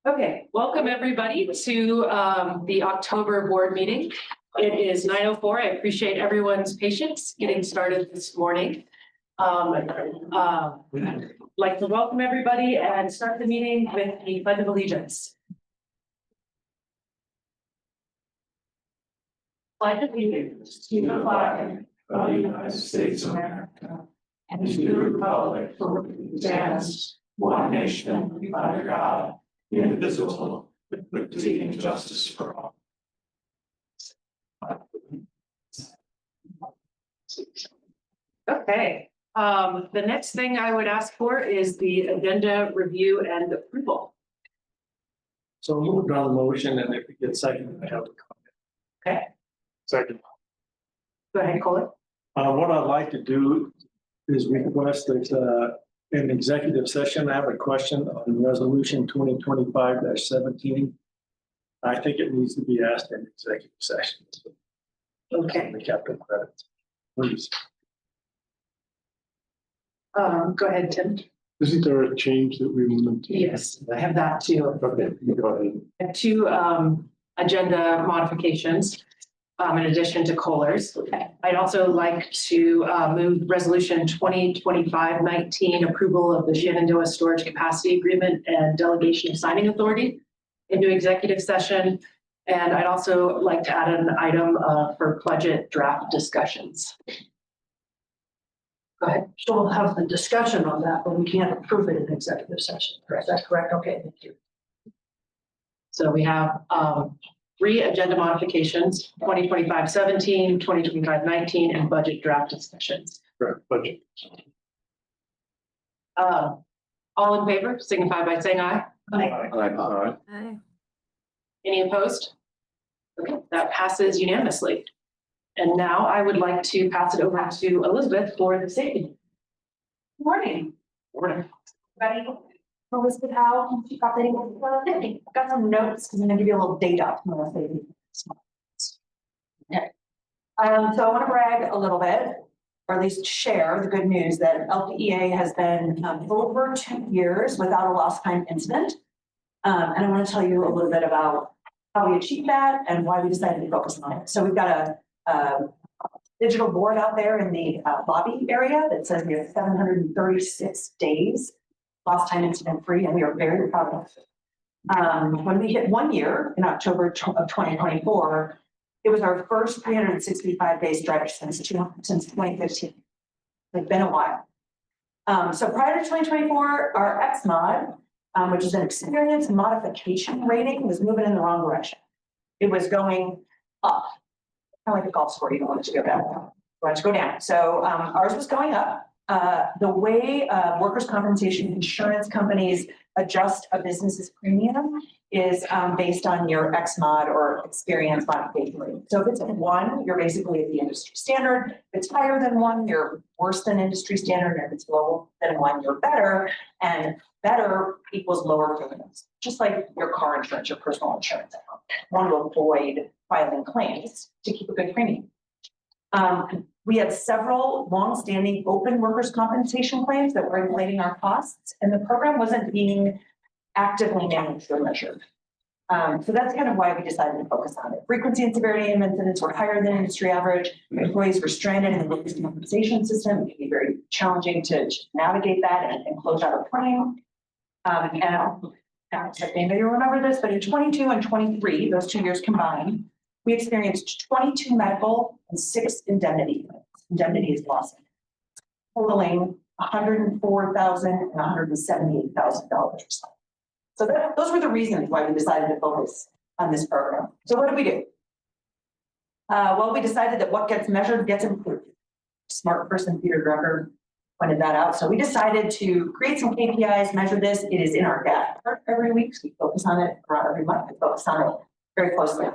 Okay, welcome everybody to the October board meeting. It is 9:04. I appreciate everyone's patience getting started this morning. I'd like to welcome everybody and start the meeting with the Pledge of Allegiance. Pledge of Allegiance to the flag of the United States of America and to the republic for which it stands, one nation, under God, indivisible, with liberty and justice for all. Okay, the next thing I would ask for is the agenda review and approval. So moved on the motion, and if we get second, I have a comment. Okay, Second. go ahead, Colin. What I'd like to do is request that in executive session, I have a question on resolution 2025-17. I think it needs to be asked in executive session. Okay. The capital credits, please. Go ahead, Tim. Isn't there a change that we want to? Yes, I have that too. Okay, you go ahead. I have two agenda modifications in addition to Kohler's. I'd also like to move resolution 2025-19 approval of the Shenandoah Storage Capacity Agreement and delegation of signing authority into executive session. And I'd also like to add an item for budget draft discussions. Go ahead. So we'll have the discussion on that, but we can't approve it in executive session. Is that correct? Okay, thank you. So we have three agenda modifications: 2025-17, 2025-19, and budget draft discussions. Correct, budget. All in favor, signify by saying aye. Aye. Any opposed? Okay, that passes unanimously. And now I would like to pass it over to Elizabeth for the safety. Good morning, Morning. everybody. Elizabeth Howe, Chief Operating Officer. I've got some notes because I'm going to give you a little data from the safety. Okay. So I want to brag a little bit, or at least share the good news that LPEA has been over 2 years without a lost time incident. And I want to tell you a little bit about how we achieved that and why we decided to focus on it. So we've got a digital board out there in the lobby area that says we have 736 days lost time incident free, and we are very proud of it. When we hit 1 year in October of 2024, it was our first 365 days stretch since 2015. It's been a while. So prior to 2024, our XMOD, which is an experience modification rating, was moving in the wrong direction. It was going up. Kind of like a golf score, you don't want it to go down. You want it to go down. So ours was going up. The way workers' compensation insurance companies adjust a business's premium is based on your XMOD or experience modification rate. So if it's at 1, you're basically at the industry standard. If it's higher than 1, you're worse than industry standard. And if it's lower than 1, you're better. And better equals lower premiums, just like your car insurance, your personal insurance. Want to avoid filing claims to keep a good premium. We had several long-standing open workers' compensation claims that were inflating our costs, and the program wasn't being actively managed or measured. So that's kind of why we decided to focus on it. Frequency and severity of incidents were higher than industry average. Employees were stranded in the workers' compensation system. It can be very challenging to navigate that and close out a claim. And I don't think anybody will remember this, but in 22 and 23, those 2 years combined, we experienced 22 medical and 6 indemnity. Indemnity is lost, totaling $104,000 and $178,000. So those were the reasons why we decided to focus on this program. So what did we do? Well, we decided that what gets measured gets improved. Smart person, Peter Drucker, pointed that out. So we decided to create some KPIs, measure this. It is in our dashboard every week. So we focus on it, or every month. We focus on it very closely.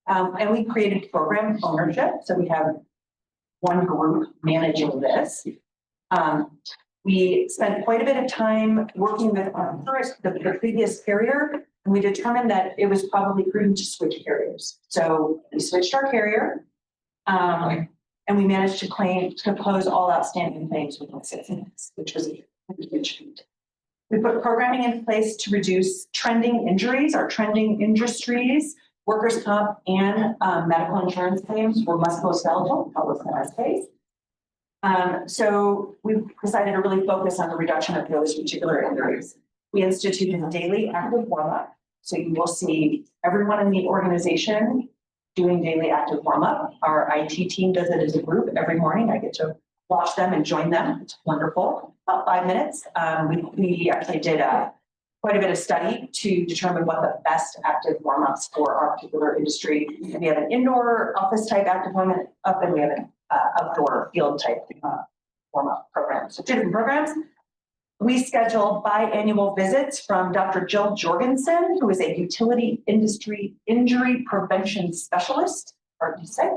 And we created program ownership. So we have one group managing this. We spent quite a bit of time working with the previous carrier, and we determined that it was probably prudent to switch carriers. So we switched our carrier, and we managed to close all outstanding claims within 6 minutes, which was a huge feat. We put programming in place to reduce trending injuries or trending industries, workers' comp and medical insurance claims for musculoskeletal, public MSKs. So we decided to really focus on the reduction of those particular injuries. We instituted a daily active warm-up. So you will see everyone in the organization doing daily active warm-up. Our IT team does it as a group every morning. I get to watch them and join them. It's wonderful. About 5 minutes. We actually did quite a bit of study to determine what the best active warm-ups for our particular industry. And we have an indoor office type active warm-up, and we have an outdoor field type warm-up program. So 2 different programs. We schedule biannual visits from Dr. Jill Jorgensen, who is a utility industry injury prevention specialist, hard to say.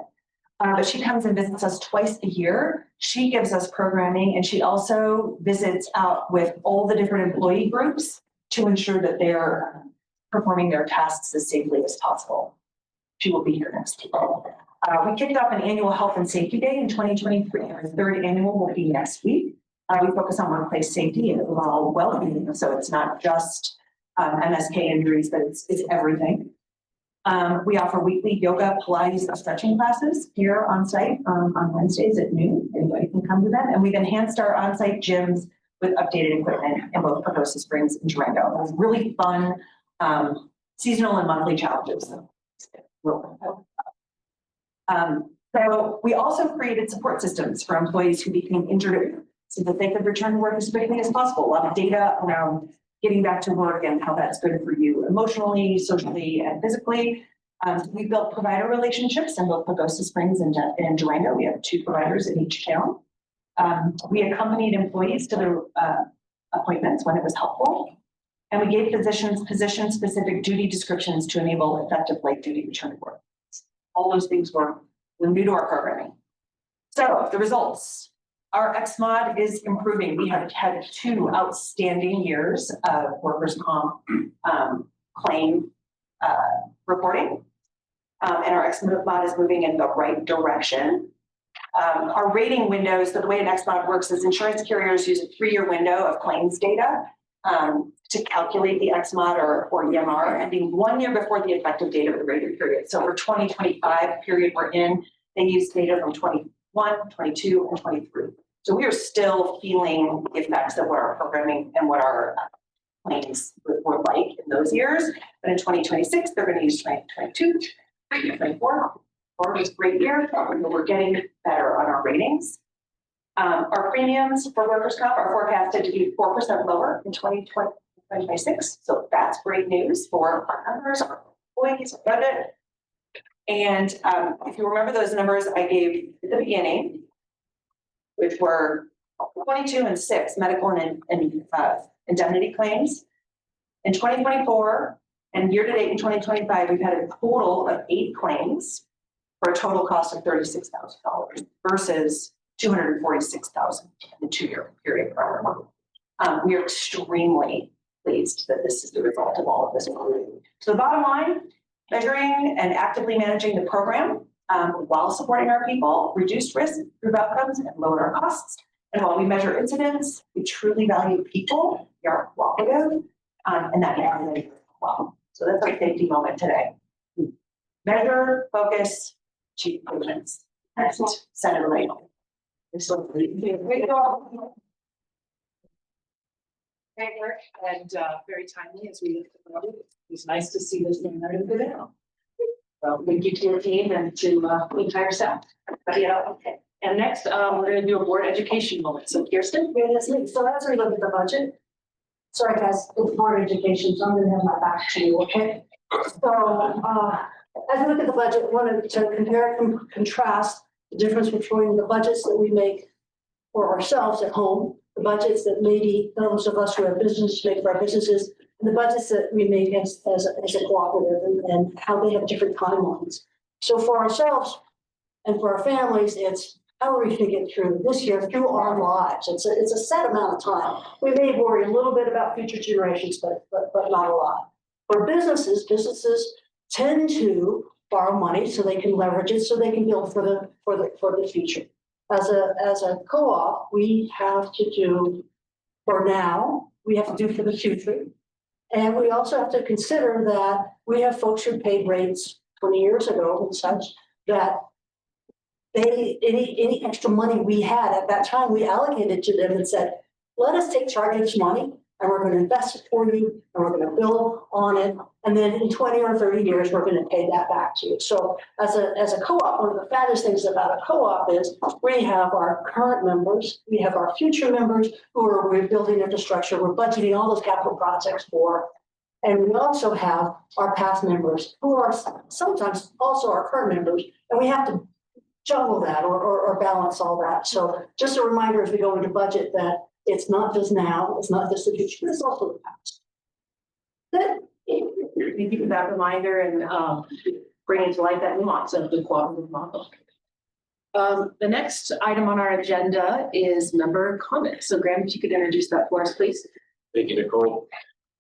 But she comes and visits us twice a year. She gives us programming, and she also visits out with all the different employee groups to ensure that they're performing their tasks as safely as possible. She will be here next week. We kicked off an annual health and safety day in 2023. Our 3rd annual will be next week. We focus on workplace safety and overall well-being. So it's not just MSK injuries, but it's everything. We offer weekly yoga, Pilates, and stretching classes here on site on Wednesdays at noon. Anybody can come to them. And we've enhanced our on-site gyms with updated equipment in both Pagosa Springs and Durango. It was really fun seasonal and monthly challenges. So we also created support systems for employees who became injured so that they could return to work as quickly as possible. A lot of data around getting back to work and how that's good for you emotionally, socially, and physically. We built provider relationships in both Pagosa Springs and Durango. We have 2 providers in each town. We accompanied employees to their appointments when it was helpful. And we gave physicians position-specific duty descriptions to enable effective late duty return to work. All those things were new to our programming. So the results. Our XMOD is improving. We have had 2 outstanding years of workers' comp claim reporting. And our XMOD is moving in the right direction. Our rating windows, so the way an XMOD works is insurance carriers use a 3-year window of claims data to calculate the XMOD or EMR, ending 1 year before the effective date of the rating period. So for 2025 period we're in, they use data from 21, 22, and 23. So we are still feeling the effects of what our programming and what our claims were like in those years. But in 2026, they're going to use 2022, 2024. Or was a great year. We're getting better on our ratings. Our premiums for workers' comp are forecasted to be 4% lower in 2026. So that's great news for our members, our employees, our budget. And if you remember those numbers I gave at the beginning, which were 22 and 6 medical and indemnity claims. In 2024 and year-to-date in 2025, we've had a total of 8 claims for a total cost of $36,000 versus $246,000 in the 2-year period prior. We are extremely pleased that this is the result of all of this. So the bottom line, measuring and actively managing the program while supporting our people, reduced risk, improve outcomes, and lower our costs. And while we measure incidents, we truly value people. We are cooperative, and that matters well. So that's our safety moment today. Measure, focus, achieve improvements. Next, Senator Ray. Great work and very timely as we look at the budget. It's nice to see this thing ready to go down. So thank you to your team and to the entire staff. But yeah, okay. And next, we're going to do a board education moment. So Kirsten. Yeah, that's me. So as we look at the budget, sorry guys, it's board education, so I'm going to have my back to you, okay? So as we look at the budget, I wanted to compare and contrast the difference between the budgets that we make for ourselves at home, the budgets that maybe those of us who have businesses make for our businesses, and the budgets that we make as a cooperative and how they have different timelines. So for ourselves and for our families, it's how are we going to get through this year, through our lives? It's a set amount of time. We may worry a little bit about future generations, but not a lot. For businesses tend to borrow money so they can leverage it, so they can build for the future. As a co-op, we have to do for now we have to do for the future. And we also have to consider that we have folks who paid rates 20 years ago and such, that any extra money we had at that time, we allocated to them and said, let us take charge of this money and we're going to invest it for you and we're going to build on it. And then in 20 or 30 years, we're going to pay that back to you. So as a co-op, one of the fattest things about a co-op is we have our current members, we have our future members we're building infrastructure, we're budgeting all those capital projects for. And we also have our past members who are sometimes also our current members, and we have to juggle that or balance all that. So just a reminder as we go into budget that it's not just now, it's not just the future, but it's also the past. Thank you for that reminder and bringing to light that nuance of the cooperative model. The next item on our agenda is member comments. So Graham, if you could introduce that for us, please. Thank you, Nicole.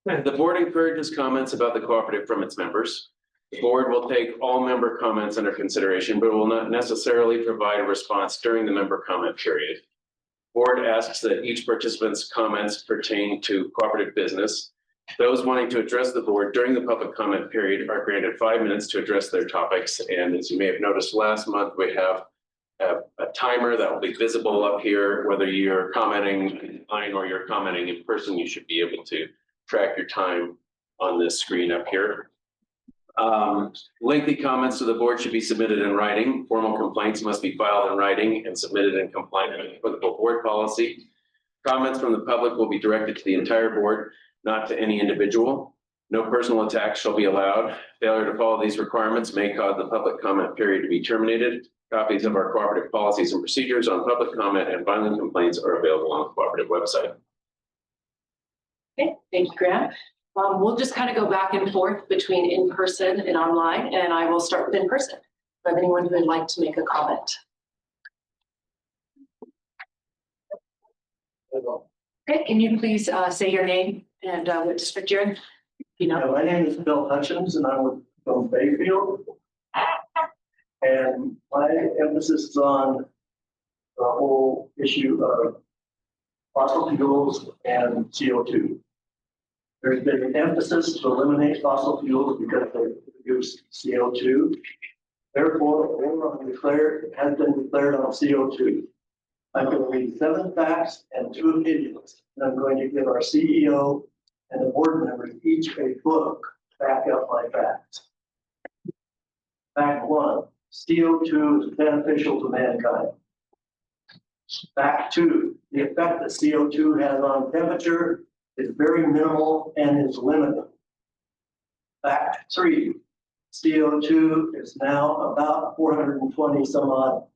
The board encourages comments about the cooperative from its members. The board will take all member comments under consideration, but will not necessarily provide a response during the member comment period. Board asks that each participant's comments pertain to cooperative business. Those wanting to address the board during the public comment period are granted 5 minutes to address their topics. And as you may have noticed last month, we have a timer that will be visible up here. Whether you're commenting online or you're commenting in person, you should be able to track your time on this screen up here. Lengthy comments to the board should be submitted in writing. Formal complaints must be filed in writing and submitted in compliance with applicable board policy. Comments from the public will be directed to the entire board, not to any individual. No personal attacks shall be allowed. Failure to follow these requirements may cause the public comment period to be terminated. Copies of our cooperative policies and procedures on public comment and filing complaints are available on the cooperative website. Okay, thank you, Graham. We'll just kind of go back and forth between in-person and online, and I will start with in-person. If anyone who would like to make a comment. Okay, can you please say your name and what district you're in? You know. My name is Bill Hutchins and I'm from Bayfield. And my emphasis is on the whole issue of fossil fuels and CO2. There's been an emphasis to eliminate fossil fuels because they produce CO2. Therefore, war has been declared on CO2. I'm going to read 7 facts and 2 opinions. And I'm going to give our CEO and the board members each a book to back up my facts. Fact 1, CO2 is beneficial to mankind. Fact 2, the effect that CO2 has on temperature is very minimal and is limited. Fact 3, CO2 is now about 420 some odd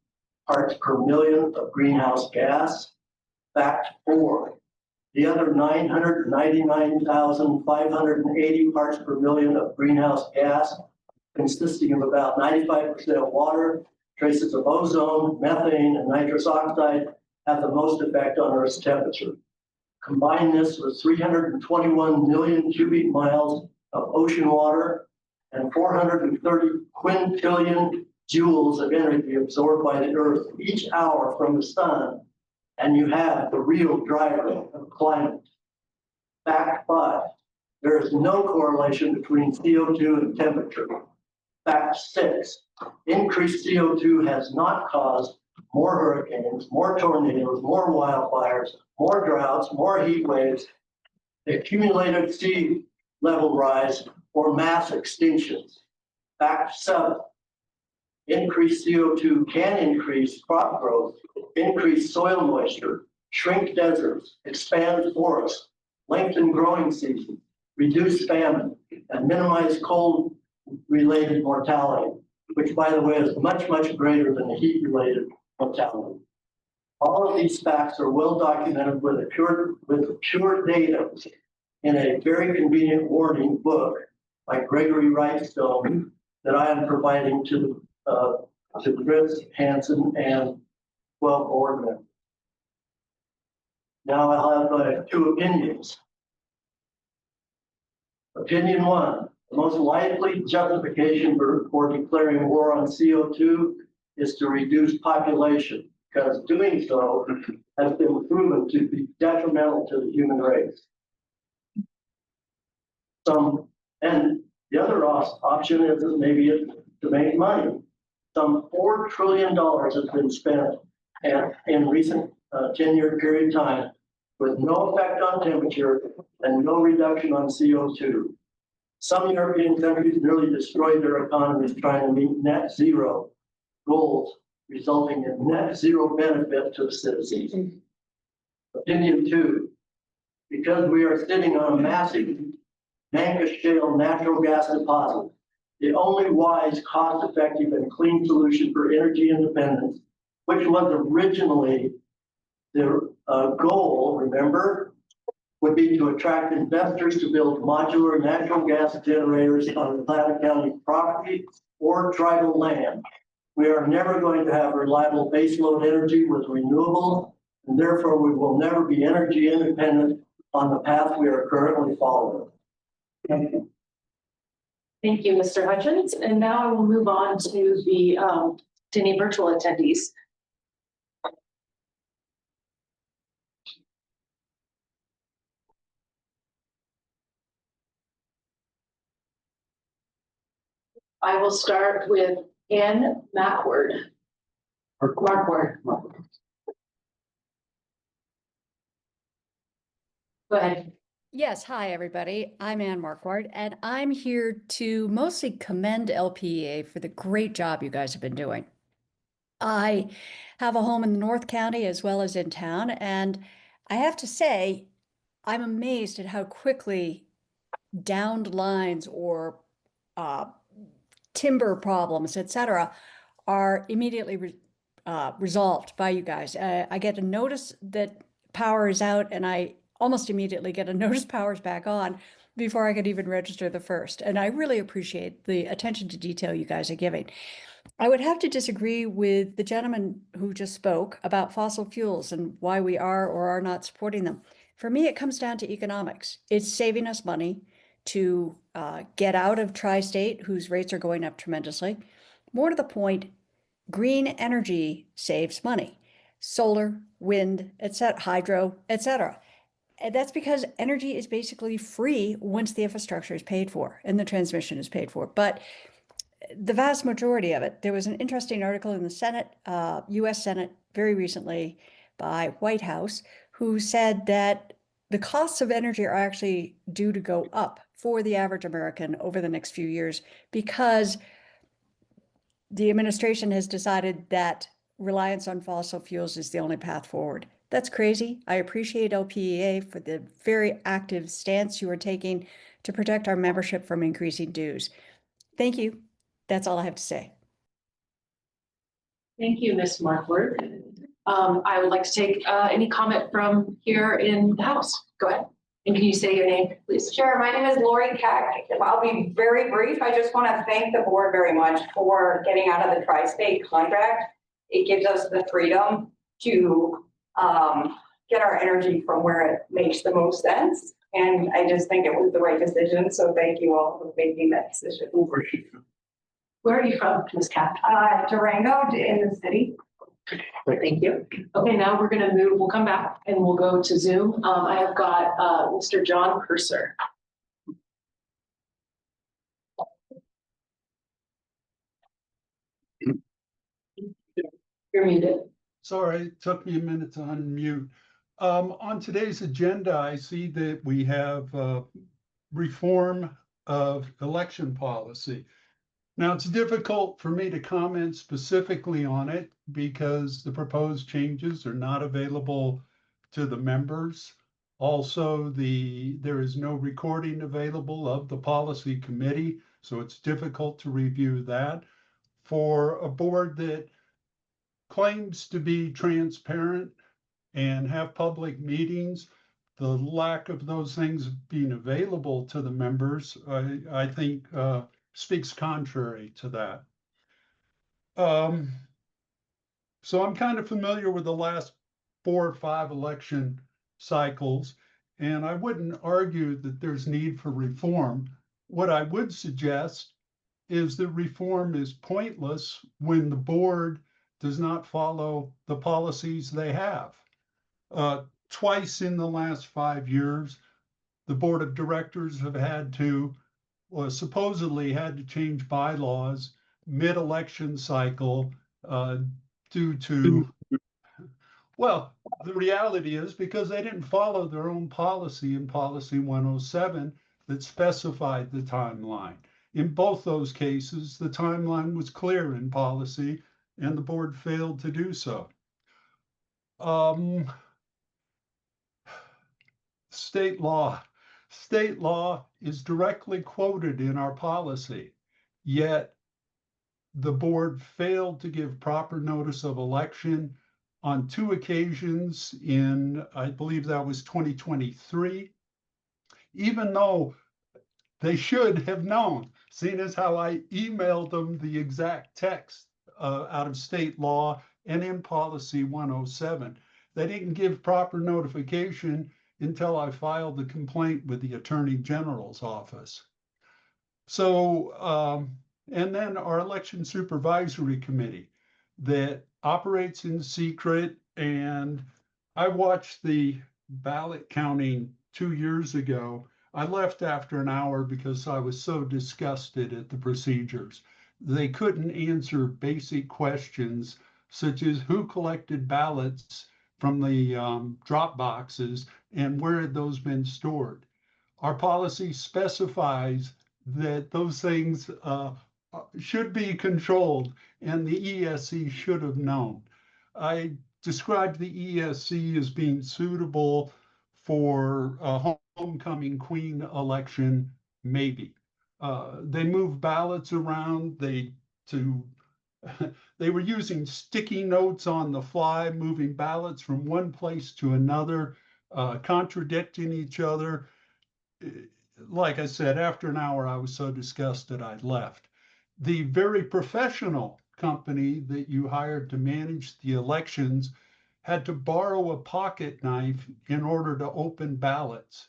parts per million of greenhouse gas. Fact 4, the other 999,580 parts per million of greenhouse gas, consisting of about 95% water, traces of ozone, methane, and nitrous oxide, have the most effect on Earth's temperature. Combine this with 321 million cubic miles of ocean water and 430 quintillion joules of energy absorbed by the Earth each hour from the sun, and you have the real driver of climate. Fact 5, there is no correlation between CO2 and temperature. Fact 6, increased CO2 has not caused more hurricanes, more tornadoes, more wildfires, more droughts, more heat waves, accumulated sea level rise, or mass extinctions. Fact 7, increased CO2 can increase crop growth, increase soil moisture, shrink deserts, expand forests, lengthen growing seasons, reduce famine, and minimize cold-related mortality, which, by the way, is much, much greater than the heat-related mortality. All of these facts are well documented with pure data in a very convenient warning book by Gregory Wrightstone that I am providing to Chris Hansen and 12 board members. Now I'll have 2 opinions. Opinion 1, the most likely justification for declaring war on CO2 is to reduce population, because doing so has been proven to be detrimental to the human race. And the other option is that maybe it's to make money. Some $4 trillion has been spent in recent 10-year period of time with no effect on temperature and no reduction on CO2. Some European countries nearly destroyed their economies trying to meet net zero goals, resulting in net zero benefit to the citizens. Opinion 2, because we are sitting on a massive Mangus shale natural gas deposit, the only wise, cost-effective, and clean solution for energy independence, which was originally the goal, remember, would be to attract investors to build modular natural gas generators on Nevada County property or tribal land. We are never going to have reliable baseload energy with renewables, and therefore we will never be energy independent on the path we are currently following. Thank you, Mr. Hutchins. And now I will move on to the to any virtual attendees. I will start with Ann Markward. Markward. Go ahead. Yes, hi, everybody. I'm Ann Markward, and I'm here to mostly commend LPEA for the great job you guys have been doing. I have a home in the North County as well as in town, and I have to say, I'm amazed at how quickly downed lines or timber problems, etc., are immediately resolved by you guys. I get a notice that power is out, and I almost immediately get a notice power's back on before I could even register the first. And I really appreciate the attention to detail you guys are giving. I would have to disagree with the gentleman who just spoke about fossil fuels and why we are or are not supporting them. For me, it comes down to economics. It's saving us money to get out of tri-state, whose rates are going up tremendously. More to the point, green energy saves money. Solar, wind, etc., hydro, etc. And that's because energy is basically free once the infrastructure is paid for and the transmission is paid for. But the vast majority of it, there was an interesting article in the Senate, US Senate, very recently by White House, who said that the costs of energy are actually due to go up for the average American over the next few years because the administration has decided that reliance on fossil fuels is the only path forward. That's crazy. I appreciate LPEA for the very active stance you are taking to protect our membership from increasing dues. Thank you. That's all I have to say. Thank you, Ms. Markward. I would like to take any comment from here in the House. Go ahead. And can you say your name, please? Sure. My name is Lori Keck. I'll be very brief. I just want to thank the board very much for getting out of the tri-state contract. It gives us the freedom to get our energy from where it makes the most sense. And I just think it was the right decision. So thank you all for making that decision. Where are you from, Ms. Keck? Durango in the city. Thank you. Okay, now we're going to move, we'll come back and we'll go to Zoom. I have got Mr. John Purser. You're muted. Sorry, it took me a minute to unmute. On today's agenda, I see that we have reform of election policy. Now, it's difficult for me to comment specifically on it because the proposed changes are not available to the members. Also, there is no recording available of the policy committee, so it's difficult to review that. For a board that claims to be transparent and have public meetings, the lack of those things being available to the members, I think speaks contrary to that. So I'm kind of familiar with the last 4 or 5 election cycles, and I wouldn't argue that there's need for reform. What I would suggest is that reform is pointless when the board does not follow the policies they have. Twice in the last 5 years, the board of directors have had to, or supposedly had to change bylaws mid-election cycle due to, well, the reality is because they didn't follow their own policy in Policy 107 that specified the timeline. In both those cases, the timeline was clear in policy and the board failed to do so. State law. State law is directly quoted in our policy, yet the board failed to give proper notice of election on 2 occasions in, I believe that was 2023, even though they should have known, seeing as how I emailed them the exact text out of state law and in policy 107. They didn't give proper notification until I filed the complaint with the Attorney General's office. So, and then our election supervisory committee that operates in secret. And I watched the ballot counting 2 years ago. I left after an hour because I was so disgusted at the procedures. They couldn't answer basic questions such as who collected ballots from the drop boxes and where had those been stored. Our policy specifies that those things should be controlled, and the ESC should have known. I described the ESC as being suitable for a homecoming queen election, maybe. They move ballots around. They were using sticky notes on the fly, moving ballots from one place to another, contradicting each other. Like I said, after an hour, I was so disgusted I left. The very professional company that you hired to manage the elections had to borrow a pocket knife in order to open ballots.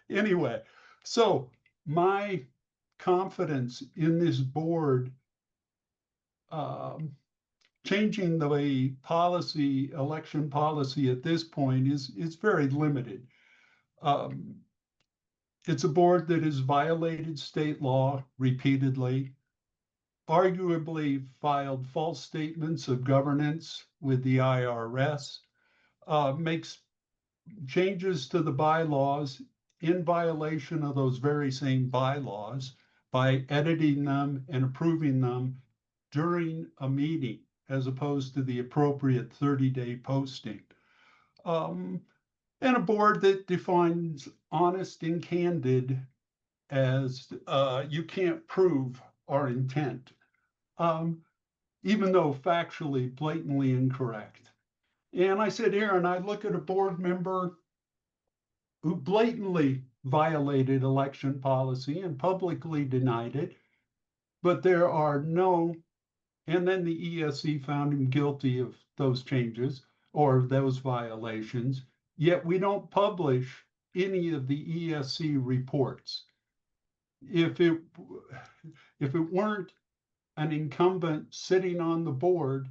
Anyway, so my confidence in this board changing the policy, election policy at this point is very limited. It's a board that has violated state law repeatedly, arguably filed false statements of governance with the IRS, makes changes to the bylaws in violation of those very same bylaws by editing them and approving them during a meeting as opposed to the appropriate 30-day posting. And a board that defines honest and candid as you can't prove our intent, even though factually blatantly incorrect. And I said, Aaron, I look at a board member who blatantly violated election policy and publicly denied it, but there are no, and then the ESC found him guilty of those changes or those violations, yet we don't publish any of the ESC reports. If it weren't an incumbent sitting on the board,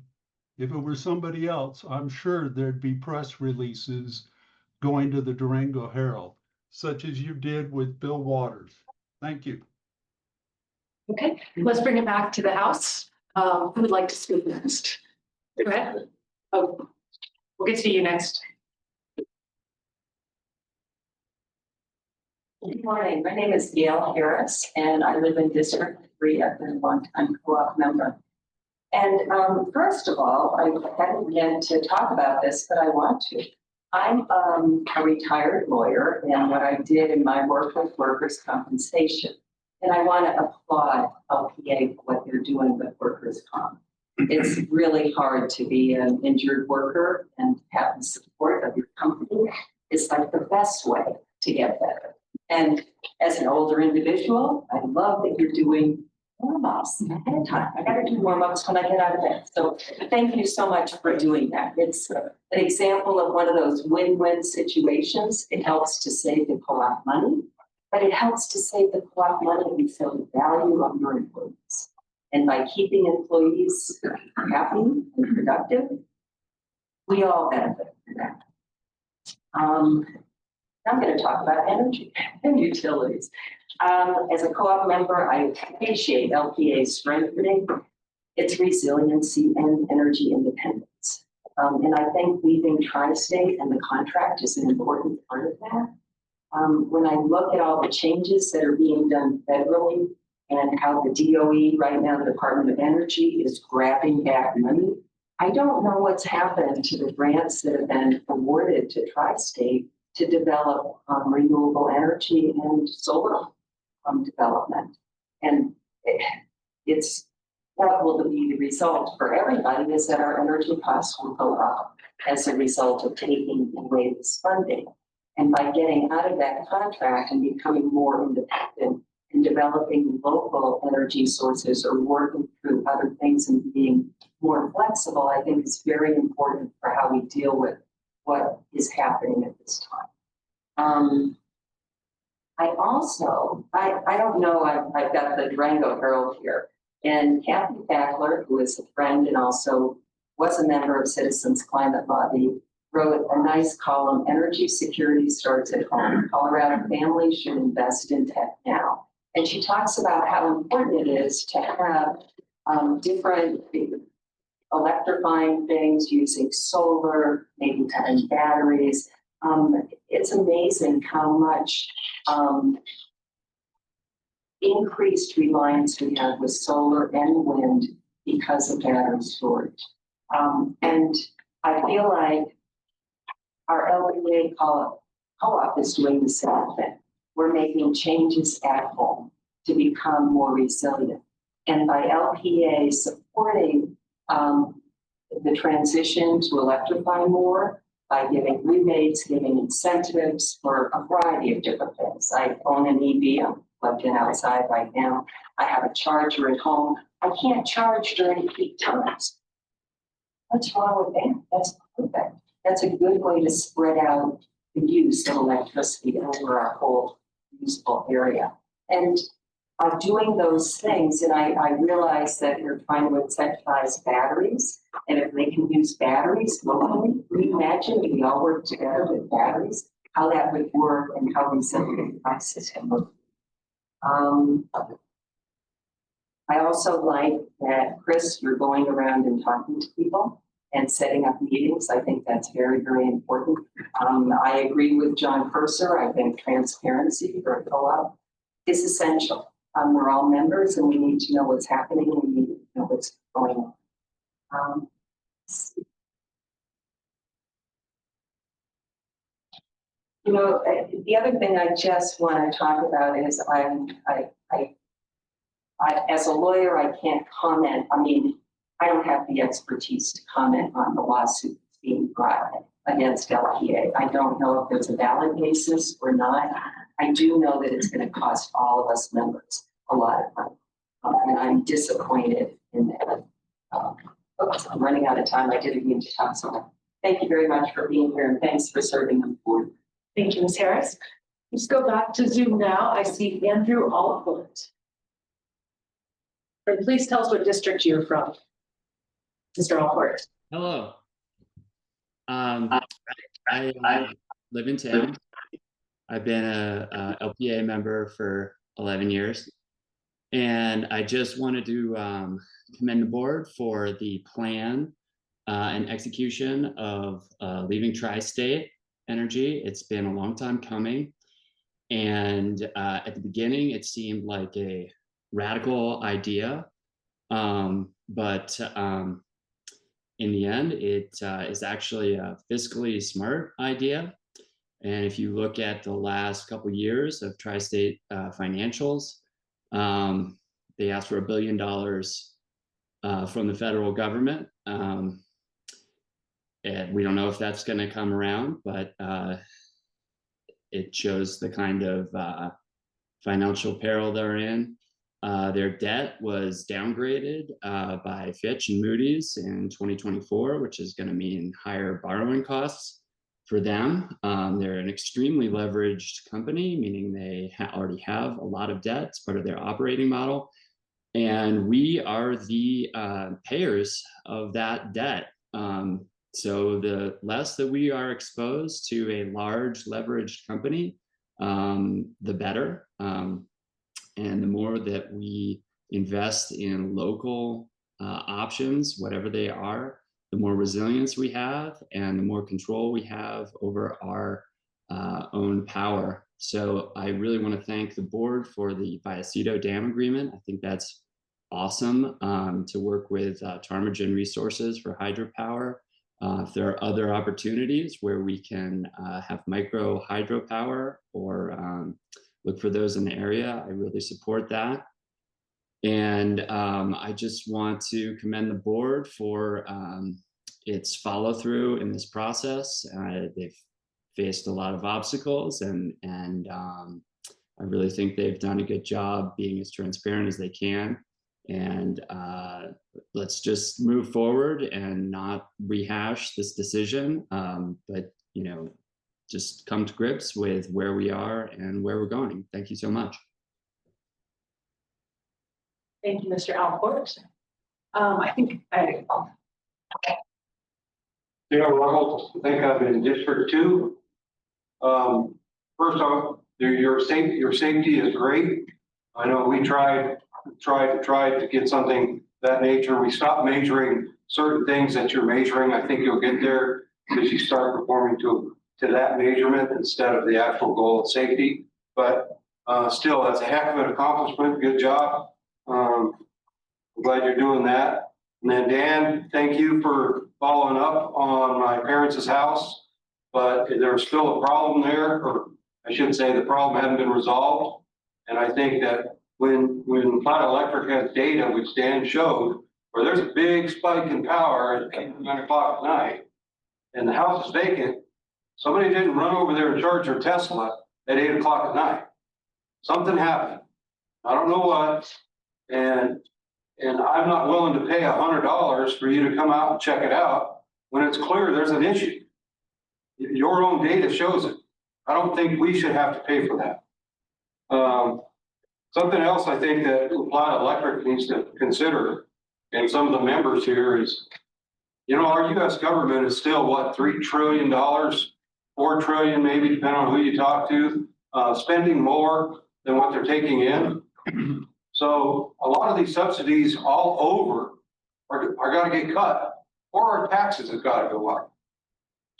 if it were somebody else, I'm sure there'd be press releases going to the Durango Herald, such as you did with Bill Waters. Thank you. Okay, let's bring it back to the House. Who would like to speak next? Go ahead. Oh, we'll get to you next. Good morning. My name is Gail Harris, and I live in District 3. I've been a long-time co-op member. And first of all, I hadn't meant to talk about this, but I want to. I'm a retired lawyer, and what I did in my work with workers' compensation. And I want to applaud LPEA for what they're doing with workers' comp. It's really hard to be an injured worker and have the support of your company. It's like the best way to get better. And as an older individual, I love that you're doing warm-ups ahead of time. I got to do warm-ups when I get out of bed. So thank you so much for doing that. It's an example of one of those win-win situations. It helps to save the co-op money, but it helps to save the co-op money and feel the value of your employees. And by keeping employees happy and productive, we all benefit from that. I'm going to talk about energy and utilities. As a co-op member, I appreciate LPEA strengthening its resiliency and energy independence. And I think leaving tri-state and the contract is an important part of that. When I look at all the changes that are being done federally and how the DOE right now, the Department of Energy, is grabbing back money, I don't know what's happened to the grants that have been awarded to tri-state to develop renewable energy and solar development. And it's what will be the result for everybody is that our energy costs will go up as a result of taking away this funding. And by getting out of that contract and becoming more independent and developing local energy sources or working through other things and being more flexible, I think is very important for how we deal with what is happening at this time. I don't know, I've got the Durango Herald here, and Kathy Fackler, who is a friend and also was a member of Citizens Climate Lobby, wrote a nice column, Energy Security Starts at Home. Colorado families should invest in tech now. And she talks about how important it is to have different electrifying things using solar, maybe even batteries. It's amazing how much increased reliance we have with solar and wind because of battery storage. And I feel like our LPEA co-op is doing the same thing. We're making changes at home to become more resilient. And by LPEA supporting the transition to electrify more, by giving rebates, giving incentives for a variety of different things. I own an EV, I'm plugged in outside right now. I have a charger at home. I can't charge during peak times. What's wrong with that? That's perfect. That's a good way to spread out the use of electricity over our whole usable area. And by doing those things, and I realize that you're trying to incentivize batteries, and if they can use batteries locally, can you imagine if we all work together with batteries, how that would work and how resilient our system would be. I also like that, Chris, you're going around and talking to people and setting up meetings. I think that's very, very important. I agree with John Purser. I think transparency for a co-op is essential. We're all members and we need to know what's happening and we need to know what's going on. You know, the other thing I just want to talk about is I as a lawyer, I can't comment. I mean, I don't have the expertise to comment on the lawsuit that's being brought against LPEA. I don't know if there's a valid basis or not. I do know that it's going to cost all of us members a lot of money. And I'm disappointed in that. I'm running out of time. I didn't mean to talk so much. Thank you very much for being here and thanks for serving on the board. Thank you, Ms. Harris. Let's go back to Zoom now. I see Andrew Oliphant. And please tell us what district you're from, Mr. Oliphant. Hello. I live in town. I've been a LPEA member for 11 years. And I just wanted to commend the board for the plan and execution of leaving Tri-State Energy. It's been a long time coming. And at the beginning, it seemed like a radical idea. But in the end, it is actually a fiscally smart idea. And if you look at the last couple of years of Tri-State financials, they asked for $1 billion from the federal government. And we don't know if that's going to come around, but it shows the kind of financial peril they're in. Their debt was downgraded by Fitch and Moody's in 2024, which is going to mean higher borrowing costs for them. They're an extremely leveraged company, meaning they already have a lot of debt. It's part of their operating model. And we are the payers of that debt. So the less that we are exposed to a large leveraged company, the better. And the more that we invest in local options, whatever they are, the more resilience we have and the more control we have over our own power. So I really want to thank the board for the Vallecito Dam Agreement. I think that's awesome to work with Ptarmigan Resources for hydropower. If there are other opportunities where we can have micro hydropower or look for those in the area, I really support that. And I just want to commend the board for its follow through in this process. They've faced a lot of obstacles, and I really think they've done a good job being as transparent as they can. And let's just move forward and not rehash this decision, but just come to grips with where we are and where we're going. Thank you so much. Thank you, Mr. Alport. Yeah, Ronald, I think I'm in District 2. First off, your safety is great. I know we tried to get something that nature. We stopped measuring certain things that you're measuring. I think you'll get there because you start performing to that measurement instead of the actual goal of safety. But still, that's a heck of an accomplishment. Good job. I'm glad you're doing that. And then Dan, thank you for following up on my parents' house, but there's still a problem there, or I should say the problem hadn't been resolved. And I think that when Platte Electric has data, which Dan showed, where there's a big spike in power at 8 or 9 o'clock at night, and the house is vacant, somebody didn't run over there and charge their Tesla at 8 o'clock at night. Something happened. I don't know what, and I'm not willing to pay $100 for you to come out and check it out when it's clear there's an issue. Your own data shows it. I don't think we should have to pay for that. Something else I think that Platte Electric needs to consider, and some of the members here, is, our U.S. government is still, what, $3 trillion, $4 trillion, maybe, depending on who you talk to, spending more than what they're taking in. So a lot of these subsidies all over are got to get cut, or our taxes have got to go up.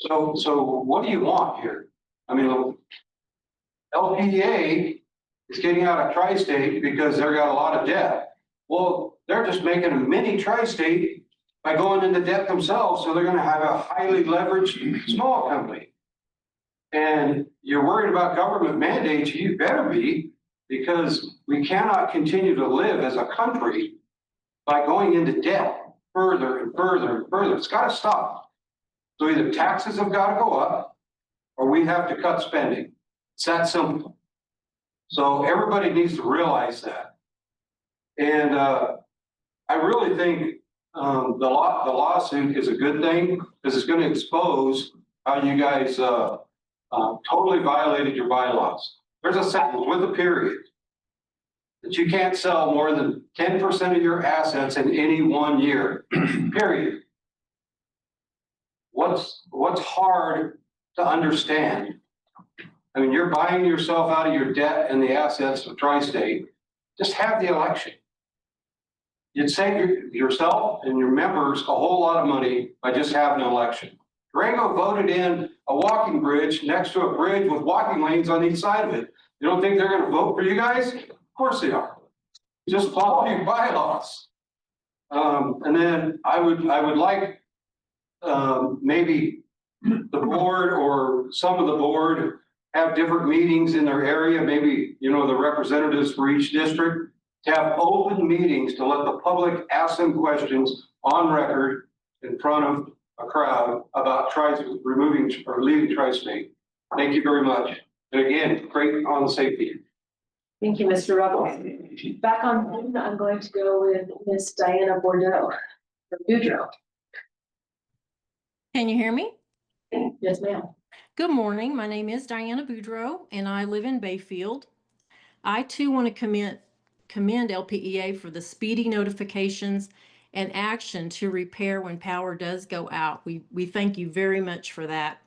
So what do you want here? I mean, LPEA is getting out of tri-state because they've got a lot of debt. Well, they're just making a mini tri-state by going into debt themselves, so they're going to have a highly leveraged small company. And you're worried about government mandates, you better be, because we cannot continue to live as a country by going into debt further and further and further. It's got to stop. So either taxes have got to go up, or we have to cut spending. It's that simple. So everybody needs to realize that. And I really think the lawsuit is a good thing, because it's going to expose how you guys totally violated your bylaws. There's a sentence with a period that you can't sell more than 10% of your assets in any 1 year, period. What's hard to understand? I mean, you're buying yourself out of your debt and the assets of Tri-State. Just have the election. You'd save yourself and your members a whole lot of money by just having an election. Durango voted in a walking bridge next to a bridge with walking lanes on each side of it. You don't think they're going to vote for you guys? Of course they are. Just follow your bylaws. And then I would like maybe the board or some of the board have different meetings in their area. Maybe, the representatives for each district to have open meetings to let the public ask them questions on record in front of a crowd about removing or leaving Tri-State. Thank you very much. And again, great on safety. Thank you, Mr. Ruggles. Back on Zoom, I'm going to go with Miss Diana Boudreau. Can you hear me? Yes, ma'am. Good morning. My name is Diana Boudreau, and I live in Bayfield. I too want to commend LPEA for the speedy notifications and action to repair when power does go out. We thank you very much for that.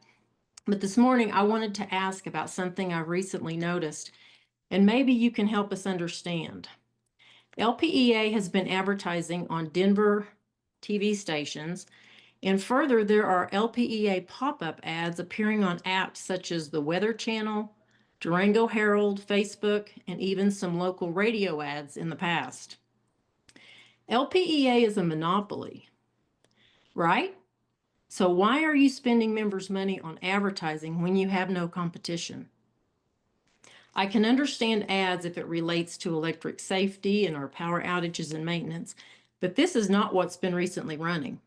But this morning, I wanted to ask about something I've recently noticed, and maybe you can help us understand. LPEA has been advertising on Denver TV stations, and further, there are LPEA pop-up ads appearing on apps such as the Weather Channel, Durango Herald, Facebook, and even some local radio ads in the past. LPEA is a monopoly, right? So why are you spending members' money on advertising when you have no competition? I can understand ads if it relates to electric safety and our power outages and maintenance, but this is not what's been recently running.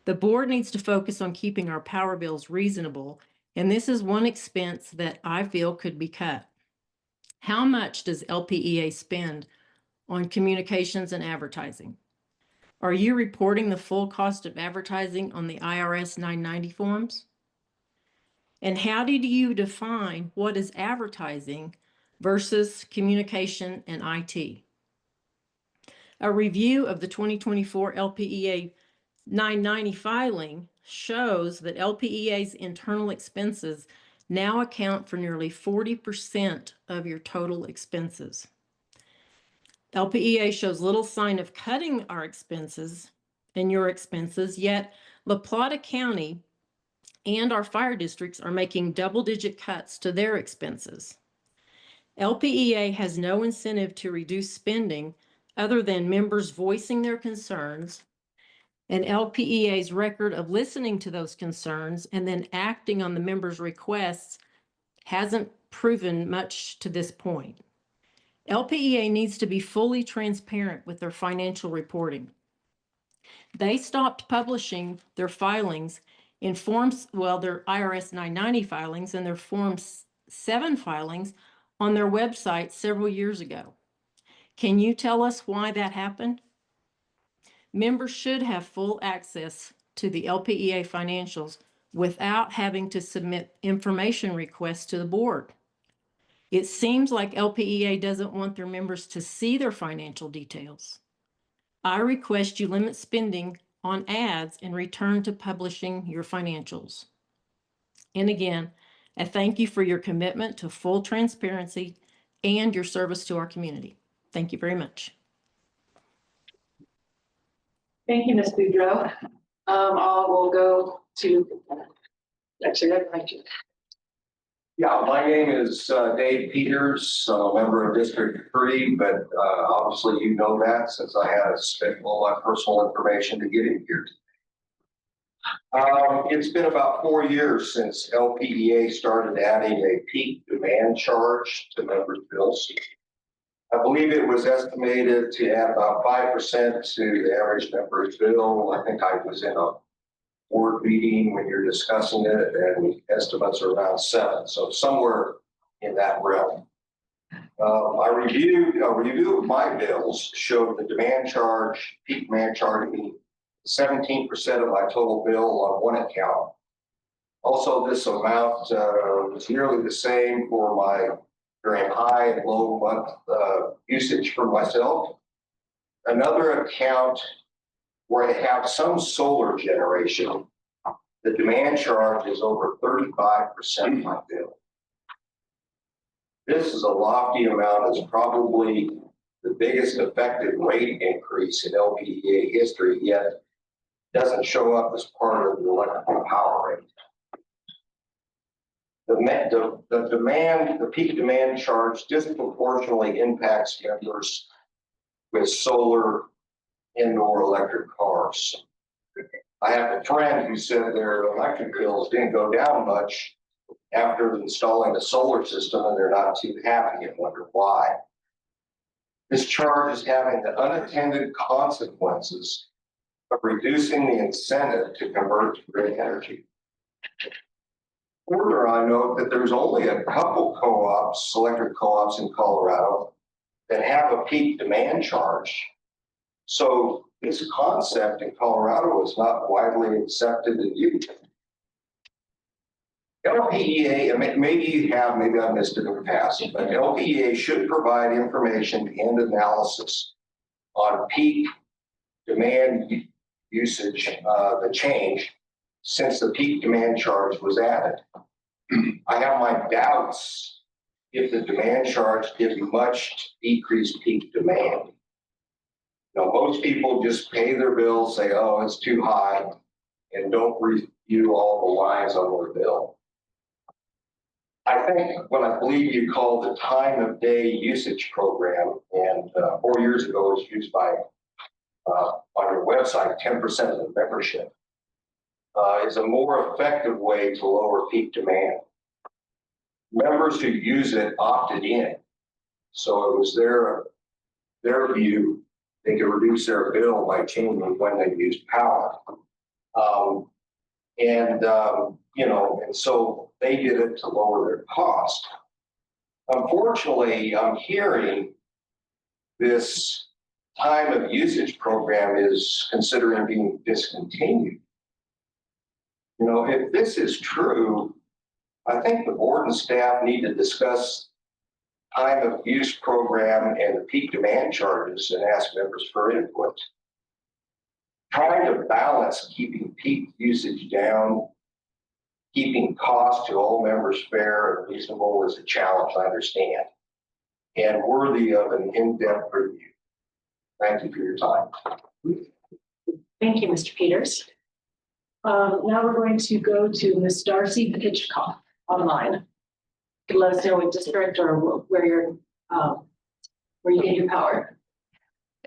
The board needs to focus on keeping our power bills reasonable, and this is one expense that I feel could be cut. How much does LPEA spend on communications and advertising? Are you reporting the full cost of advertising on the IRS 990 forms? And how did you define what is advertising versus communication and IT? A review of the 2024 LPEA 990 filing shows that LPEA's internal expenses now account for nearly 40% of your total expenses. LPEA shows little sign of cutting our expenses and your expenses, yet La Plata County and our fire districts are making double-digit cuts to their expenses. LPEA has no incentive to reduce spending other than members voicing their concerns, and LPEA's record of listening to those concerns and then acting on the members' requests hasn't proven much to this point. LPEA needs to be fully transparent with their financial reporting. They stopped publishing their filings in forms, well, their IRS 990 filings and their Form 7 filings on their website several years ago. Can you tell us why that happened? Members should have full access to the LPEA financials without having to submit information requests to the board. It seems like LPEA doesn't want their members to see their financial details. I request you limit spending on ads and return to publishing your financials. And again, I thank you for your commitment to full transparency and your service to our community. Thank you very much. Thank you, Ms. Boudreau. I will go to, actually, that's Yeah, my name is Dave Peters, I'm a member of District 3, but obviously you know that since I had to spend all my personal information to get in here. It's been about 4 years since LPEA started adding a peak demand charge to members' bills. I believe it was estimated to add about 5% to the average member's bill. I think I was in a board meeting when you're discussing it, and estimates are around 7, so somewhere in that realm. A review of my bills showed the demand charge, peak demand charge, being 17% of my total bill on one account. Also, this amount was nearly the same for my during high and low month usage for myself. Another account where I have some solar generation, the demand charge is over 35% of my bill. This is a lofty amount. It's probably the biggest effective rate increase in LPEA history, yet doesn't show up as part of the electrical power rate. The peak demand charge disproportionately impacts members with solar indoor electric cars. I have a friend who said their electric bills didn't go down much after installing a solar system, and they're not too happy and wonder why. This charge is having the unintended consequences of reducing the incentive to convert to green energy. Further, I note that there's only a couple co-ops, electric co-ops in Colorado, that have a peak demand charge. So this concept in Colorado is not widely accepted and used. LPEA, maybe you have, maybe I missed it in the past, but LPEA should provide information and analysis on peak demand usage, the change since the peak demand charge was added. I have my doubts if the demand charge did much to decrease peak demand. Most people just pay their bills, say, oh, it's too high, and don't review all the lines on their bill. I think what I believe you call the time of day usage program, and 4 years ago it was used by, on your website, 10% of the membership, is a more effective way to lower peak demand. Members who use it opted in, so it was their view they could reduce their bill by changing when they used power. And so they did it to lower their cost. Unfortunately, I'm hearing this time of usage program is considering being discontinued. If this is true, I think the board and staff need to discuss time of use program and the peak demand charges and ask members for input. Trying to balance keeping peak usage down, keeping costs to all members fair and reasonable is a challenge, I understand, and worthy of an in-depth review. Thank you for your time. Thank you, Mr. Peters. Now we're going to go to Ms. Darcy Hitchcock online. Let us know what district or where you get your power.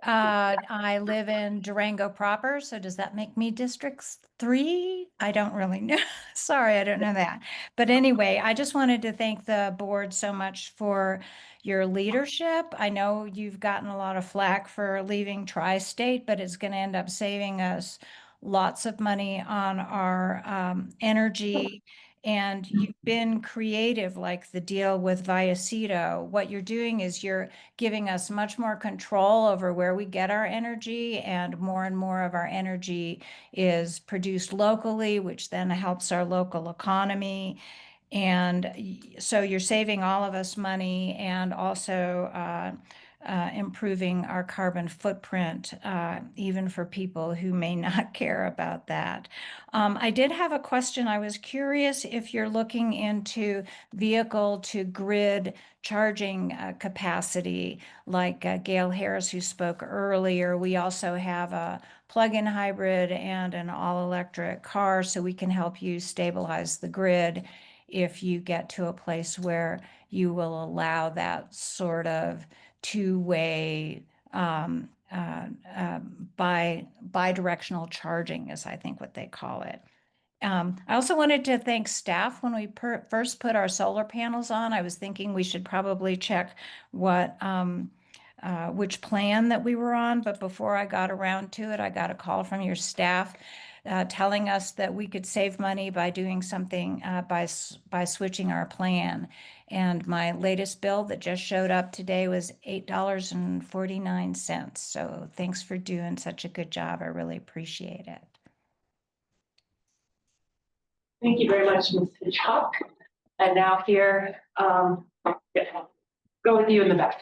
I live in Durango proper, so does that make me District 3? I don't really know. Sorry, I don't know that. But anyway, I just wanted to thank the board so much for your leadership. I know you've gotten a lot of flack for leaving Tri-State, but it's going to end up saving us lots of money on our energy. And you've been creative, like the deal with Viacito. What you're doing is you're giving us much more control over where we get our energy, and more of our energy is produced locally, which then helps our local economy. And so you're saving all of us money and also improving our carbon footprint, even for people who may not care about that. I did have a question. I was curious if you're looking into vehicle to grid charging capacity, like Gail Harris, who spoke earlier. We also have a plug-in hybrid and an all-electric car, so we can help you stabilize the grid if you get to a place where you will allow that sort of two-way bi-directional charging, is I think what they call it. I also wanted to thank staff. When we first put our solar panels on, I was thinking we should probably check which plan that we were on, but before I got around to it, I got a call from your staff telling us that we could save money by doing something by switching our plan. And my latest bill that just showed up today was $8.49. So thanks for doing such a good job. I really appreciate it. Thank you very much, Ms. Hitchcock. And now here, go with you in the back.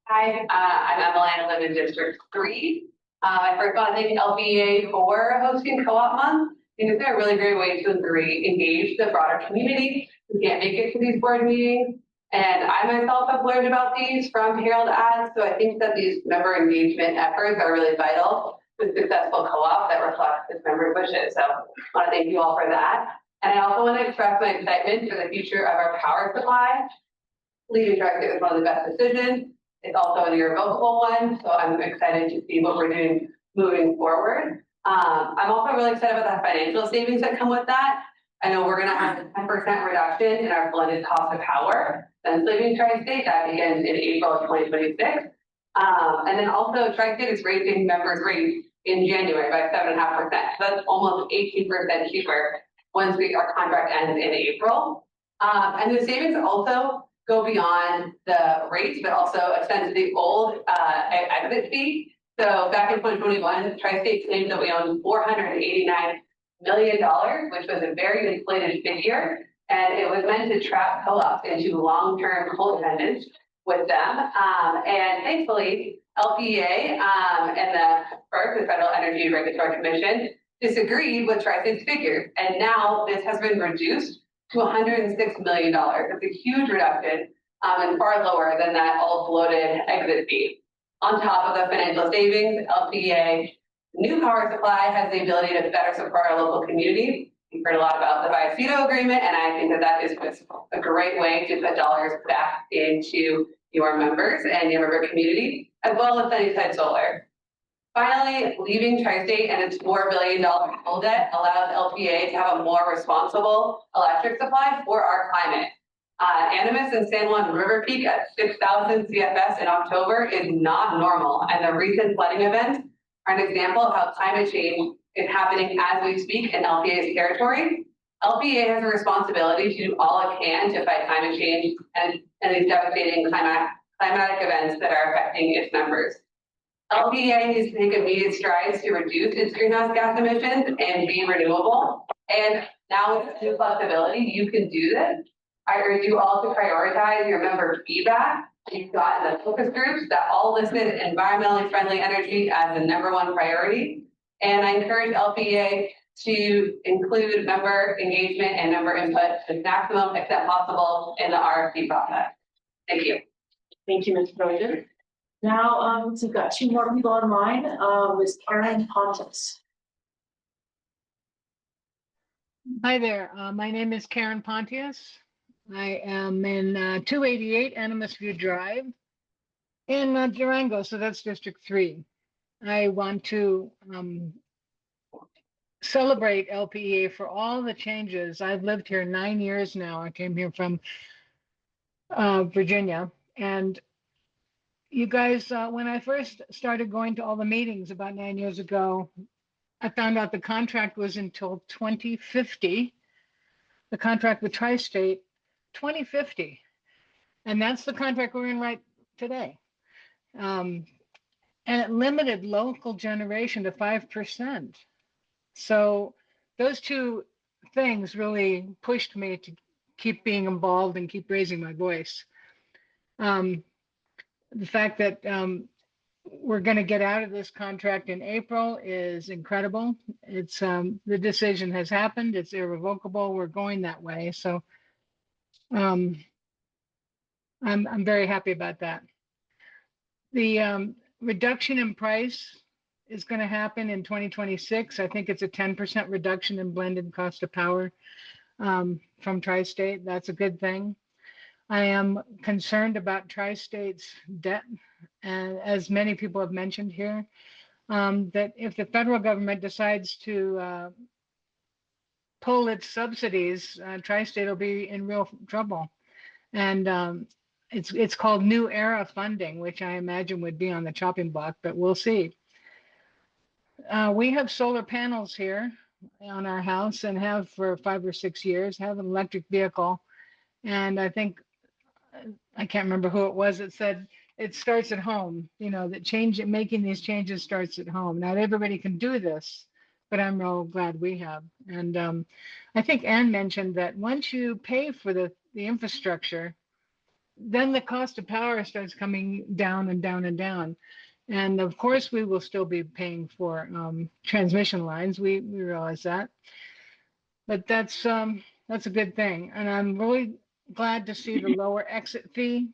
Hi, I'm Emily. I live in District 3. I first want to thank LPEA for hosting Co-op Month. I think it's been a really great way to engage the broader community who can't make it to these board meetings. And I myself have learned about these from Herald ads, so I think that these member engagement efforts are really vital to successful co-op that reflects this member wishes. So I want to thank you all for that. And I also want to express my excitement for the future of our power supply. Leaving Tri-State was one of the best decisions. It's also an irrevocable one, so I'm excited to see what we're doing moving forward. I'm also really excited about the financial savings that come with that. I know we're going to have a 10% reduction in our blended cost of power since leaving Tri-State. That begins in April of 2026. And then also Tri-State is raising members' rates in January by 7.5%. So that's almost 18% cheaper once our contract ends in April. And the savings also go beyond the rates, but also extend to the old exit fee. So back in 2021, Tri-State claimed that we owned $489 million, which was a very inflated figure. And it was meant to trap co-ops into long-term coal dependence with them. And thankfully, LPEA and the FERC, the Federal Energy Regulatory Commission, disagreed with Tri-State's figure, and now this has been reduced to $106 million. That's a huge reduction and far lower than that all bloated exit fee. On top of the financial savings, LPEA new power supply has the ability to better support our local community. We've heard a lot about the Vicedo agreement, and I think that that is just a great way to put dollars back into your members and your member community, as well as Sunnyside Solar. Finally, leaving Tri-State and its $4 billion coal debt allows LPEA to have a more responsible electric supply for our climate. Animus and San Juan River Peak at 6,000 CFS in October is not normal, and the recent flooding events are an example of how climate change is happening as we speak in LPEA's territory. LPEA has a responsibility to do all it can to fight climate change and these devastating climatic events that are affecting its members. LPEA needs to take immediate strides to reduce its greenhouse gas emissions and be renewable. And now with new flexibility, you can do this. I urge you all to prioritize your member feedback you've got in the focus groups that all listed environmentally friendly energy as the #1 priority. And I encourage LPEA to include member engagement and member input to maximum extent possible in the RFP process. Thank you. Thank you, Ms. Broden. Now, we've got 2 more people online. Ms. Karen Pontus. Hi there. My name is Karen Pontius. I am in 288 Animus View Drive in Durango, so that's District 3. I want to celebrate LPEA for all the changes. I've lived here 9 years now. I came here from Virginia. And you guys, when I first started going to all the meetings about 9 years ago, I found out the contract was until 2050, the contract with Tri-State, 2050. And that's the contract we're in right today. And it limited local generation to 5%. So those 2 things really pushed me to keep being involved and keep raising my voice. The fact that we're going to get out of this contract in April is incredible. It's the decision has happened. It's irrevocable. We're going that way. So I'm very happy about that. The reduction in price is going to happen in 2026. I think it's a 10% reduction in blended cost of power from Tri-State. That's a good thing. I am concerned about Tri-State's debt, and as many people have mentioned here, that if the federal government decides to pull its subsidies, Tri-State will be in real trouble. And it's called New Era funding, which I imagine would be on the chopping block, but we'll see. We have solar panels here on our house and have for 5 or 6 years, have an electric vehicle. And I think, I can't remember who it was that said, it starts at home, you know, that making these changes starts at home. Not everybody can do this, but I'm real glad we have. And I think Ann mentioned that once you pay for the infrastructure, then the cost of power starts coming down and down and down. And of course, we will still be paying for transmission lines. We realize that, but that's a good thing. And I'm really glad to see the lower exit fee.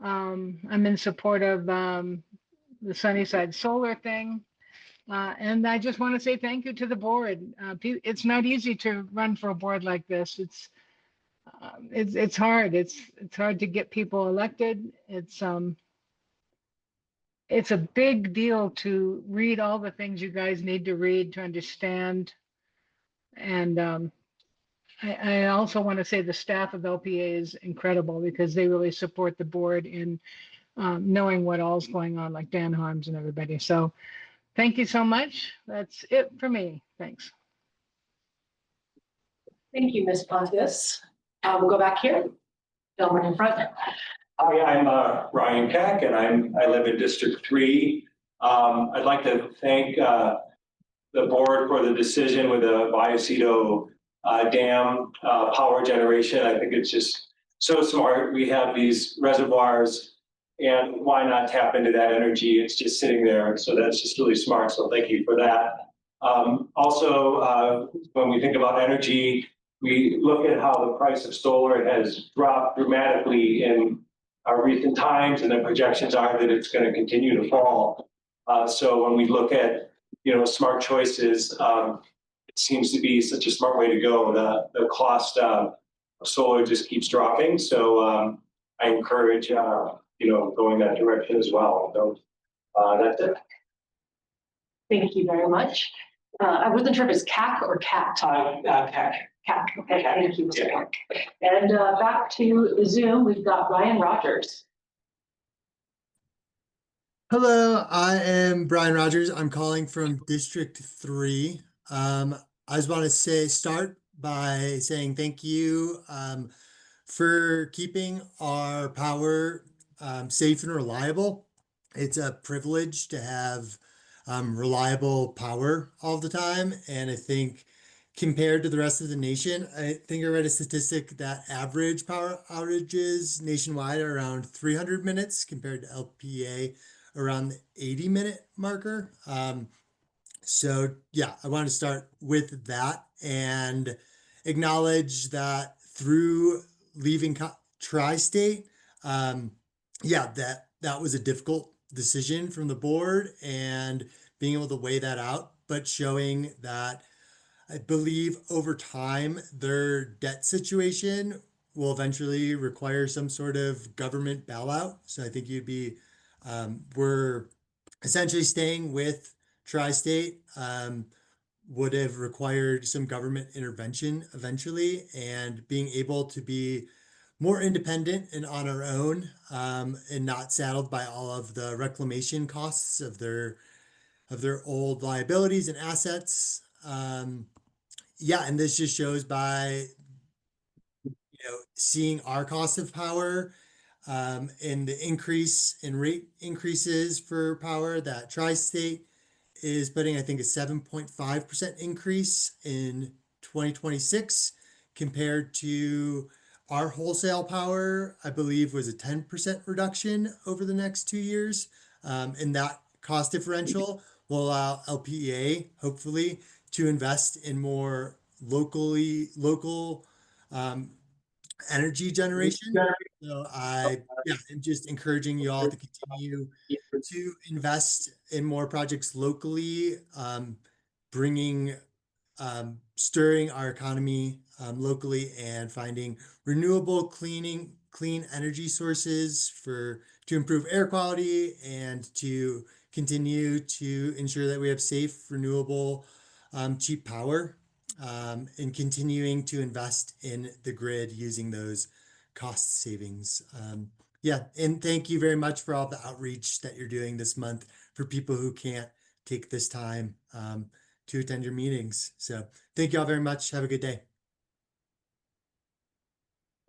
I'm in support of the Sunnyside Solar thing. And I just want to say thank you to the board. It's not easy to run for a board like this. It's hard. It's hard to get people elected. It's a big deal to read all the things you guys need to read to understand. And I also want to say the staff of LPEA is incredible because they really support the board in knowing what all's going on, like Dan Harms and everybody. So thank you so much. That's it for me. Thanks. Thank you, Ms. Pontius. We'll go back here. Gentleman in front. Hi, I'm Ryan Keck, and I live in District 3. I'd like to thank the board for the decision with the Vicedo dam power generation. I think it's just so smart. We have these reservoirs And why not tap into that energy? It's just sitting there. So that's just really smart. So thank you for that. Also, when we think about energy, we look at how the price of solar has dropped dramatically in our recent times, and the projections are that it's going to continue to fall. So when we look at, smart choices, it seems to be such a smart way to go. The cost of solar just keeps dropping. So I encourage, going that direction as well. So that's it. Thank you very much. I wasn't sure if it's CAC or CAT. CAC. CAC. Okay, thank you, Mr. CAC. And back to Zoom, we've got Ryan Rogers. Hello, I am Brian Rogers. I'm calling from District 3. I just want to start by saying thank you for keeping our power safe and reliable. It's a privilege to have reliable power all the time. And I think compared to the rest of the nation, I think I read a statistic that average power outages nationwide are around 300 minutes compared to LPEA around the 80-minute marker. So yeah, I want to start with that and acknowledge that through leaving Tri-State, that was a difficult decision from the board and being able to weigh that out, but showing that I believe over time their debt situation will eventually require some sort of government bailout. So I think we're essentially staying with Tri-State, would have required some government intervention eventually, and being able to be more independent and on our own, and not saddled by all of the reclamation costs of their old liabilities and assets. And this just shows by seeing our cost of power and the increase in rate increases for power that Tri-State is putting, I think, a 7.5% increase in 2026 compared to our wholesale power, I believe, was a 10% reduction over the next 2 years. And that cost differential will allow LPEA, hopefully, to invest in more local energy generation. So I'm just encouraging you all to continue to invest in more projects locally, stirring our economy locally and finding renewable clean energy sources to improve air quality and to continue to ensure that we have safe, renewable, cheap power, and continuing to invest in the grid using those cost savings. And thank you very much for all the outreach that you're doing this month for people who can't take this time to attend your meetings. So thank you all very much. Have a good day.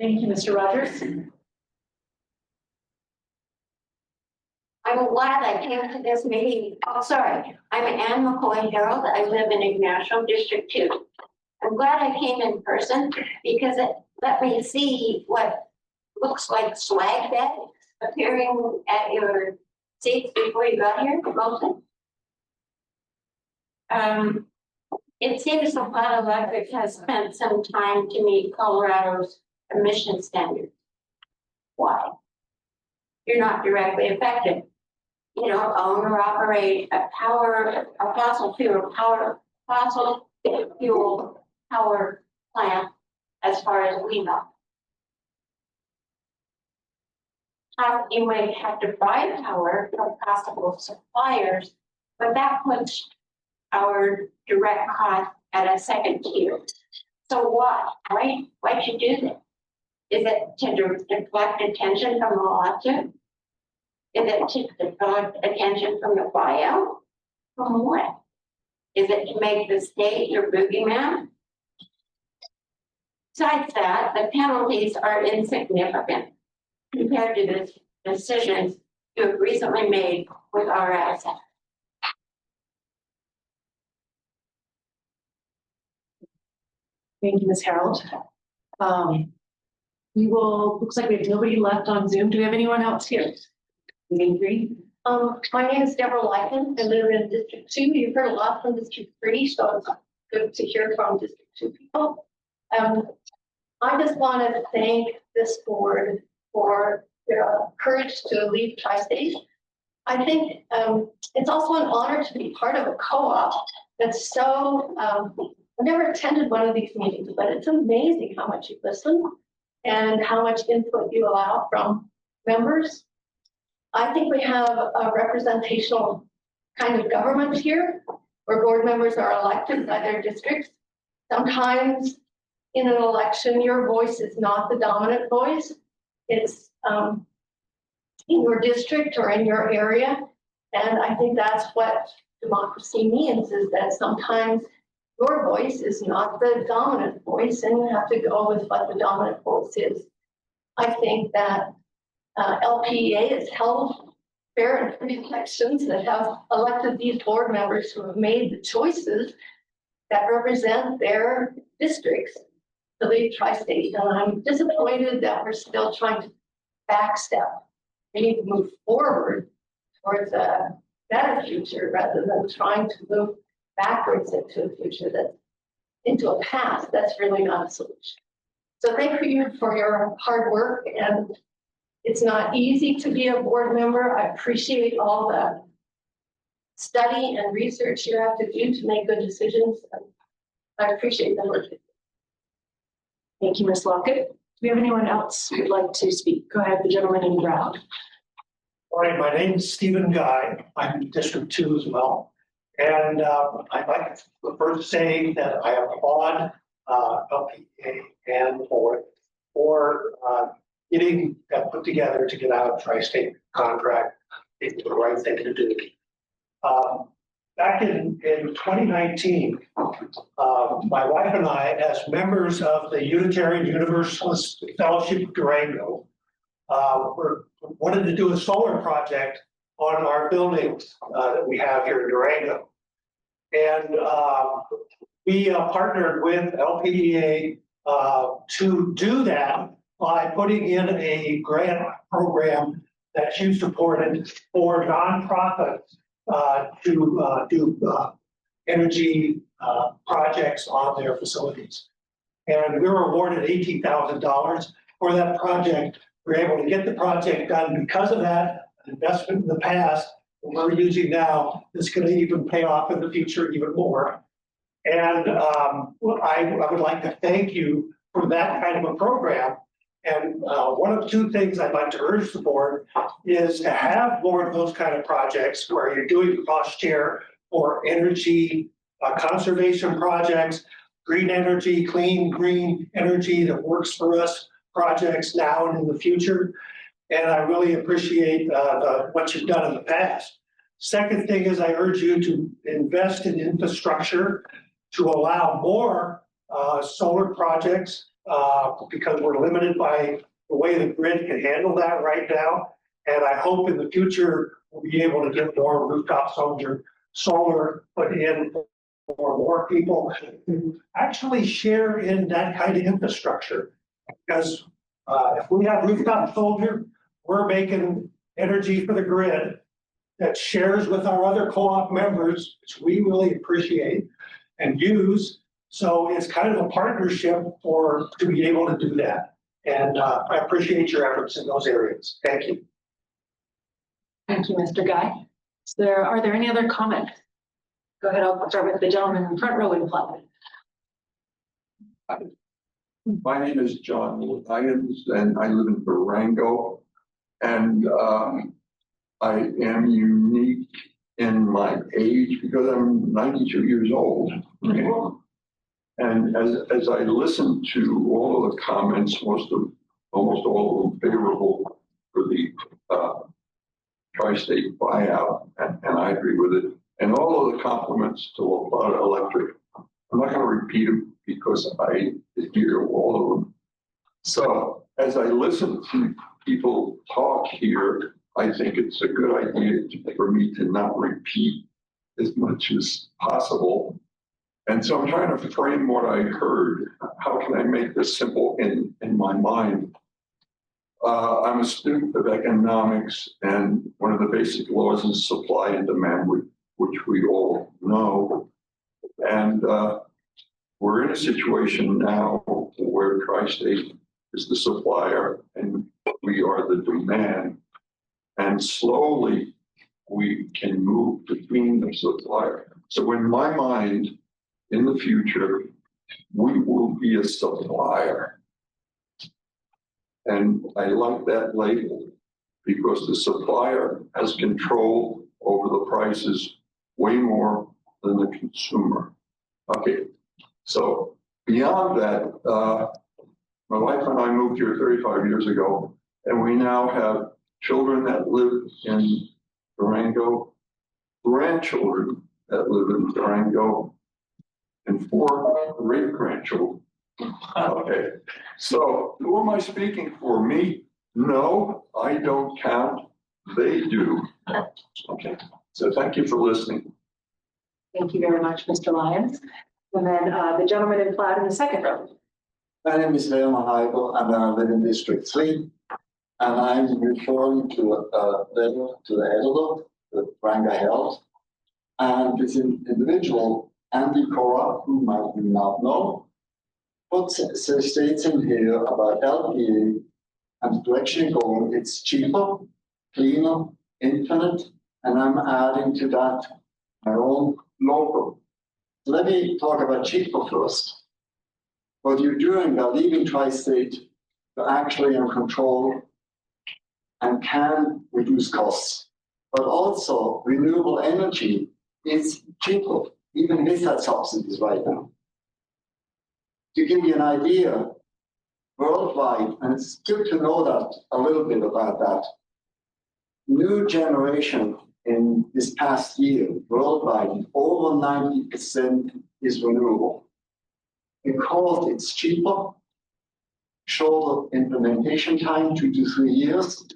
Thank you, Mr. Rogers. I'm glad I came to this meeting. Oh, sorry. I'm Ann McCoy Harold. I live in Ignacio, District 2. I'm glad I came in person because it let me see what looks like swag bags appearing at your seats before you got here, Molten. It seems the Nevada Electric has spent some time to meet Colorado's emission standards. Why? You're not directly affected. You don't own or operate a fossil fuel power plant, as far as we know. You might have to buy power from possible suppliers, but that puts our direct cost at a second tier. So why, right? Why'd you do this? Is it to deflect attention from the lawsuit? Is it to deflect attention from the buyout? From what? Is it to make the state your boogeyman? Besides that, the penalties are insignificant compared to the decisions you have recently made with our assets. Thank you, Ms. Harold. Looks like we have nobody left on Zoom. Do we have anyone else here? My name is Deborah Lycan. I live in District 2. You've heard a lot from District 3, so it's good to hear from District 2 people. I just want to thank this board for their courage to leave Tri-State. I think it's also an honor to be part of a co-op that's so, I've never attended one of these meetings, but it's amazing how much you listen and how much input you allow from members. I think we have a representational kind of government here where board members are elected by their districts. Sometimes in an election, your voice is not the dominant voice. It's in your district or in your area. And I think that's what democracy means, is that sometimes your voice is not the dominant voice and you have to go with what the dominant voice is. I think that LPEA has held fair and free elections that have elected these board members who have made the choices that represent their districts to leave Tri-State. And I'm disappointed that we're still trying to backstep. We need to move forward towards a better future rather than trying to move backwards into a future that's into a past that's really not a solution. So thank you for your hard work, and it's not easy to be a board member. I appreciate all the study and research you have to do to make good decisions. I appreciate the work. Thank you, Ms. Lockett. Do we have anyone else who'd like to speak? Go ahead, the gentleman in brown. All right, my name is Stephen Guy. I'm in District 2 as well. And I'd like to first say that I applaud LPEA and for getting that put together to get out of Tri-State contract. It's the right thing to do. Back in 2019, my wife and I, as members of the Unitarian Universalist Fellowship of Durango, wanted to do a solar project on our buildings that we have here in Durango. And we partnered with LPEA to do that by putting in a grant program that you supported for nonprofits to do energy projects on their facilities. And we were awarded $18,000 for that project. We were able to get the project done because of that investment in the past. We're using now is going to even pay off in the future even more. And I would like to thank you for that kind of a program. And one of two things I'd like to urge the board is to have more of those kind of projects where you're doing cost share or energy conservation projects, green energy, clean green energy that works for us projects now and in the future. And I really appreciate what you've done in the past. Second thing is I urge you to invest in infrastructure to allow more solar projects because we're limited by the way the grid can handle that right now. And I hope in the future we'll be able to get more rooftop solar put in for more people who actually share in that kind of infrastructure. Because if we have rooftop solar, we're making energy for the grid that shares with our other co-op members, which we really appreciate and use. So it's kind of a partnership to be able to do that. And I appreciate your efforts in those areas. Thank you. Thank you, Mr. Guy. Are there any other comments? Go ahead, I'll start with the gentleman in the front row in black. My name is John Lyons, and I live in Durango. And I am unique in my age because I'm 92 years old. Right? And as I listen to all of the comments, almost all of them favorable for the Tri-State buyout, and I agree with it. And all of the compliments to Electric. I'm not going to repeat them because I hear all of them. So as I listen to people talk here, I think it's a good idea for me to not repeat as much as possible. And so I'm trying to frame what I heard. How can I make this simple in my mind? I'm a student of economics, and one of the basic laws is supply and demand, which we all know. And we're in a situation now where Tri-State is the supplier and we are the demand. And slowly we can move between the supplier. So in my mind, in the future, we will be a supplier. And I like that label because the supplier has control over the prices way more than the consumer. Okay, so beyond that, my wife and I moved here 35 years ago, and we now have children that live in Durango, grandchildren that live in Durango, and 4 great-grandchildren. Okay, so who am I speaking for? Me? No, I don't count. They do. Okay, so thank you for listening. Thank you very much, Mr. Lyons. And then the gentleman in plaid in the second row. My name is Leon Heigl, and I live in District 3. And I'm referring to a letter to the editor, the Durango Herald. And this individual, Andy Cora, whom I do not know, states in here about LPEA and the direction going, it's cheaper, cleaner, infinite, and I'm adding to that my own local. So let me talk about cheaper first. What you're doing by leaving Tri-State, you're actually in control and can reduce costs. But also, renewable energy is cheaper, even with that subsidies right now. To give you an idea, worldwide, and it's good to know that a little bit about that, new generation in this past year, worldwide, over 90% is renewable. Because it's cheaper, shorter implementation time, 2 to 3 years,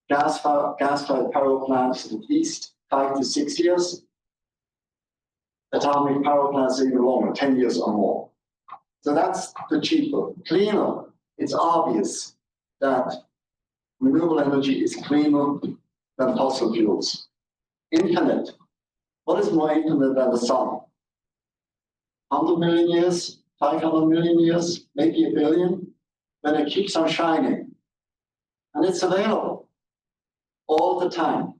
gas-fired power plants at least 5 to 6 years, atomic power plants even longer, 10 years or more. So that's the cheaper. Cleaner, it's obvious that renewable energy is cleaner than fossil fuels. Infinite, what is more infinite than the sun? 100 million years, 500 million years, maybe a billion, then it keeps on shining. And it's available all the time.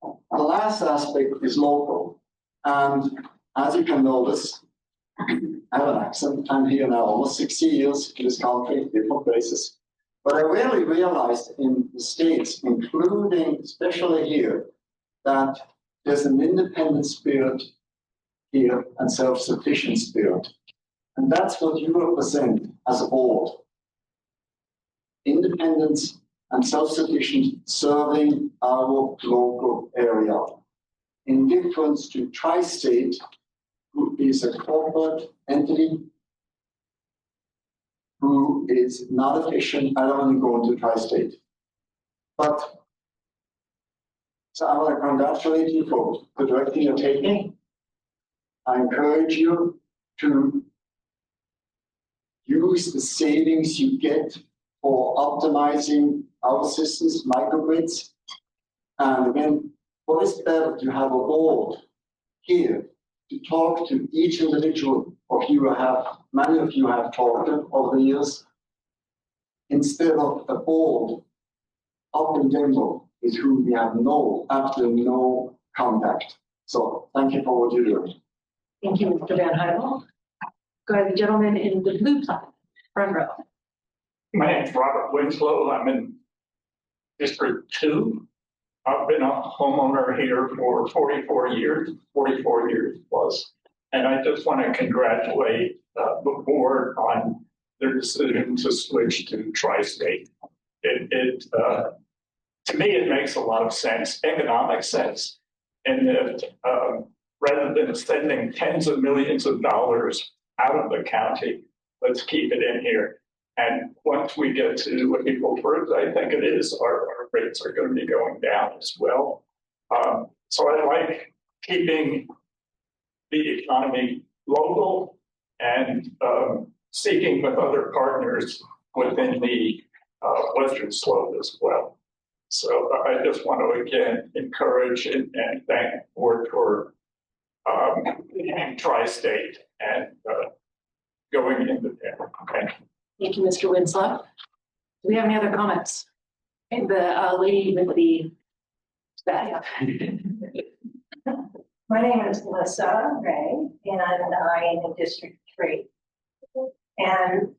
The last aspect is local. And as you can notice, I have an accent. I'm here now almost 60 years in this country, different places. But I really realized in the States, including especially here, that there's an independent spirit here and self-sufficient spirit. And that's what you represent as a board. Independence and self-sufficient serving our local area. In difference to Tri-State, who is a corporate entity who is not efficient. I don't want to go into Tri-State. But, so I want to congratulate you for the direction you're taking. I encourage you to use the savings you get for optimizing our systems, microgrids. And again, what is better to have a board here to talk to each individual of you many of you have talked to over the years, instead of a board up in Denver with whom we have absolutely no contact. So thank you for what you're doing. Thank you, Mr. Van Heidel. Go ahead, the gentleman in the blue plaid, front row. My name's Robert Winslow. I'm in District 2. I've been a homeowner here for 44 years plus. And I just want to congratulate the board on their decision to switch to Tri-State. To me, it makes a lot of sense, economic sense, and that rather than spending tens of millions of dollars out of the county, let's keep it in here. And once we get to April 1st, I think it is, our rates are going to be going down as well. So I like keeping the economy local and seeking with other partners within the Western Slope as well. So I just want to again encourage and thank the board for tri-state and going into there. Okay. Thank you, Mr. Winslow. Do we have any other comments? And the lady with the bag. My name is Melissa Ray, and I am in District 3. And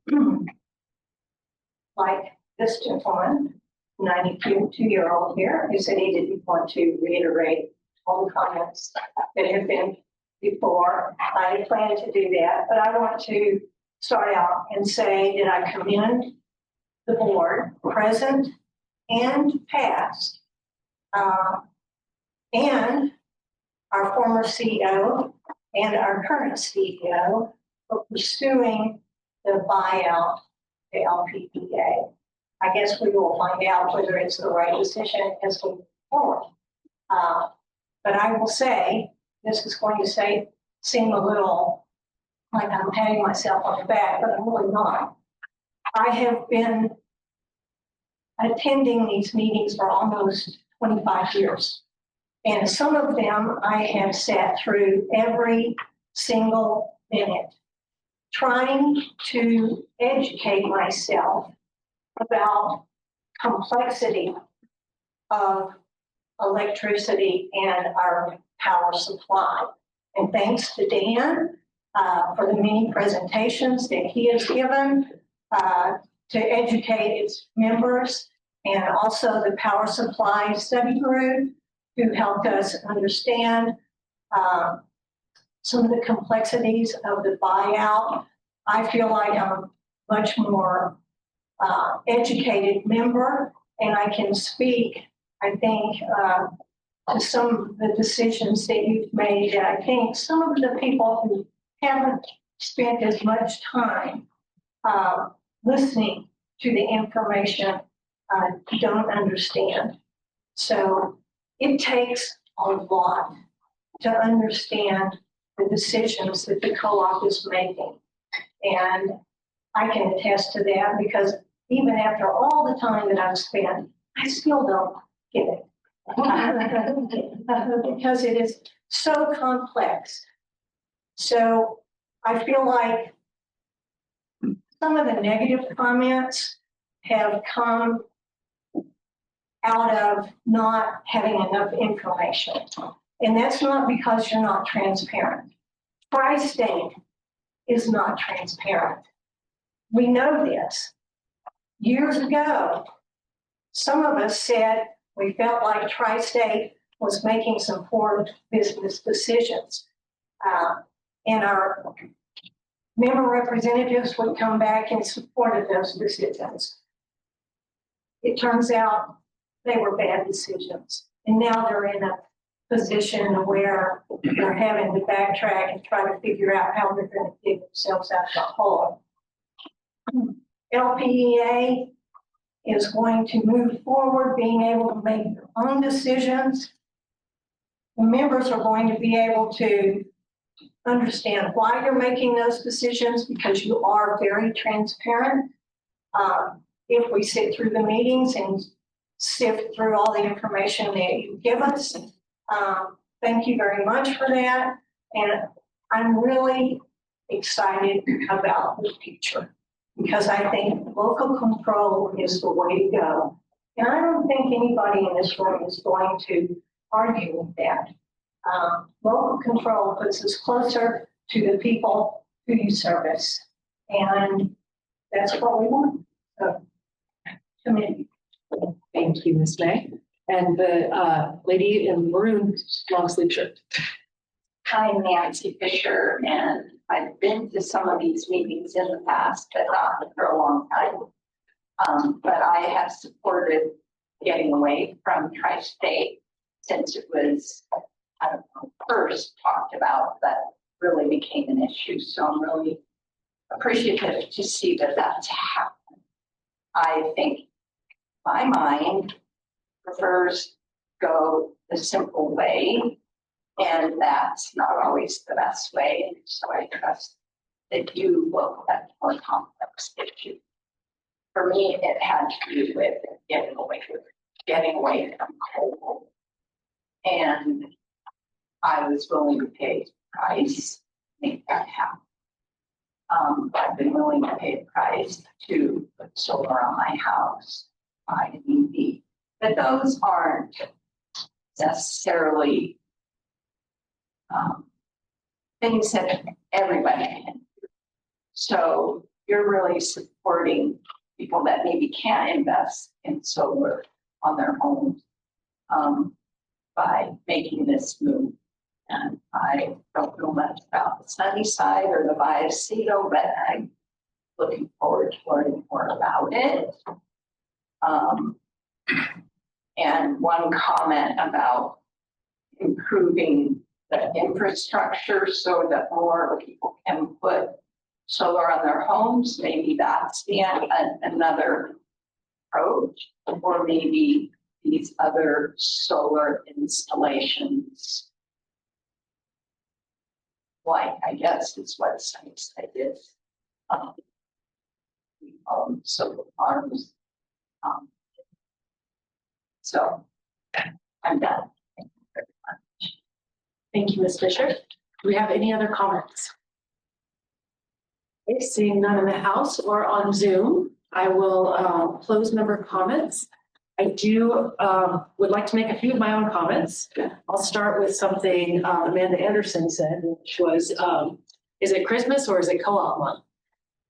like this gentleman, 92-year-old here, who said he didn't want to reiterate all the comments that have been before, I plan to do that. But I want to start out and say that I commend the board, present and past, and our former CEO and our current CEO for pursuing the buyout, the LPEA. I guess we will find out whether it's the right decision as we move forward. But I will say, this is going to seem a little like I'm patting myself on the back, but I'm really not. I have been attending these meetings for almost 25 years. And some of them I have sat through every single minute, trying to educate myself about complexity of electricity and our power supply. And thanks to Dan for the many presentations that he has given to educate its members, and also the power supply study group who helped us understand some of the complexities of the buyout. I feel like I'm a much more educated member, and I can speak, I think, to some of the decisions that you've made. And I think some of the people who haven't spent as much time listening to the information don't understand. So it takes a lot to understand the decisions that the co-op is making. And I can attest to that because even after all the time that I've spent, I still don't get it. Because it is so complex. So I feel like some of the negative comments have come out of not having enough information. And that's not because you're not transparent. Tri-State is not transparent. We know this. Years ago, some of us said we felt like Tri-State was making some poor business decisions. And our member representatives would come back and supported those decisions. It turns out they were bad decisions. And now they're in a position where they're having to backtrack and try to figure out how they're going to dig themselves out of the hole. LPEA is going to move forward, being able to make their own decisions. The members are going to be able to understand why you're making those decisions because you are very transparent. If we sit through the meetings and sift through all the information that you give us, thank you very much for that. And I'm really excited about the future because I think local control is the way to go. And I don't think anybody in this room is going to argue with that. Local control puts us closer to the people who you service. And that's what we want. So, committee. Thank you, Ms. May. And the lady in maroon long sleeve shirt. I'm Nancy Fisher, and I've been to some of these meetings in the past, but not for a long time. But I have supported getting away from Tri-State since it was first talked about, that really became an issue. So I'm really appreciative to see that that's happened. I think my mind prefers go the simple way, and that's not always the best way. And so I trust that you look at more complex issues. for me, it had to do with getting away from coal. And I was willing to pay the price to make that happen. I've been willing to pay the price to put solar on my house, buy an EV. But those aren't necessarily things that everybody can do. So you're really supporting people that maybe can't invest in solar on their homes by making this move. And I don't know much about the sunny side or the Biocido, but I'm looking forward to learning more about it. And one comment about improving the infrastructure so that more people can put solar on their homes. Maybe that's another approach, or maybe these other solar installations, like I guess is what Sunnyside is. We own solar farms. So I'm done. Thank you very much. Thank you, Ms. Fisher. Do we have any other comments? Okay, seeing none in the House or on Zoom, I will close member comments. I would like to make a few of my own comments. I'll start with something Amanda Anderson said, which was, is it Christmas or is it co-op month?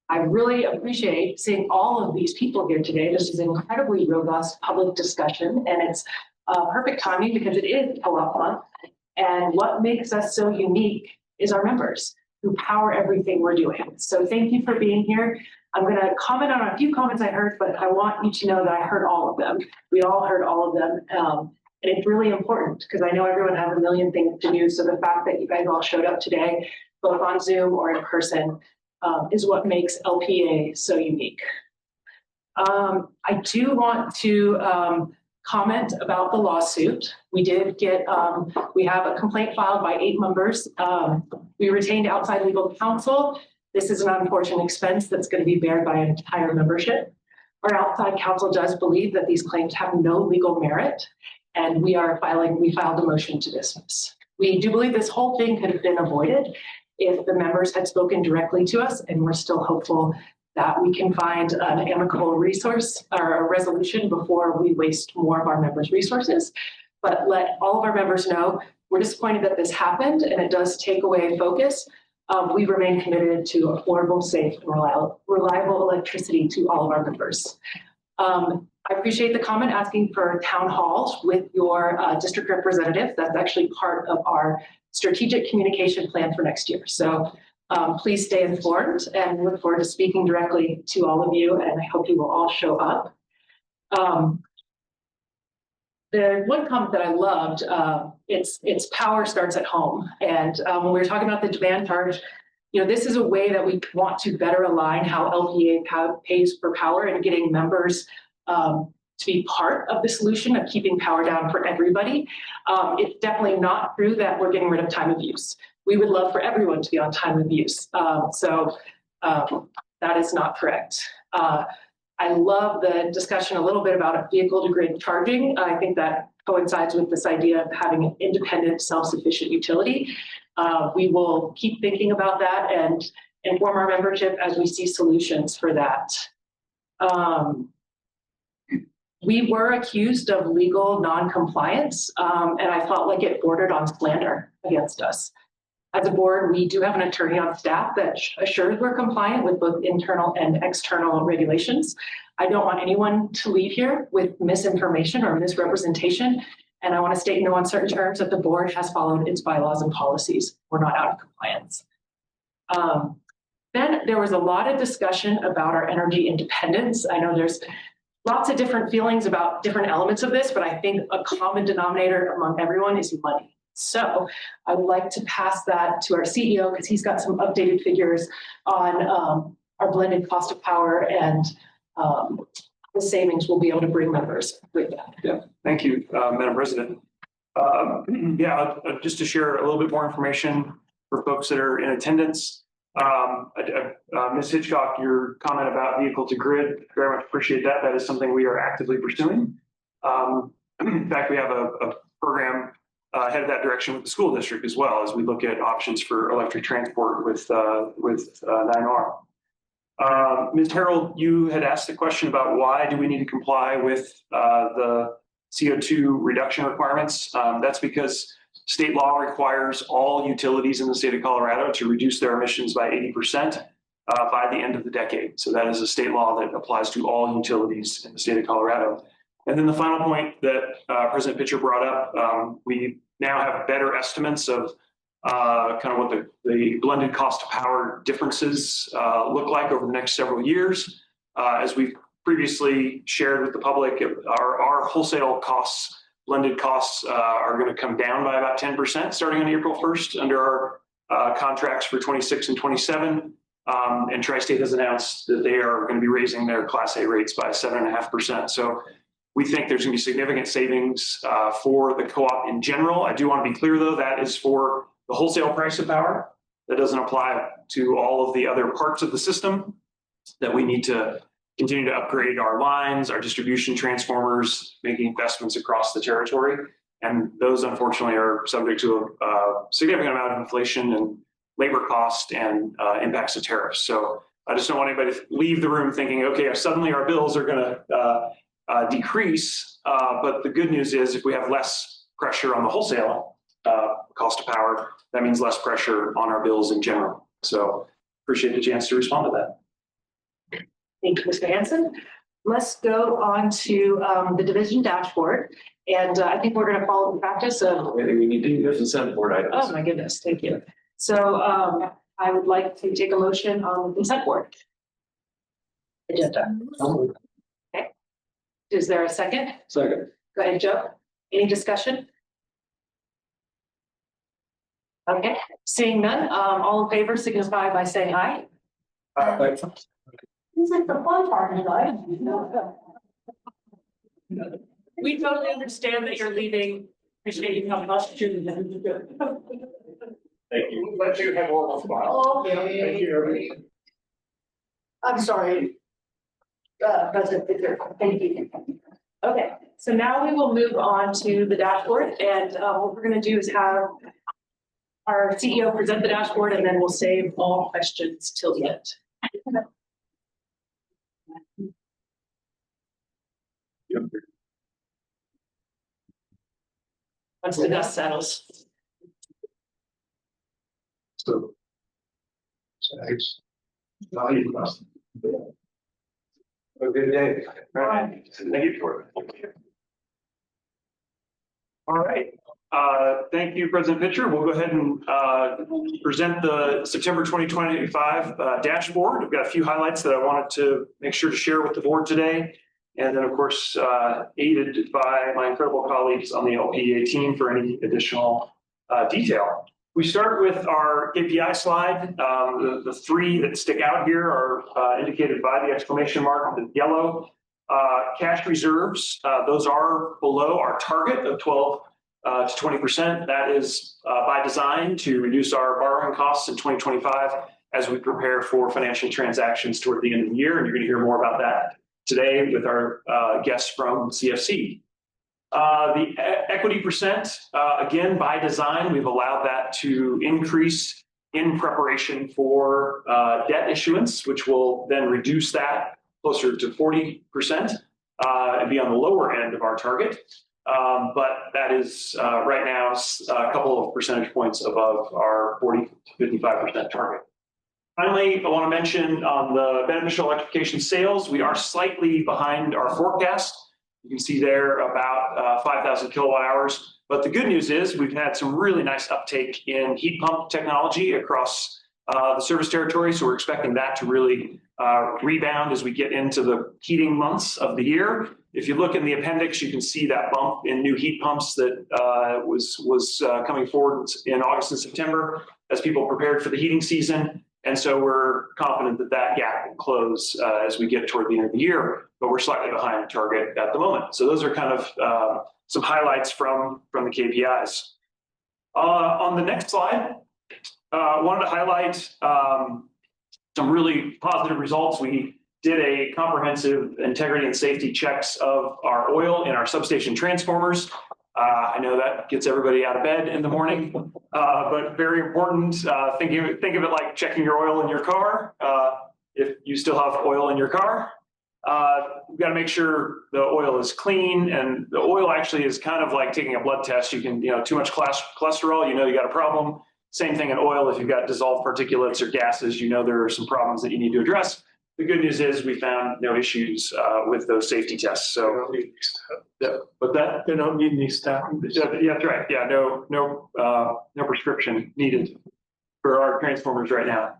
I really appreciate seeing all of these people here today. This is incredibly robust public discussion, and it's perfect timing because it is co-op month. And what makes us so unique is our members who power everything we're doing. So thank you for being here. I'm going to comment on a few comments I heard, but I want you to know that I heard all of them. We all heard all of them. And it's really important because I know everyone has a million things to do. So the fact that you guys all showed up today, both on Zoom or in person, is what makes LPEA so unique. I do want to comment about the lawsuit. We did get, we have a complaint filed by 8 members. We retained outside legal counsel. This is an unfortunate expense that's going to be bared by an entire membership. Our outside counsel does believe that these claims have no legal merit, and we filed a motion to dismiss. We do believe this whole thing could have been avoided if the members had spoken directly to us, and we're still hopeful that we can find an amicable resource or a resolution before we waste more of our members' resources. But let all of our members know we're disappointed that this happened, and it does take away focus. We remain committed to affordable, safe, and reliable electricity to all of our members. I appreciate the comment asking for town halls with your district representatives. That's actually part of our strategic communication plan for next year. So please stay informed, and look forward to speaking directly to all of you, and I hope you will all show up. The one comment that I loved, it's power starts at home. And when we were talking about the demand charge, you know, this is a way that we want to better align how LPEA pays for power and getting members to be part of the solution of keeping power down for everybody. It's definitely not true that we're getting rid of time of use. We would love for everyone to be on time of use. So that is not correct. I love the discussion a little bit about a vehicle to grid charging. I think that coincides with this idea of having an independent, self-sufficient utility. We will keep thinking about that and inform our membership as we see solutions for that. We were accused of legal non-compliance, and I felt like it bordered on slander against us. As a board, we do have an attorney on staff that assures we're compliant with both internal and external regulations. I don't want anyone to leave here with misinformation or misrepresentation, and I want to state in no uncertain terms that the board has followed its bylaws and policies. We're not out of compliance. Then there was a lot of discussion about our energy independence. I know there's lots of different feelings about different elements of this, but I think a common denominator among everyone is money. So I would like to pass that to our CEO because he's got some updated figures on our blended cost of power and the savings we'll be able to bring members with that. Yeah, thank you, Madam President. Just to share a little bit more information for folks that are in attendance. Ms. Hitchcock, your comment about vehicle to grid, very much appreciate that. That is something we are actively pursuing. In fact, we have a program headed that direction with the school district as well as we look at options for electric transport with 9R. Ms. Harold, you had asked a question about why do we need to comply with the CO2 reduction requirements. That's because state law requires all utilities in the state of Colorado to reduce their emissions by 80% by the end of the decade. So that is a state law that applies to all utilities in the state of Colorado. And then the final point that President Pitcher brought up, we now have better estimates of kind of what the blended cost of power differences look like over the next several years. As we've previously shared with the public, our wholesale costs, blended costs are going to come down by about 10% starting on April 1st under our contracts for 26 and 27. And Tri-State has announced that they are going to be raising their Class A rates by 7.5%. So we think there's going to be significant savings for the co-op in general. I do want to be clear, though, that is for the wholesale price of power. That doesn't apply to all of the other parts of the system that we need to continue to upgrade our lines, our distribution transformers, making investments across the territory. And those, unfortunately, are subject to a significant amount of inflation and labor cost and impacts of tariffs. So I just don't want anybody to leave the room thinking, okay, suddenly our bills are going to decrease. But the good news is if we have less pressure on the wholesale cost of power, that means less pressure on our bills in general. So appreciate the chance to respond to that. Thank you, Mr. Hanson. Let's go on to the division dashboard. And I think we're going to follow the practice of. We need to do the consent board items. Oh, my goodness. Thank you. So I would like to take a motion on the consent board agenda. Okay. Is there a second? Second. Go ahead, Joe. Any discussion? Okay. Seeing none, all in favor signify by saying aye. It's like the fun part, right? We totally understand that you're leaving. Appreciate you coming us to. Thank you. Let you have all the fun. Okay. Thank you, everybody. I'm sorry. President Pitcher, thank you. Okay, so now we will move on to the dashboard, and what we're going to do is have our CEO present the dashboard, and then we'll save all questions till the end. Once the dust settles. So, thanks. Value cost. Have a good day. All right. Thank you for it. All right. Thank you, President Pitcher. We'll go ahead and present the September 2025 dashboard. I've got a few highlights that I wanted to make sure to share with the board today. And then, of course, aided by my incredible colleagues on the LPEA team for any additional detail. We start with our KPI slide. The three that stick out here are indicated by the exclamation mark in yellow. Cash reserves, those are below our target of 12 to 20%. That is by design to reduce our borrowing costs in 2025 as we prepare for financial transactions toward the end of the year. And you're going to hear more about that today with our guests from CFC. The equity percent, again, by design, we've allowed that to increase in preparation for debt issuance, which will then reduce that closer to 40% and be on the lower end of our target. But that is right now a couple of percentage points above our 40 to 55% target. Finally, I want to mention on the beneficial electrification sales, we are slightly behind our forecast. You can see there about 5,000 kilowatt hours. But the good news is we've had some really nice uptake in heat pump technology across the service territory. So we're expecting that to really rebound as we get into the heating months of the year. If you look in the appendix, you can see that bump in new heat pumps that was coming forward in August and September as people prepared for the heating season. And so we're confident that that gap will close as we get toward the end of the year, but we're slightly behind the target at the moment. So those are kind of some highlights from the KPIs. On the next slide, Wanted to highlight some really positive results. We did a comprehensive integrity and safety checks of our oil in our substation transformers. I know that gets everybody out of bed in the morning, but very important. Think of it like checking your oil in your car. If you still have oil in your car, you've got to make sure the oil is clean, and the oil actually is kind of like taking a blood test. You can, too much cholesterol, you got a problem. Same thing in oil. If you've got dissolved particulates or gases, there are some problems that you need to address. The good news is we found no issues with those safety tests. So, but that they don't need any statins. Yeah, that's right. Yeah, no prescription needed for our transformers right now.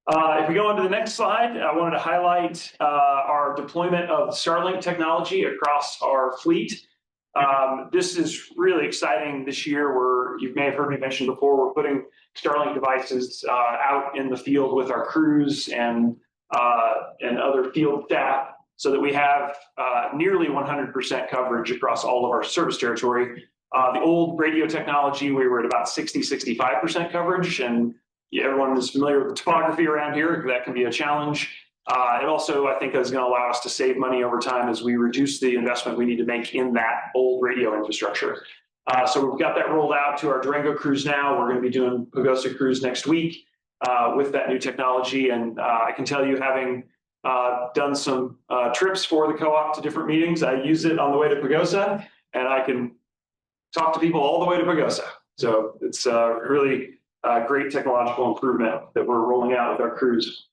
If we go on to the next slide, I wanted to highlight our deployment of Starlink technology across our fleet. This is really exciting this year. You may have heard me mention before, we're putting Starlink devices out in the field with our crews and other field staff so that we have nearly 100% coverage across all of our service territory. The old radio technology, we were at about 65% coverage, and everyone is familiar with the topography around here. That can be a challenge. It also, I think, is going to allow us to save money over time as we reduce the investment we need to make in that old radio infrastructure. So we've got that rolled out to our Durango crews now. We're going to be doing Pagosa crews next week with that new technology. And I can tell you, having done some trips for the co-op to different meetings, I use it on the way to Pagosa, and I can talk to people all the way to Pagosa. So it's really great technological improvement that we're rolling out with our crews.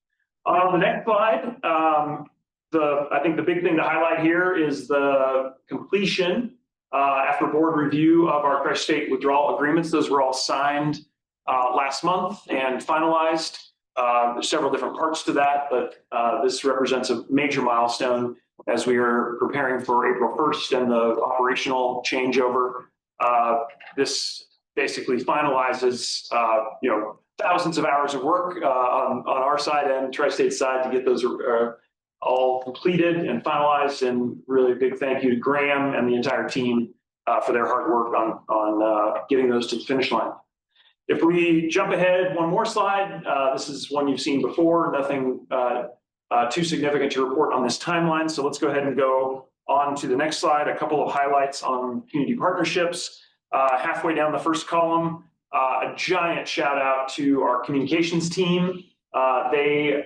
On the next slide, I think the big thing to highlight here is the completion after board review of our tri-state withdrawal agreements. Those were all signed last month and finalized. There's several different parts to that, but this represents a major milestone as we are preparing for April 1st and the operational changeover. This basically finalizes, thousands of hours of work on our side and tri-state side to get those all completed and finalized. And really big thank you to Graham and the entire team for their hard work on getting those to the finish line. If we jump ahead one more slide, this is one you've seen before, nothing too significant to report on this timeline. So let's go ahead and go on to the next slide. A couple of highlights on community partnerships. Halfway down the first column, a giant shout out to our communications team. They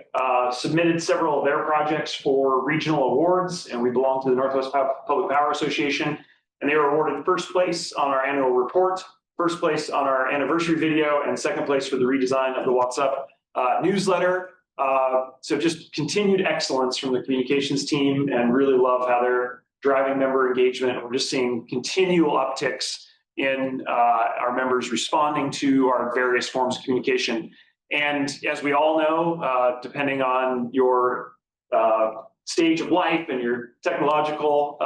submitted several of their projects for regional awards, and we belong to the Northwest Public Power Association, and they were awarded first place on our annual report, first place on our anniversary video, and second place for the redesign of the What's Up newsletter. So just continued excellence from the communications team, and really love how they're driving member engagement. We're just seeing continual upticks in our members responding to our various forms of communication. And as we all know, depending on your stage of life and your technological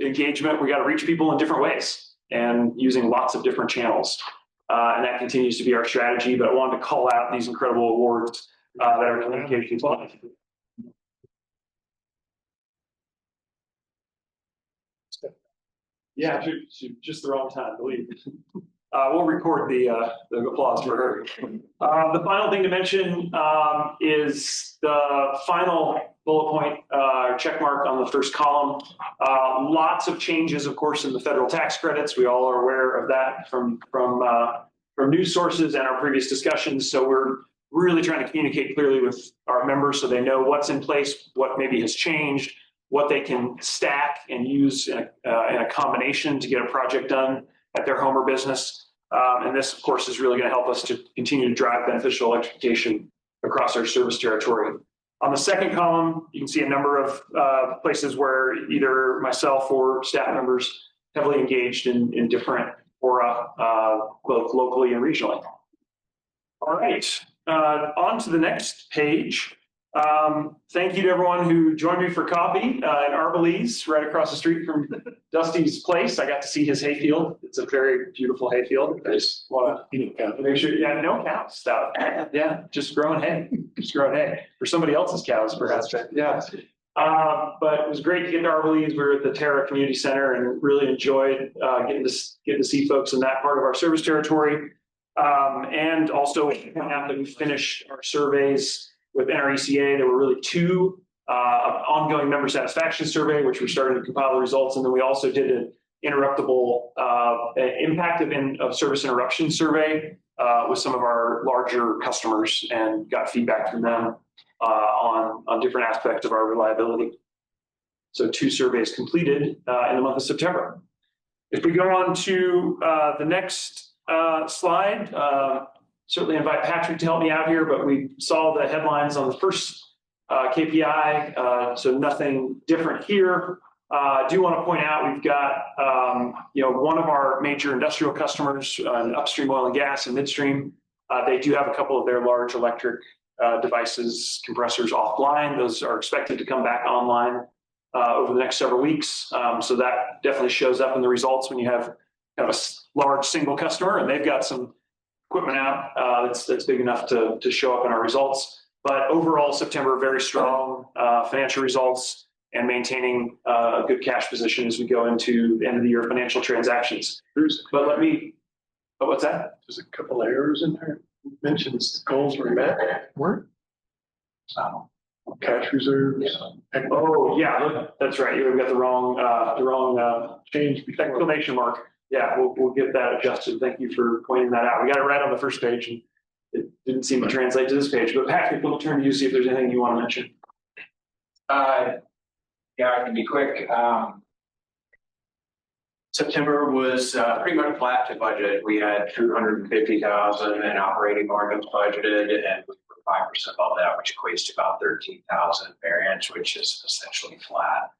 engagement, we got to reach people in different ways and using lots of different channels. And that continues to be our strategy, but I wanted to call out these incredible awards that our communications team. Yeah, just the wrong time, believe me. We'll record the applause for her. The final thing to mention is the final bullet point check mark on the first column. Lots of changes, of course, in the federal tax credits. We all are aware of that from news sources and our previous discussions. So we're really trying to communicate clearly with our members so they know what's in place, what maybe has changed, what they can stack and use in a combination to get a project done at their home or business. And this, of course, is really going to help us to continue to drive beneficial electrification across our service territory. On the second column, you can see a number of places where either myself or staff members heavily engaged in different fora, both locally and regionally. All right, on to the next page. Thank you to everyone who joined me for coffee in Arbalese, right across the street from Dusty's place. I got to see his hayfield. It's a very beautiful hayfield. I just want to make sure, yeah, no cows, stuff. Yeah, just growing hay, for somebody else's cows, perhaps. Yeah. But it was great to get to Arbalese. We were at the Terra Community Center and really enjoyed getting to see folks in that part of our service territory. And also now that we finished our surveys with NRECA, there were really two ongoing member satisfaction survey, which we're starting to compile the results. And then we also did an interruptible impact of service interruption survey with some of our larger customers and got feedback from them on different aspects of our reliability. So 2 surveys completed in the month of September. If we go on to the next slide, certainly invite Patrick to help me out here, but we saw the headlines on the first KPI, so nothing different here. I do want to point out we've got one of our major industrial customers, upstream oil and gas and midstream. They do have a couple of their large electric devices, compressors offline. Those are expected to come back online over the next several weeks. So that definitely shows up in the results when you have kind of a large single customer and they've got some equipment out that's big enough to show up in our results. But overall, September, very strong financial results and maintaining a good cash position as we go into the end of the year financial transactions. But let me, what's that? There's a couple of errors in there. It mentions goals were met, weren't? Cash reserves. Oh, yeah, that's right. You've got the wrong change exclamation mark. Yeah, we'll get that adjusted. Thank you for pointing that out. We got it right on the first page and it didn't seem to translate to this page. But Patrick, we'll turn to you, see if there's anything you want to mention. Yeah, I can be quick. September was pretty much flat to budget. We had 250,000 in operating margins budgeted, and we were 5% above that, which equates to about 13,000 variance, which is essentially flat.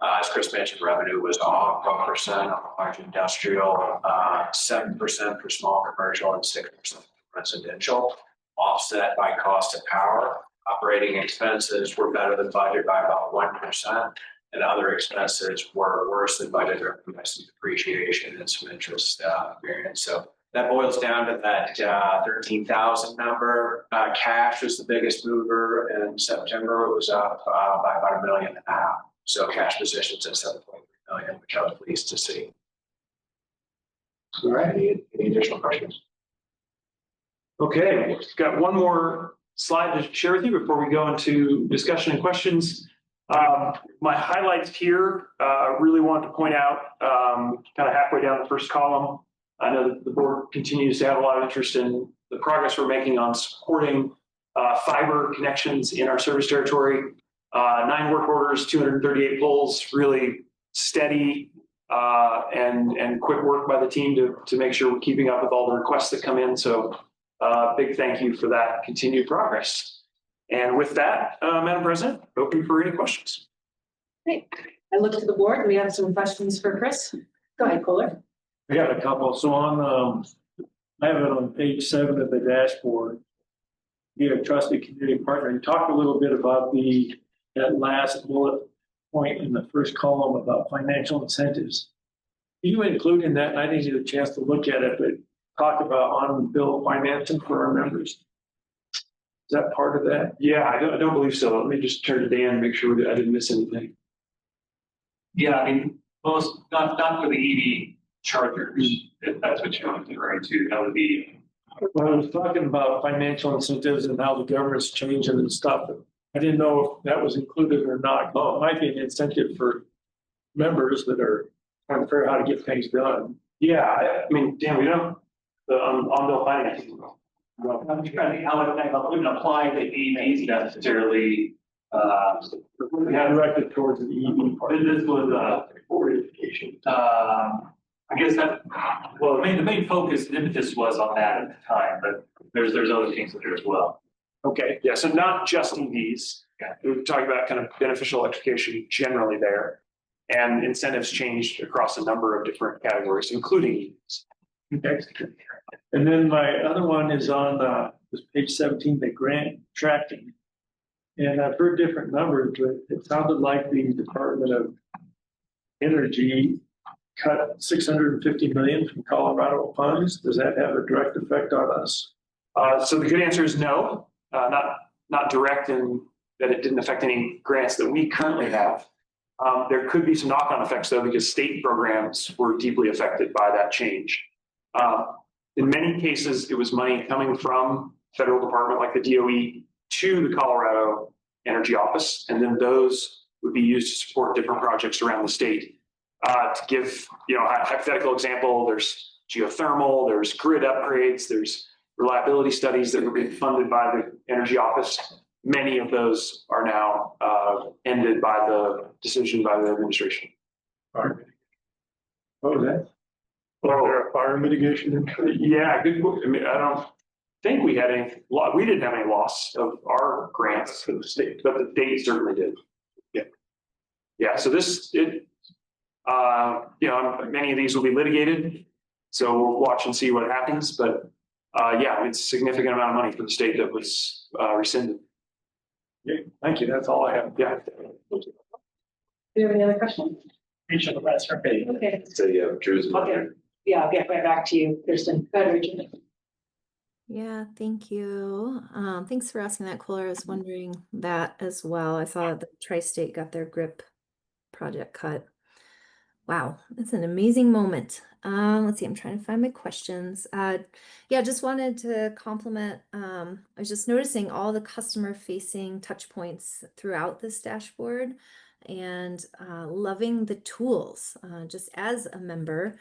As Chris mentioned, revenue was off 12% on large industrial, 7% for small commercial, and 6% for residential, offset by cost of power. Operating expenses were better than budget by about 1%, and other expenses were worse than budget, driven by some depreciation and some interest variance. So that boils down to that 13,000 number. Cash was the biggest mover in September. It was up by about $1.5 million. So cash positions at 7.3 million, which I was pleased to see. All right. Any additional questions? Okay, we've got one more slide to share with you before we go into discussion and questions. My highlights here, really wanted to point out kind of halfway down the first column. I know that the board continues to have a lot of interest in the progress we're making on supporting fiber connections in our service territory. 9 work orders, 238 polls, really steady and quick work by the team to make sure we're keeping up with all the requests that come in. So big thank you for that continued progress. And with that, Madam President, open for any questions. Great. I look to the board. Do we have some questions for Chris? Go ahead, Kohler. We have a couple. So on, I have it on page 7 of the dashboard. Be a trusted community partner. You talked a little bit about that last bullet point in the first column about financial incentives. You include in that, and I didn't get a chance to look at it, but talk about on-bill financing for our members. Is that part of that? Yeah, I don't believe so. Let me just turn to Dan and make sure that I didn't miss anything. Yeah, I mean, most not for the EV chargers, if that's what you're referring to. That would be. Well, I was talking about financial incentives and how the government's changing and stuff. I didn't know if that was included or not. Well, it might be an incentive for members that are trying to figure out how to get things done. Yeah, I mean, Dan, we don't the on-bill financing. I'm trying to how it wouldn't apply to EVs necessarily. Directed towards the EV part. This was for education. I guess that the main focus and impetus was on that at the time, but there's other things in there as well. Okay, yeah, so not just EVs. We're talking about kind of beneficial electrification generally there, and incentives changed across a number of different categories, including EVs. Okay. And then my other one is on page 17, the grant tracking. And I've heard different numbers, but it sounded like the Department of Energy cut $650 million from Colorado funds. Does that have a direct effect on us? So the good answer is no, not direct in that it didn't affect any grants that we currently have. There could be some knock-on effects though, because state programs were deeply affected by that change. in many cases, it was money coming from federal department like the DOE to the Colorado Energy Office, and then those would be used to support different projects around the state. To give, a hypothetical example, there's geothermal, there's grid upgrades, there's reliability studies that were being funded by the Energy Office. Many of those are now ended by the decision by the administration. What was that? Was there a fire mitigation? Yeah, good. I mean, I don't think we had any. We didn't have any loss of our grants for the state, but the state certainly did. Yeah. So many of these will be litigated. So we'll watch and see what happens. But it's a significant amount of money for the state that was rescinded. Yeah, thank you. That's all I have. Yeah. Do you have any other questions? Reach on the last page. Okay. So yeah, Drew's. Okay. Yeah, I'll get right back to you, Kirsten. Go ahead, Rachel. Yeah, thank you. Thanks for asking that, Kohler. I was wondering that as well. I saw the Tri-State got their GRIP project cut. Wow, it's an amazing moment. Let's see, I'm trying to find my questions. Just wanted to compliment, I was just noticing all the customer-facing touch points throughout this dashboard and loving the tools. Just as a member,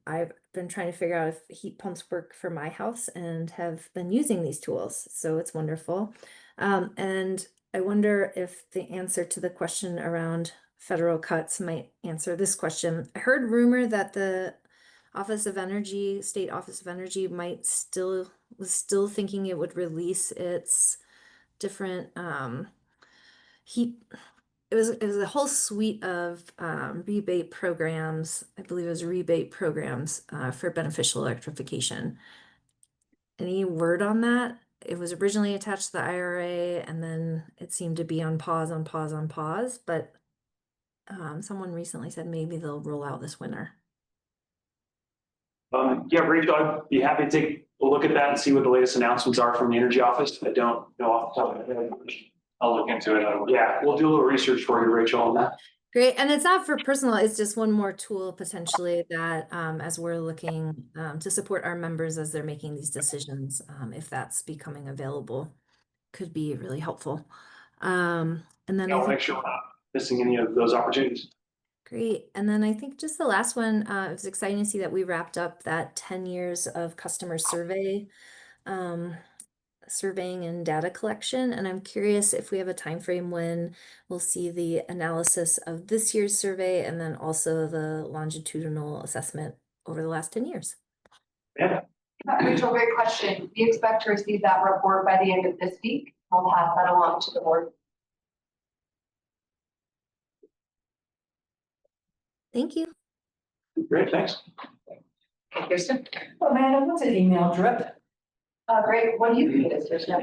I've been trying to figure out if heat pumps work for my house and have been using these tools. So it's wonderful. And I wonder if the answer to the question around federal cuts might answer this question. I heard rumor that the State Office of Energy was still thinking it would release its different heat. It was a whole suite of rebate programs. I believe it was rebate programs for beneficial electrification. Any word on that? It was originally attached to the IRA, and then it seemed to be on pause, but someone recently said maybe they'll roll out this winter. Rachel, I'd be happy to take a look at that and see what the latest announcements are from the Energy Office. I don't know off the top of my head. I'll look into it. Yeah, we'll do a little research for you, Rachel, on that. Great. And it's not for personal, it's just one more tool potentially that as we're looking to support our members as they're making these decisions, if that's becoming available, could be really helpful. And then I'll make sure we're not missing any of those opportunities. Great. And then I think just the last one, it was exciting to see that we wrapped up that 10 years of customer surveying and data collection. And I'm curious if we have a time frame when we'll see the analysis of this year's survey and then also the longitudinal assessment over the last 10 years. Yeah. Rachel, great question. We expect to receive that report by the end of this week. We'll pass that along to the board. Thank you. Great, thanks. Kirsten? Oh, man, what's an email drip? Great. What do you think it is, Kirsten?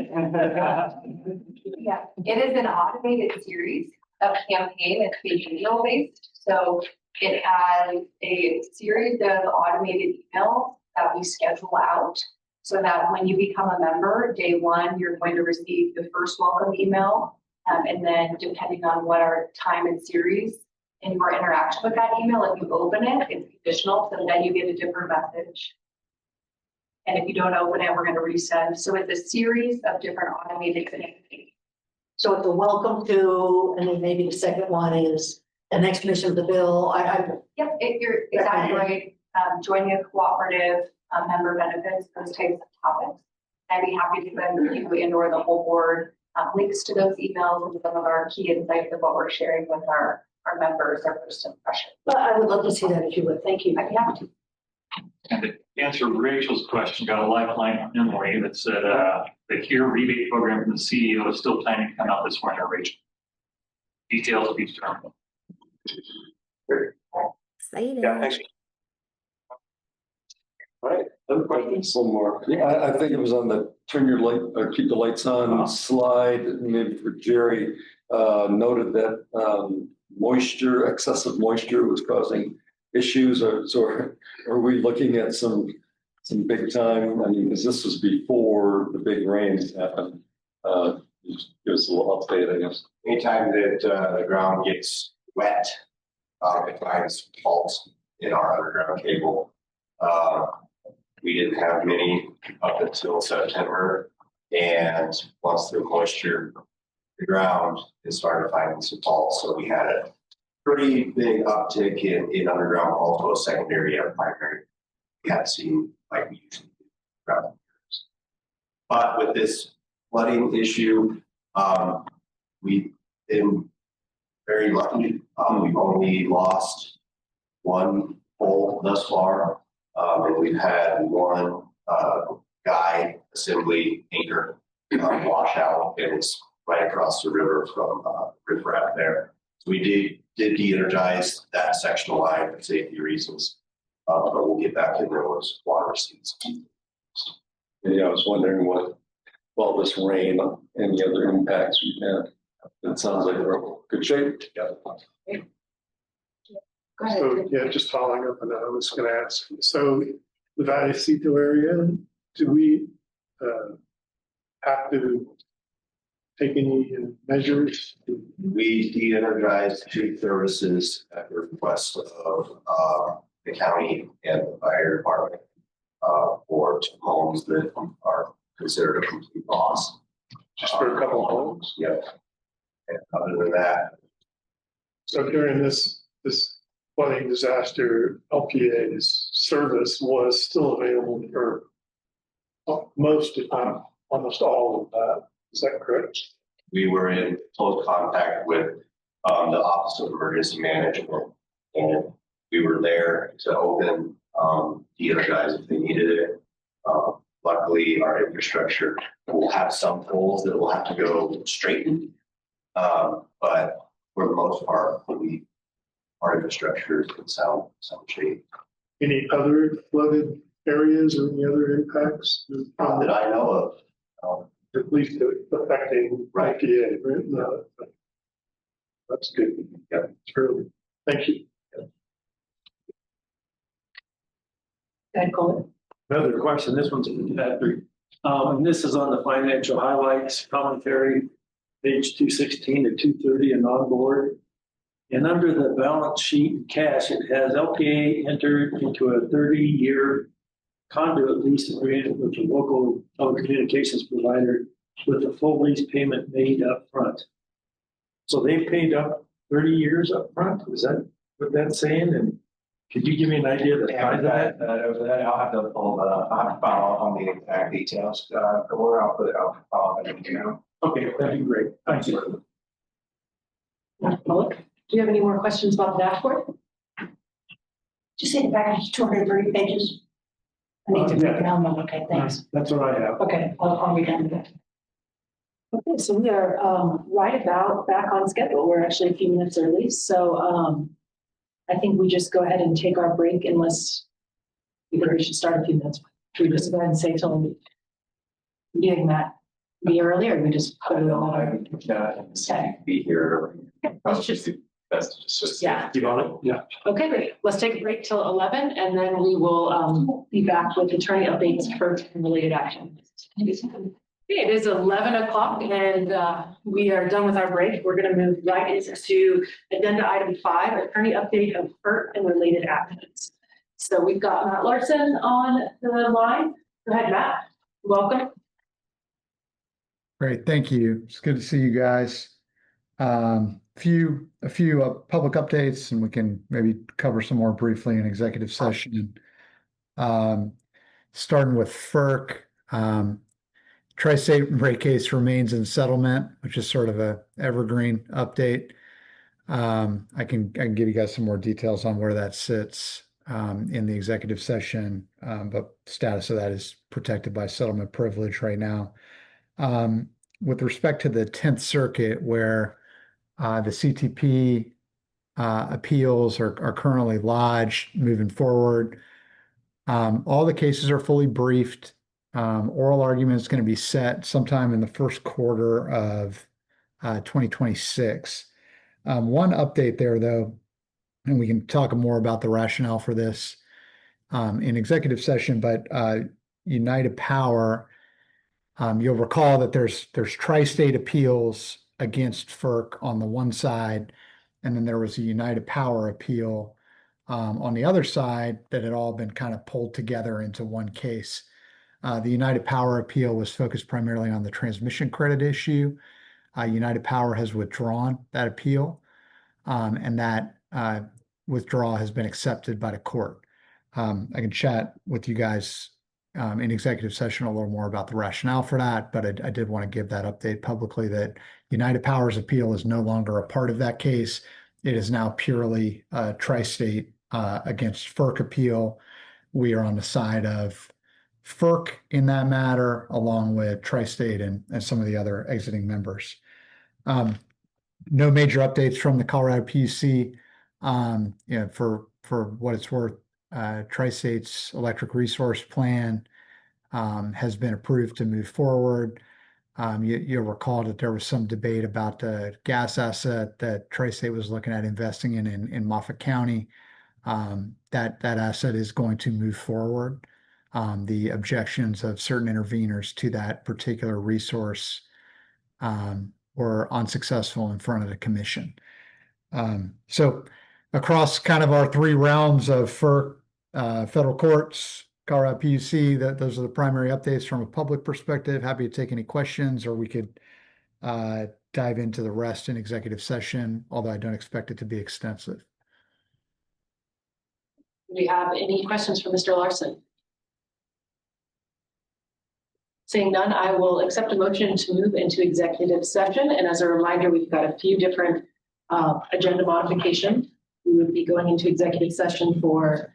Yeah, it is an automated series of campaign. It's behavioral based. So it has a series of automated emails that we schedule out so that when you become a member, day one, you're going to receive the first welcome email. And then depending on what our time and series and your interaction with that email, if you open it, it's conditional, so then you get a different message. And if you don't open it, we're going to resend. So it's a series of different automated campaigns. So it's a welcome to, and then maybe the second one is an explanation of the bill. Yep, you're exactly right. Joining a cooperative, member benefits, those types of topics. I'd be happy to send you and or the whole board links to those emails and some of our key insights of what we're sharing with our members, our first impression. But I would love to see that if you would. Thank you. I'd be happy to. And to answer Rachel's question, got a lifeline from Emily that said the CURE rebate program from the CEO is still planning to come out this winter, Rachel. Details will be determined. Exciting. Yeah, thanks. All right, other questions? One more. I think it was on the turn your light or keep the lights on slide, maybe for Jerry, noted that excessive moisture was causing issues. So are we looking at some big time? I mean, because this was before the big rains happened. Just give us a little update, I guess. Anytime that the ground gets wet, it finds faults in our underground cable. We didn't have many up until September. And once the moisture, the ground, it started finding some faults. So we had a pretty big uptick in underground faults, both secondary and primary. We hadn't seen like we usually do throughout the years. But with this flooding issue, we've been very lucky. We've only lost one pole thus far. And we've had one guide assembly anchor wash out, and it's right across the river from riprap there. So we did de-energize that section line for safety reasons, but we'll get back in there once water recedes. Yeah, I was wondering what, well, this rain, any other impacts we've had. It sounds like we're in good shape. Go ahead. So, yeah, just following up on that, I was going to ask, so the Vallecito area, do we have to take any measures? We de-energized two services at the request of the county and the fire department for two homes that are considered a complete loss. Just for a couple of homes? Yep. And other than that. So during this flooding disaster, LPEA's service was still available for most, if not almost all of that. Is that correct? We were in close contact with the Office of Emergency Management, and we were there to open de-energize if they needed it. Luckily, our infrastructure will have some poles that will have to go straighten, but for the most part, our infrastructure is in sound shape. Any other flooded areas or any other impacts? Not that I know of. At least affecting IPA, right? No, that's good. Yeah, it's early. Thank you. Another question, this one's from Patrick. And this is on the financial highlights commentary, page 216 to 230 and on board. And under the balance sheet and cash, it has LPA entered into a 30-year conduit lease agreement with the local telecommunications provider with the full lease payment made up front. So they paid up 30 years up front. Is that what that's saying? And could you give me an idea of the size of that? I'll have to follow on the exact details. Or I'll put it out. Okay, that'd be great. Thank you. Public, do you have any more questions about the dashboard? Just say the back is 230 pages. I need to break it down. Okay, thanks. That's what I have. Okay, I'll be done with that. Okay, so we are right about back on schedule. We're actually a few minutes early. So I think we just go ahead and take our break unless we should start a few minutes. Should we just go ahead and say till getting that be early, or we just put it on? Okay. Be here. Let's just, That's just. yeah. You want it? Yeah. Okay, great. Let's take a break till 11 and then we will be back with attorney updates for related action. Okay, it is 11 o'clock and we are done with our break. We're going to move right into agenda item 5, attorney update of FERC and related actions. So we've got Matt Larson on the line. Go ahead, Matt. Welcome. Great, thank you. It's good to see you guys. A few public updates, and we can maybe cover some more briefly in executive session. Starting with FERC. Tri-State rate case remains in settlement, which is sort of a evergreen update. I can give you guys some more details on where that sits in the executive session, but status of that is protected by settlement privilege right now. With respect to the 10th Circuit, where the CTP appeals are currently lodged moving forward, all the cases are fully briefed. Oral argument is going to be set sometime in the first quarter of 2026. One update there, though, and we can talk more about the rationale for this in executive session, but United Power, you'll recall that there's tri-state appeals against FERC on the one side, and then there was a United Power appeal on the other side that had all been kind of pulled together into one case. The United Power appeal was focused primarily on the transmission credit issue. United Power has withdrawn that appeal, and that withdrawal has been accepted by the court. I can chat with you guys in executive session a little more about the rationale for that, but I did want to give that update publicly that United Power's appeal is no longer a part of that case. It is now purely a tri-state against FERC appeal. We are on the side of FERC in that matter, along with tri-state and some of the other exiting members. No major updates from the Colorado PUC. For what it's worth, Tri-State's electric resource plan has been approved to move forward. You'll recall that there was some debate about the gas asset that Tri-State was looking at investing in Moffat County. That asset is going to move forward. The objections of certain interveners to that particular resource were unsuccessful in front of the commission. So across kind of our three realms of FERC, federal courts, Colorado PUC, those are the primary updates from a public perspective. Happy to take any questions, or we could dive into the rest in executive session, although I don't expect it to be extensive. Do we have any questions for Mr. Larson? Seeing none, I will accept a motion to move into executive session. And as a reminder, we've got a few different agenda modifications. We would be going into executive session for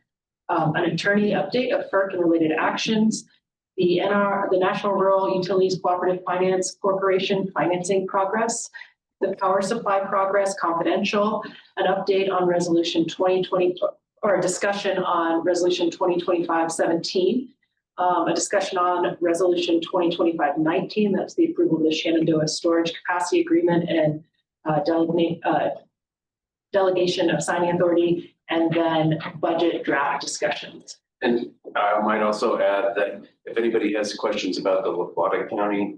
an attorney update of FERC and related actions, the National Rural Utilities Cooperative Finance Corporation financing progress, the power supply progress confidential, an update on resolution 2020, or a discussion on resolution 2025-17, a discussion on resolution 2025-19, that's the approval of the Shenandoah Storage Capacity Agreement and delegation of signing authority, and then budget draft discussions. And I might also add that if anybody has questions about the LaPlata County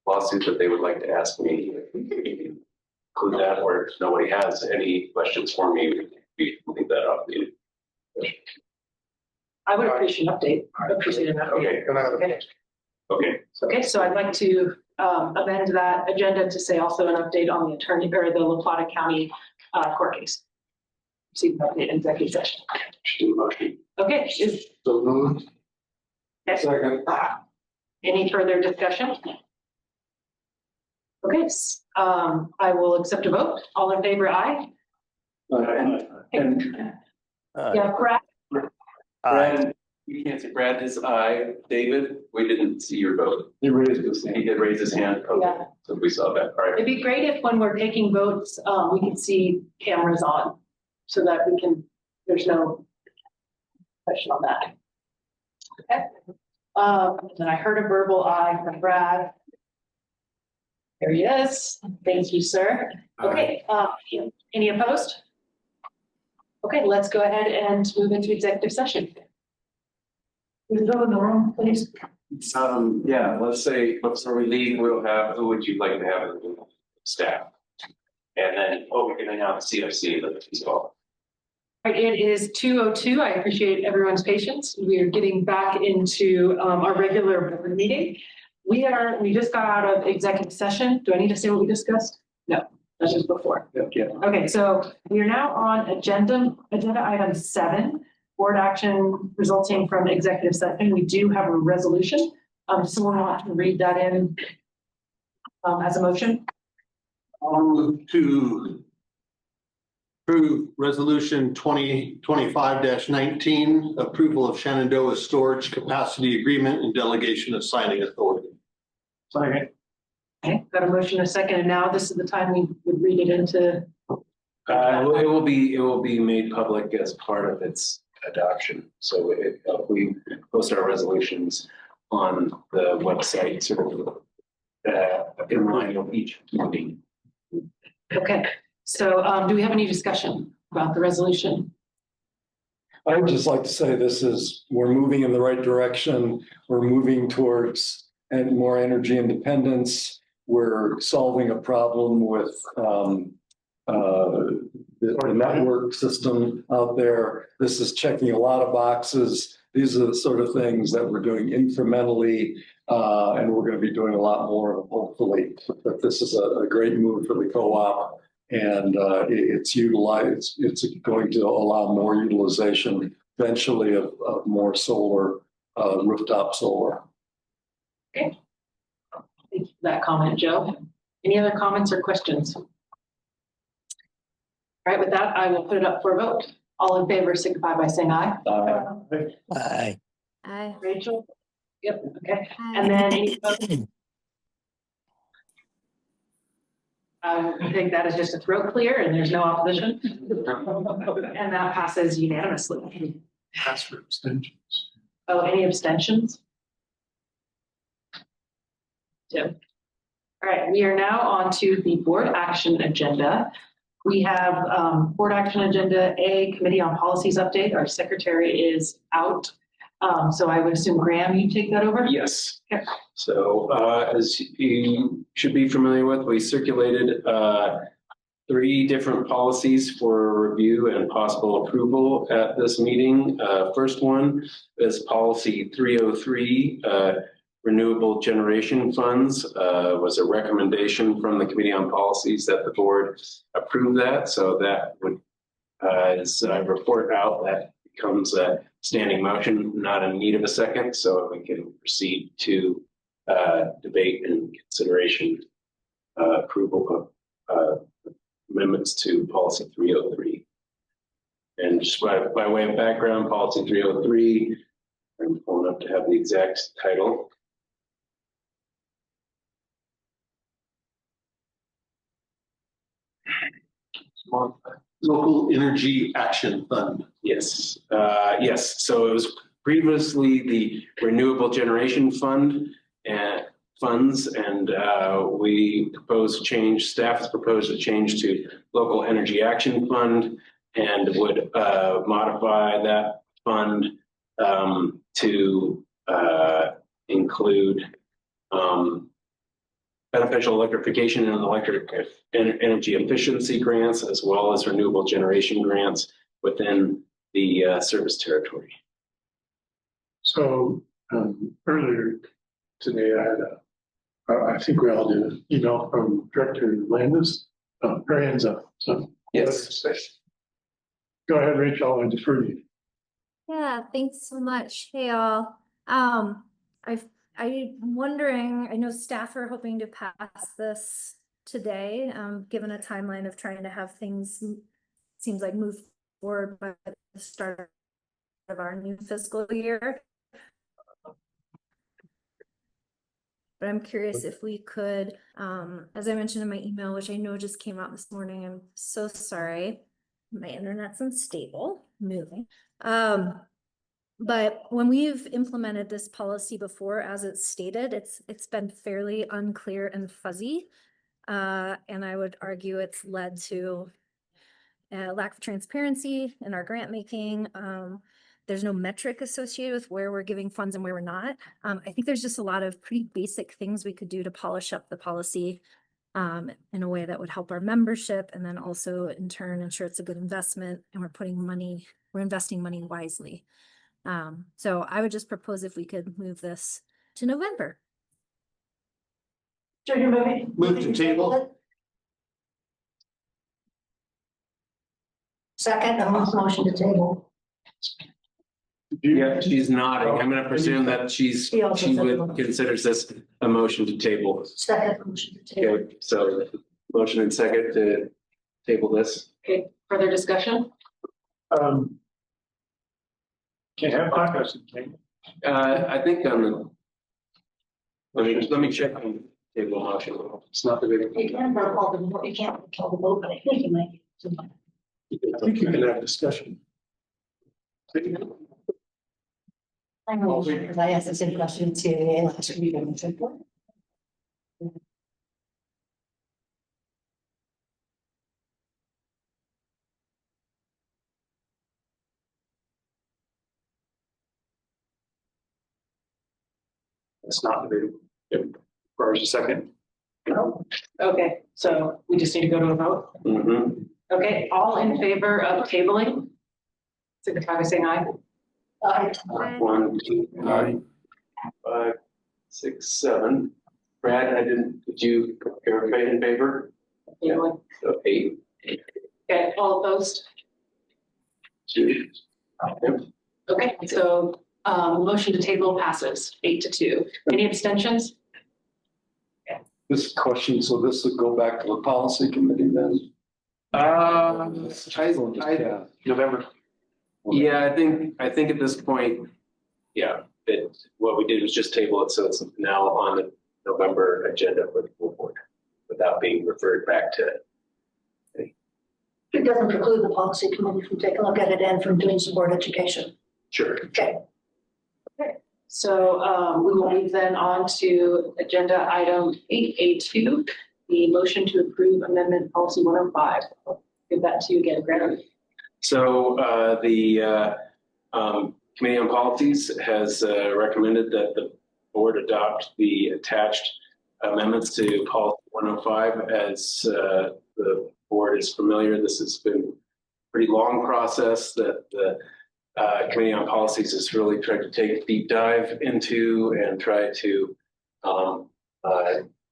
lawsuit that they would like to ask me, include that, or if nobody has any questions for me, we leave that up to you. I would appreciate an update. Okay, so I'd like to amend that agenda to say also an update on the attorney or the La Plata County court case. See the update in executive session. Okay. So moved. Yes. Any further discussion? Okay, I will accept a vote. All in favor, aye. Yeah, Brad. Brad, you can't say Brad is aye. David, we didn't see your vote. He raised his hand. He did raise his hand. Okay. Yeah. So we saw that. All right. It'd be great if when we're taking votes, we can see cameras on so that we can, there's no question on that. Okay. And I heard a verbal aye from Brad. There he is. Thank you, sir. Okay. Any opposed? Okay, let's go ahead and move into executive session. Will you go in the room, please? Yeah, let's say before we leave, we'll have, who would you like to have in the staff? And then, we can announce CFC as well. All right, it is 2:02. I appreciate everyone's patience. We are getting back into our regular board meeting. We just got out of executive session. Do I need to say what we discussed? No, that's just before. Yeah. Okay, so we are now on agenda item 7, board action resulting from executive session. We do have a resolution. Someone want to read that in as a motion? To approve resolution 2025-19, approval of Shenandoah Storage Capacity Agreement and delegation of signing authority. Sorry. Okay, got a motion, a second, and now this is the time we would read it into. It will be made public as part of its adoption. So we post our resolutions on the website, sort of in line with each meeting. Okay, so do we have any discussion about the resolution? I would just like to say we're moving in the right direction. We're moving towards more energy independence. We're solving a problem with the network system out there. This is checking a lot of boxes. These are the sort of things that we're doing incrementally, and we're going to be doing a lot more of, hopefully. But this is a great move for the co-op, and it's utilized. It's going to allow more utilization eventually of more solar, rooftop solar. Okay. Thank you for that comment, Joe. Any other comments or questions? All right, with that, I will put it up for a vote. All in favor signify by saying aye. Aye. Aye. Rachel? Yep, okay. And then any opposed? I think that is just a throat clear and there's no opposition. And that passes unanimously. Ask for abstentions. Oh, any abstentions? Two. All right, we are now on to the board action agenda. We have board action agenda A, committee on policies update. Our secretary is out. So I would assume Graham, you take that over? Yes. Okay. So as you should be familiar with, we circulated 3 different policies for review and possible approval at this meeting. First one is policy 303, renewable generation funds, was a recommendation from the Committee on Policies that the board approve that. So that would, as I report out, that becomes a standing motion, not in need of a second. So we can proceed to debate and consideration approval of amendments to policy 303. And just by way of background, policy 303, I'm pulling up to have the exact title. Local Energy Action Fund. Yes, yes. So it was previously the Renewable Generation Fund and funds, and we proposed change. Staff has proposed a change to Local Energy Action Fund, and would modify that fund to include beneficial electrification and electric energy efficiency grants, as well as renewable generation grants within the service territory. So earlier today, I had I think we all did an email from Director Landis. Her hands up. So yes. Go ahead, Rachel. I defer to you. Yeah, thanks so much. Hey, all. I'm wondering, I know staff are hoping to pass this today, given a timeline of trying to have things, seems like move forward by the start of our new fiscal year. But I'm curious if we could, as I mentioned in my email, which I know just came out this morning, I'm so sorry. My internet's unstable, moving. But when we've implemented this policy before, as it's stated, it's been fairly unclear and fuzzy. And I would argue it's led to a lack of transparency in our grant making. There's no metric associated with where we're giving funds and where we're not. I think there's just a lot of pretty basic things we could do to polish up the policy in a way that would help our membership, and then also in turn ensure it's a good investment and we're investing money wisely. So I would just propose if we could move this to November. So you're moving? Move to table. Second, motion to table. Yeah, she's nodding. I'm going to presume that she would considers this a motion to table. Second, motion to table. Okay, so motion and second to table this. Okay, further discussion? Can't have podcast. I think on the, let me check on table motion. It's not the big. You can't call the vote, but I think you might. I think you can have discussion. I'm not sure, because I asked the same question to the last week and so forth. It's not debatable. Yep. Requires a second. No? Okay, so we just need to go to a vote. Mhm. Okay, all in favor of tabling? Signify by saying aye. Aye. 1, 2, 3, 5, 6, 7. Brad, did you, everybody in favor? Tabling. So 8. Okay, all opposed? 2. Yep. Okay, so, motion to table passes 8-2. Any abstentions? This question, so this would go back to the policy committee then? November. Yeah, I think at this point, yeah, what we did was just table it, so it's now on the November agenda for the full board without being referred back to. It doesn't preclude the policy committee from taking a look at it and from doing some board education. Sure. Okay. So, we will move then on to agenda item 8A2, the motion to approve amendment policy 105. I'll give that to you again, Greg. So the Committee on Policies has recommended that the board adopt the attached amendments to policy 105. As the board is familiar, this has been a pretty long process that the Committee on Policies has really tried to take a deep dive into and try to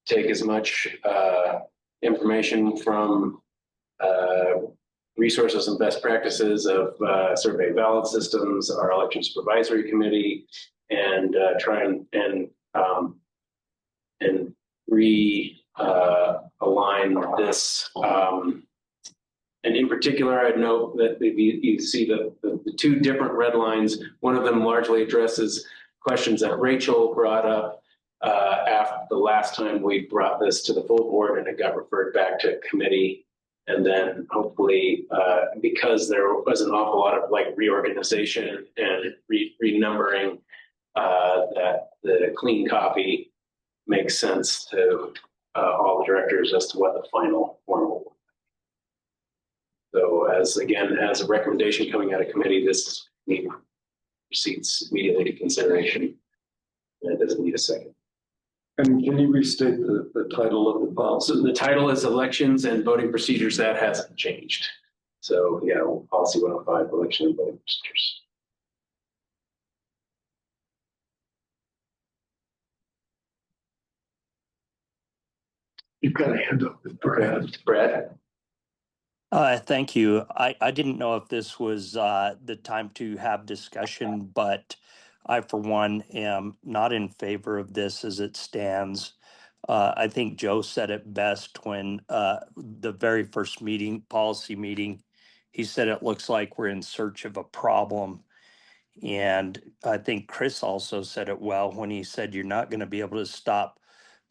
take as much information from resources and best practices of survey ballot systems, our election supervisory committee, and try and realign this. And in particular, I'd note that you see the two different red lines. One of them largely addresses questions that Rachel brought up after the last time we brought this to the full board, and it got referred back to committee. And then hopefully, because there was an awful lot of reorganization and renumbering, that the clean copy makes sense to all the directors as to what the final form will be. So as a recommendation coming out of committee, this proceeds immediately to consideration. And it doesn't need a second. And can you restate the title of the policy? So the title is Elections and Voting Procedures. That hasn't changed. So yeah, policy 105, election and voting procedures. You've got a hand up with Brad. Brad? Thank you. I didn't know if this was the time to have discussion, but I, for one, am not in favor of this as it stands. I think Joe said it best when the very first policy meeting, he said it looks like we're in search of a problem. And I think Chris also said it well when he said you're not going to be able to stop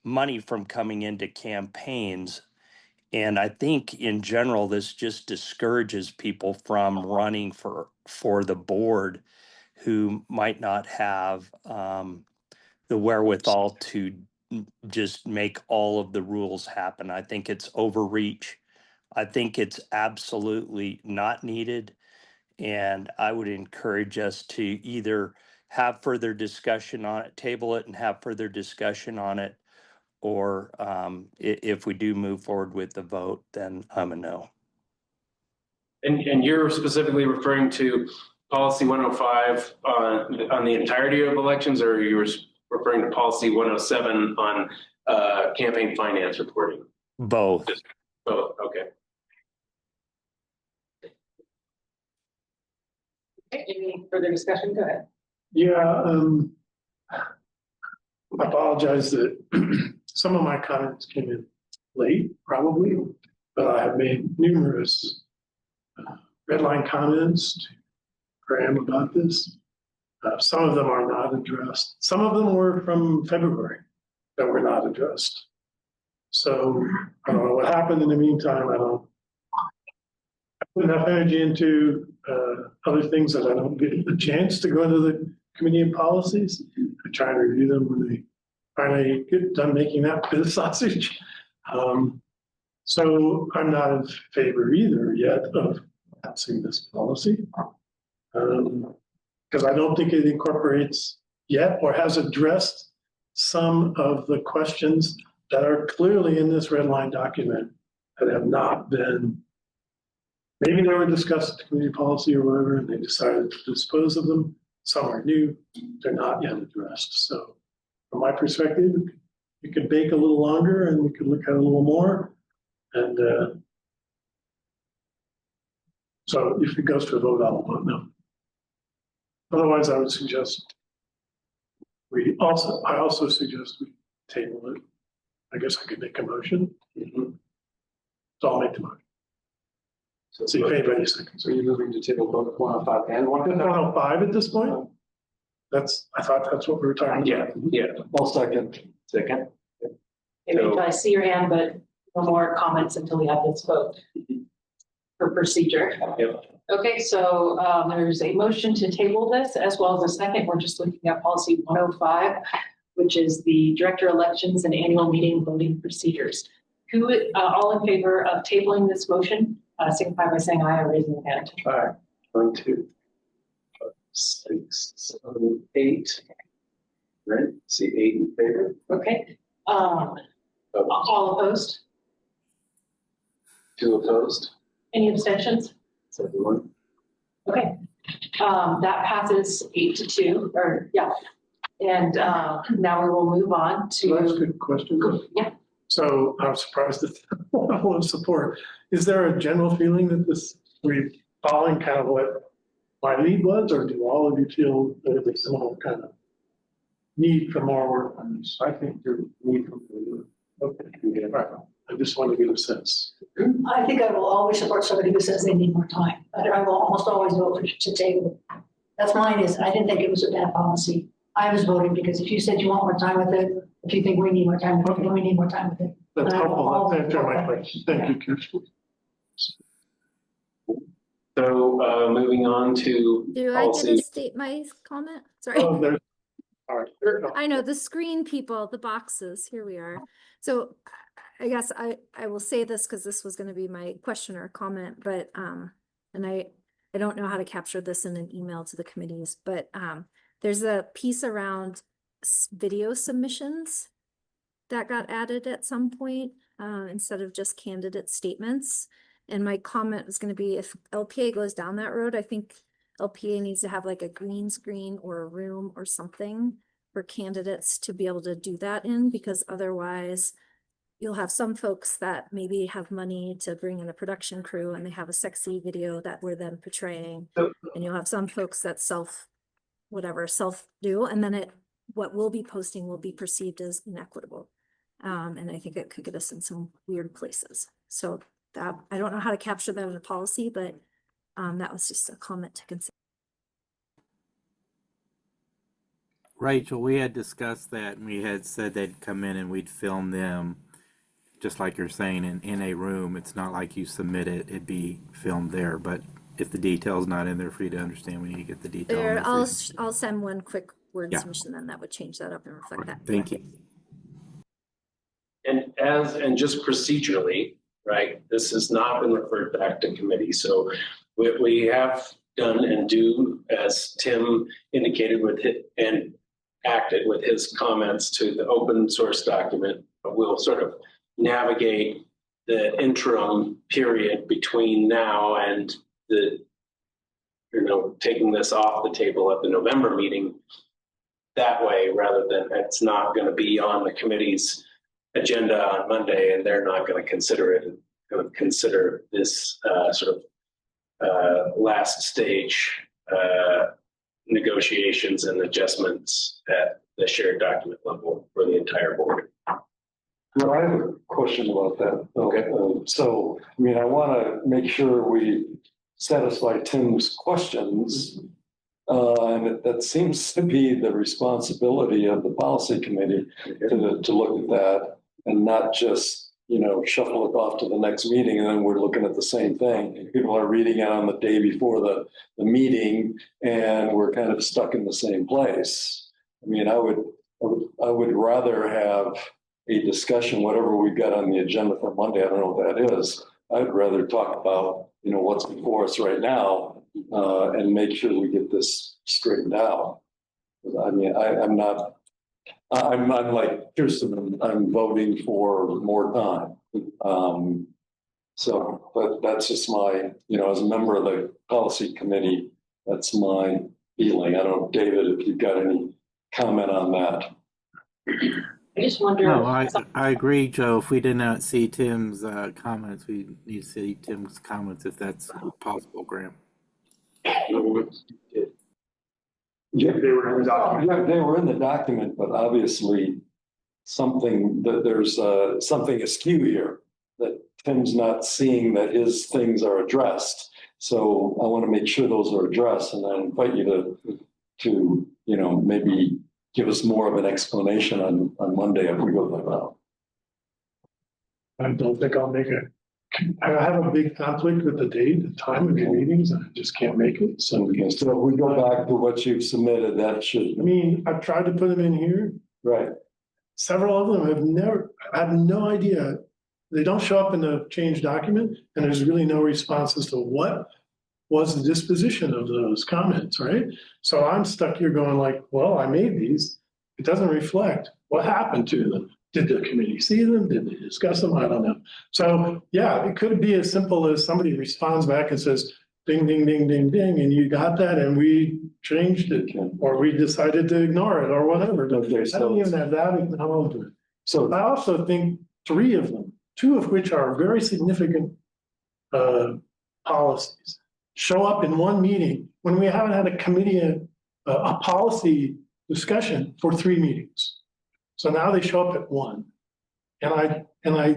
money from coming into campaigns. And I think in general, this just discourages people from running for the board who might not have the wherewithal to just make all of the rules happen. I think it's overreach. I think it's absolutely not needed. And I would encourage us to either have further discussion on it, table it and have further discussion on it, or if we do move forward with the vote, then I'm a no. And you're specifically referring to policy 105 on the entirety of elections, or you're referring to policy 107 on campaign finance reporting? Both. Both, okay. Any further discussion? Go ahead. Yeah, I apologize that some of my comments came in late, probably, but I have made numerous red line comments to Graham about this. Some of them are not addressed. Some of them were from February that were not addressed. So I don't know what happened in the meantime. I put enough energy into other things that I don't get the chance to go into the committee of policies. I try to review them when they finally get done making that bit of sausage. So I'm not in favor either yet of passing this policy. Because I don't think it incorporates yet or has addressed some of the questions that are clearly in this red line document that have not been, maybe they were discussed at the community policy or whatever, and they decided to dispose of them. Some are new, they're not yet addressed. So from my perspective, we could bake a little longer and we could look at it a little more. And so if it goes to a vote, I'll vote no. Otherwise, I would suggest I also suggest we table it. I guess I could make a motion. So I'll make the motion. So see if anybody seconds. So you're moving to table both 105 and 105 at this point? I thought that's what we were talking about. Yeah. I'll second. Second. Maybe I see your hand, but no more comments until we have this vote for procedure. Yep. Okay, so there's a motion to table this as well as a second. We're just looking at policy 105, which is the director elections and annual meeting voting procedures. Who, all in favor of tabling this motion, signify by saying aye or raising your hand. All right. 1, 2, 5, 6, 7, 8. Right. See 8 in favor. Okay. All opposed? 2 opposed. Any abstentions? 1. Okay. That passes 8-2, or yeah. And now we will move on to. That's a good question. Yeah. So I'm surprised at the level of support. Is there a general feeling that we're following kind of what my lead was, or do all of you feel that there's some kind of need for more work on this? I think there's need for more work. Okay. All right. I just want to get a sense. I think I will always support somebody who says they need more time. I will almost always vote to table it. That's mine is, I didn't think it was a bad policy. I was voting because if you said you want more time with it, if you think we need more time with it, then we need more time with it. That's helpful. That's my question. Thank you, Kirsten. So moving on to Do policy. I get to state my comment? Sorry. Oh, there's, all right. I know the screen people, the boxes, here we are. So I guess I will say this because this was going to be my question or comment, but and I don't know how to capture this in an email to the committees, but there's a piece around video submissions that got added at some point instead of just candidate statements. And my comment was going to be, if LPA goes down that road, I think LPA needs to have like a green screen or a room or something for candidates to be able to do that in, because otherwise you'll have some folks that maybe have money to bring in a production crew and they have a sexy video that we're then portraying. And you'll have some folks that self do, and then what we'll be posting will be perceived as inequitable. And I think it could get us in some weird places. So that, I don't know how to capture that in a policy, but that was just a comment to consider. Rachel, we had discussed that and we had said they'd come in and we'd film them, just like you're saying, in a room. It's not like you submit it, it'd be filmed there. But if the detail's not in there for you to understand, we need to get the detail. There, I'll send one quick word submission, then that would change that up and reflect that. Thank you. And just procedurally, right, this has not been referred back to committee. So we have done and do, as Tim indicated with it and acted with his comments to the open source document, we'll sort of navigate the interim period between now and taking this off the table at the November meeting that way, rather than it's not going to be on the committee's agenda on Monday and they're not going to consider it. Going to consider this last stage negotiations and adjustments at the shared document level for the entire board. Well, I have a question about that. Okay. So, I mean, I want to make sure we satisfy Tim's questions. And that seems to be the responsibility of the policy committee to look at that and not just, shuffle it off to the next meeting and then we're looking at the same thing. People are reading it on the day before the meeting and we're kind of stuck in the same place. I mean, I would rather have a discussion, whatever we've got on the agenda for Monday. I don't know what that is. I'd rather talk about, what's before us right now and make sure we get this straightened out. I mean, I'm not I'm like Kirsten, I'm voting for more time. So, but that's just my, as a member of the policy committee, that's my feeling. I don't know, David, if you've got any comment on that. I just wonder. No, I agree, Joe. If we did not see Tim's comments, we need to see Tim's comments if that's possible, Graham. Yeah, they were in the document. Yeah, they were in the document, but obviously there's something askew here that Tim's not seeing that his things are addressed. So I want to make sure those are addressed, and I invite you to maybe give us more of an explanation on Monday if we go that route. I don't think I'll make it. I have a big conflict with the date, the time of the meetings, and I just can't make it. So if we go back to what you've submitted, that should. I mean, I've tried to put them in here. Right. Several of them I have no idea. They don't show up in the change document, and there's really no response as to what was the disposition of those comments, right? So I'm stuck here going like, well, I made these. It doesn't reflect what happened to them. Did the committee see them? Did they discuss them? I don't know. So yeah, it could be as simple as somebody responds back and says, ding, ding, ding, ding, ding, and you got that, and we changed it, or we decided to ignore it, or whatever. Okay, I don't even have that acknowledgement. So I also think 3 of them, 2 of which are very significant policies, show up in one meeting when we haven't had a committee, a policy discussion for 3 meetings. So now they show up at 1. And I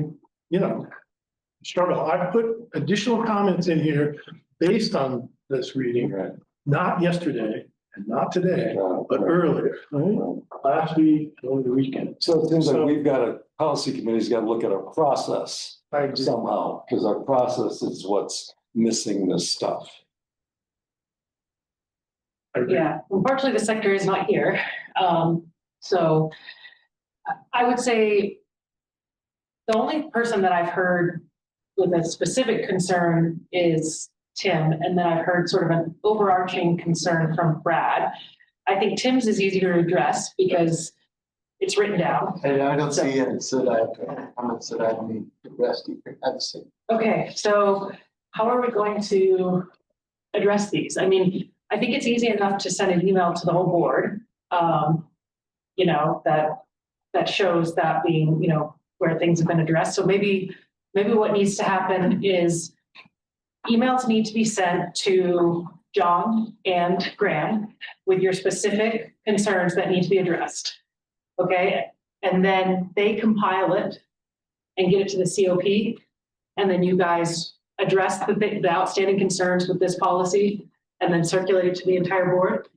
struggle. I put additional comments in here based on this reading, right. Not yesterday and not today, but earlier, right? Last week, over the weekend. So it seems like we've got a policy committee's got to look at our process somehow, because our process is what's missing this stuff. Yeah, unfortunately, the sector is not here. So I would say the only person that I've heard with a specific concern is Tim, and then I've heard sort of an overarching concern from Brad. I think Tim's is easier to address because it's written down. And I don't see any comments that I need addressed either. I've seen. Okay, so how are we going to address these? I mean, I think it's easy enough to send an email to the whole board, that shows that being, where things have been addressed. So maybe what needs to happen is emails need to be sent to John and Graham with your specific concerns that need to be addressed. Okay, and then they compile it and get it to the COP, and then you guys address the outstanding concerns with this policy and then circulate it to the entire board.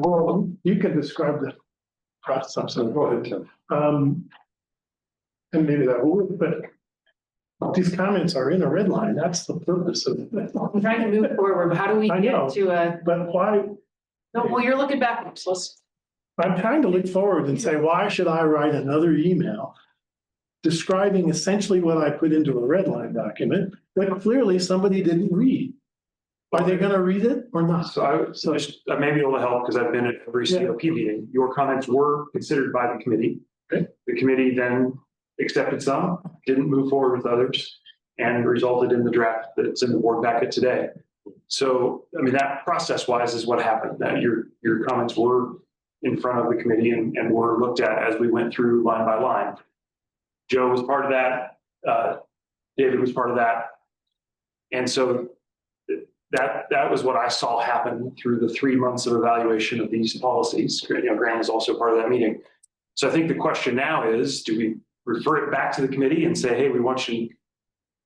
Well, you can describe the process. So go ahead, Tim. And maybe that would, but these comments are in a red line. That's the purpose of it. I'm trying to move forward. How do we get to a? But why? No, well, you're looking backwards. I'm trying to look forward and say, why should I write another email describing essentially what I put into a red line document that clearly somebody didn't read? Are they going to read it or not? So I may be able to help because I've been at every COP meeting. Your comments were considered by the committee. Okay. The committee then accepted some, didn't move forward with others, and resulted in the draft that's in the board packet today. So, I mean, that process-wise is what happened. That your comments were in front of the committee and were looked at as we went through line by line. Joe was part of that. David was part of that. And so that was what I saw happen through the 3 months of evaluation of these policies. Graham was also part of that meeting. So I think the question now is, do we refer it back to the committee and say, hey, we want you to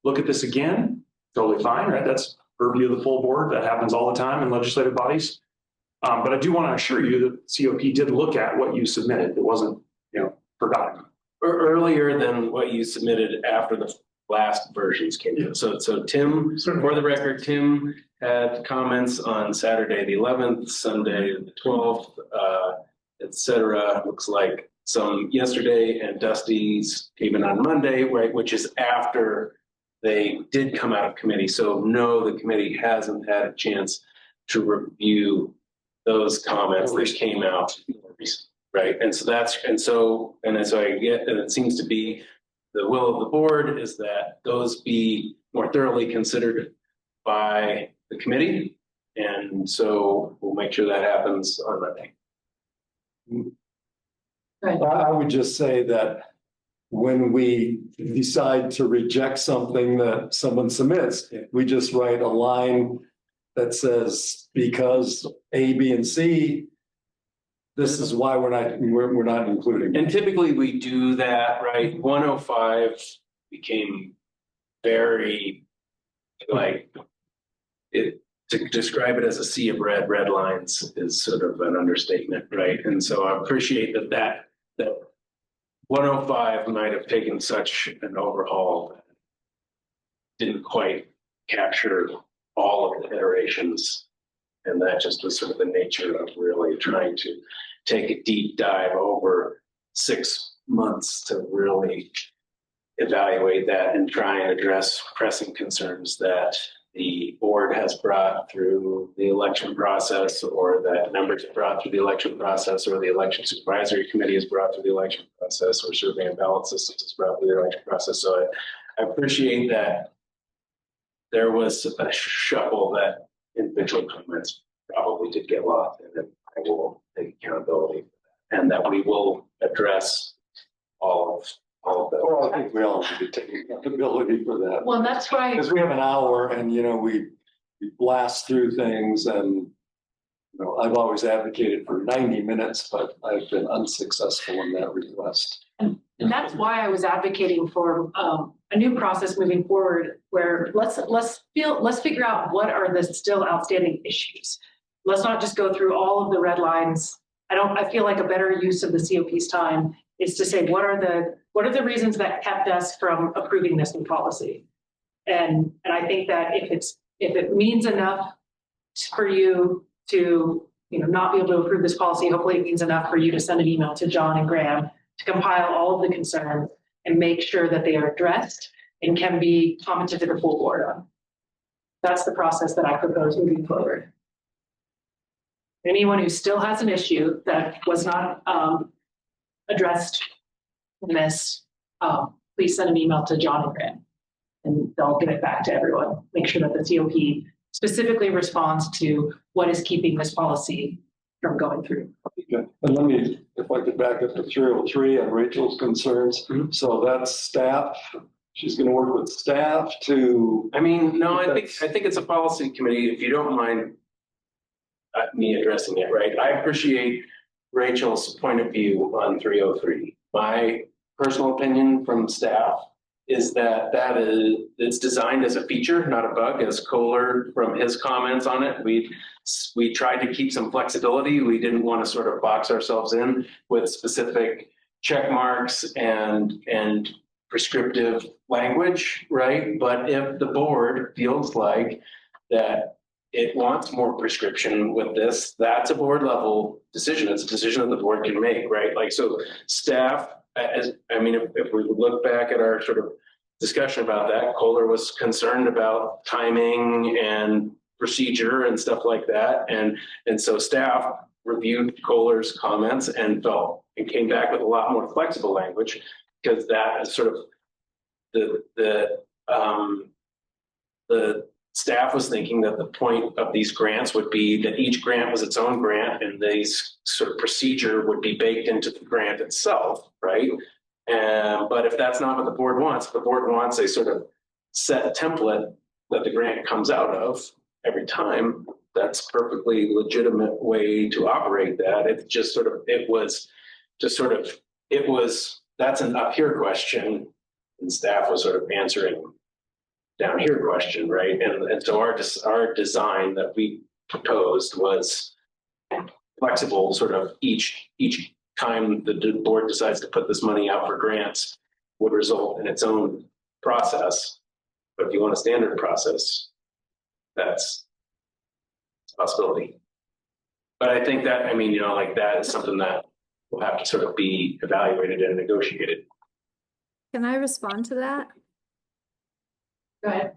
look at this again? Totally fine, right? That's purview of the full board. That happens all the time in legislative bodies. But I do want to assure you that COP did look at what you submitted. It wasn't, forgotten. Earlier than what you submitted after the last versions came in. So Tim, for the record, Tim had comments on Saturday the 11th, Sunday the 12th, etc. Looks like some yesterday, and Dusty's came in on Monday, right, which is after they did come out of committee. So no, the committee hasn't had a chance to review those comments that came out more recently, right? And so I get, and it seems to be the will of the board is that those be more thoroughly considered by the committee. And so we'll make sure that happens on Monday. I would just say that when we decide to reject something that someone submits, we just write a line that says, because A, B, and C, this is why we're not including. And typically we do that, right? 105 became very like it. To describe it as a sea of red lines is sort of an understatement, right? And so I appreciate that 105 might have taken such an overhaul that didn't quite capture all of the iterations. And that just was sort of the nature of really trying to take a deep dive over 6 months to really evaluate that and try and address pressing concerns that the board has brought through the election process, or that members have brought through the election process, or the election supervisory committee has brought through the election process, or survey and ballot systems has brought through the election process. So I appreciate that there was a shuffle that individual comments probably did get lost in, and I will take accountability for that, and that we will address all of that. Well, I think we all need to take accountability for that. Well, that's why. Because we have an hour and, we blast through things and, I've always advocated for 90 minutes, but I've been unsuccessful in that request. And that's why I was advocating for a new process moving forward, where let's figure out what are the still outstanding issues. Let's not just go through all of the red lines. I feel like a better use of the COP's time is to say, what are the reasons that kept us from approving this new policy? And I think that if it means enough for you to, not be able to approve this policy, hopefully it means enough for you to send an email to John and Graham to compile all of the concerns and make sure that they are addressed and can be commented to the full board on. That's the process that I propose moving forward. Anyone who still has an issue that was not addressed in this, please send an email to John and Graham, and they'll get it back to everyone. Make sure that the COP specifically responds to what is keeping this policy from going through. Okay. And let me, if I could back up to 303 on Rachel's concerns. Mm-hmm. So that's staff. She's going to work with staff to. I think it's a policy committee. If you don't mind me addressing it, right? I appreciate Rachel's point of view on 303. My personal opinion from staff is that it's designed as a feature, not a bug, as Kohler from his comments on it. We tried to keep some flexibility. We didn't want to sort of box ourselves in with specific check marks and prescriptive language, right? But if the board feels like that it wants more prescription with this, that's a board level decision. It's a decision that the board can make, right? Like, so staff, if we look back at our sort of discussion about that, Kohler was concerned about timing and procedure and stuff like that. And so staff reviewed Kohler's comments and came back with a lot more flexible language, because that is sort of the staff was thinking that the point of these grants would be that each grant was its own grant, and these sort of procedure would be baked into the grant itself, right? But if that's not what the board wants, the board wants a sort of set template that the grant comes out of every time. That's a perfectly legitimate way to operate that. That's an up here question, and staff was sort of answering down here question, right? And so our design that we proposed was flexible, sort of each time the board decides to put this money out for grants would result in its own process. But if you want a standard process, that's a possibility. But I think that, that is something that will have to sort of be evaluated and negotiated. Can I respond to that? Go ahead.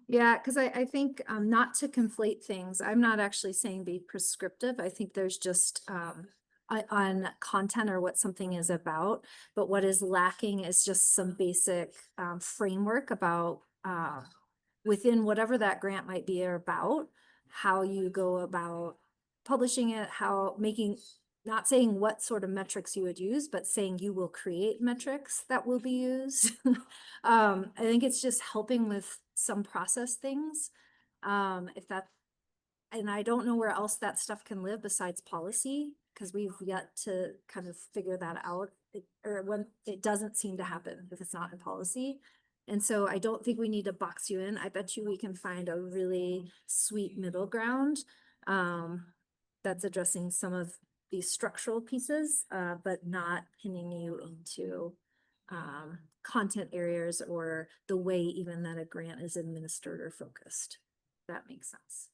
Yeah, because I think not to conflate things. I'm not actually saying be prescriptive. I think there's just on content or what something is about, but what is lacking is just some basic framework about within whatever that grant might be about, how you go about publishing it, how making, not saying what sort of metrics you would use, but saying you will create metrics that will be used. I think it's just helping with some process things. If that, and I don't know where else that stuff can live besides policy, because we've yet to kind of figure that out, or when it doesn't seem to happen if it's not in policy. And so I don't think we need to box you in. I bet you we can find a really sweet middle ground that's addressing some of these structural pieces, but not pinning you into content areas or the way even that a grant is administered or focused. If that makes sense.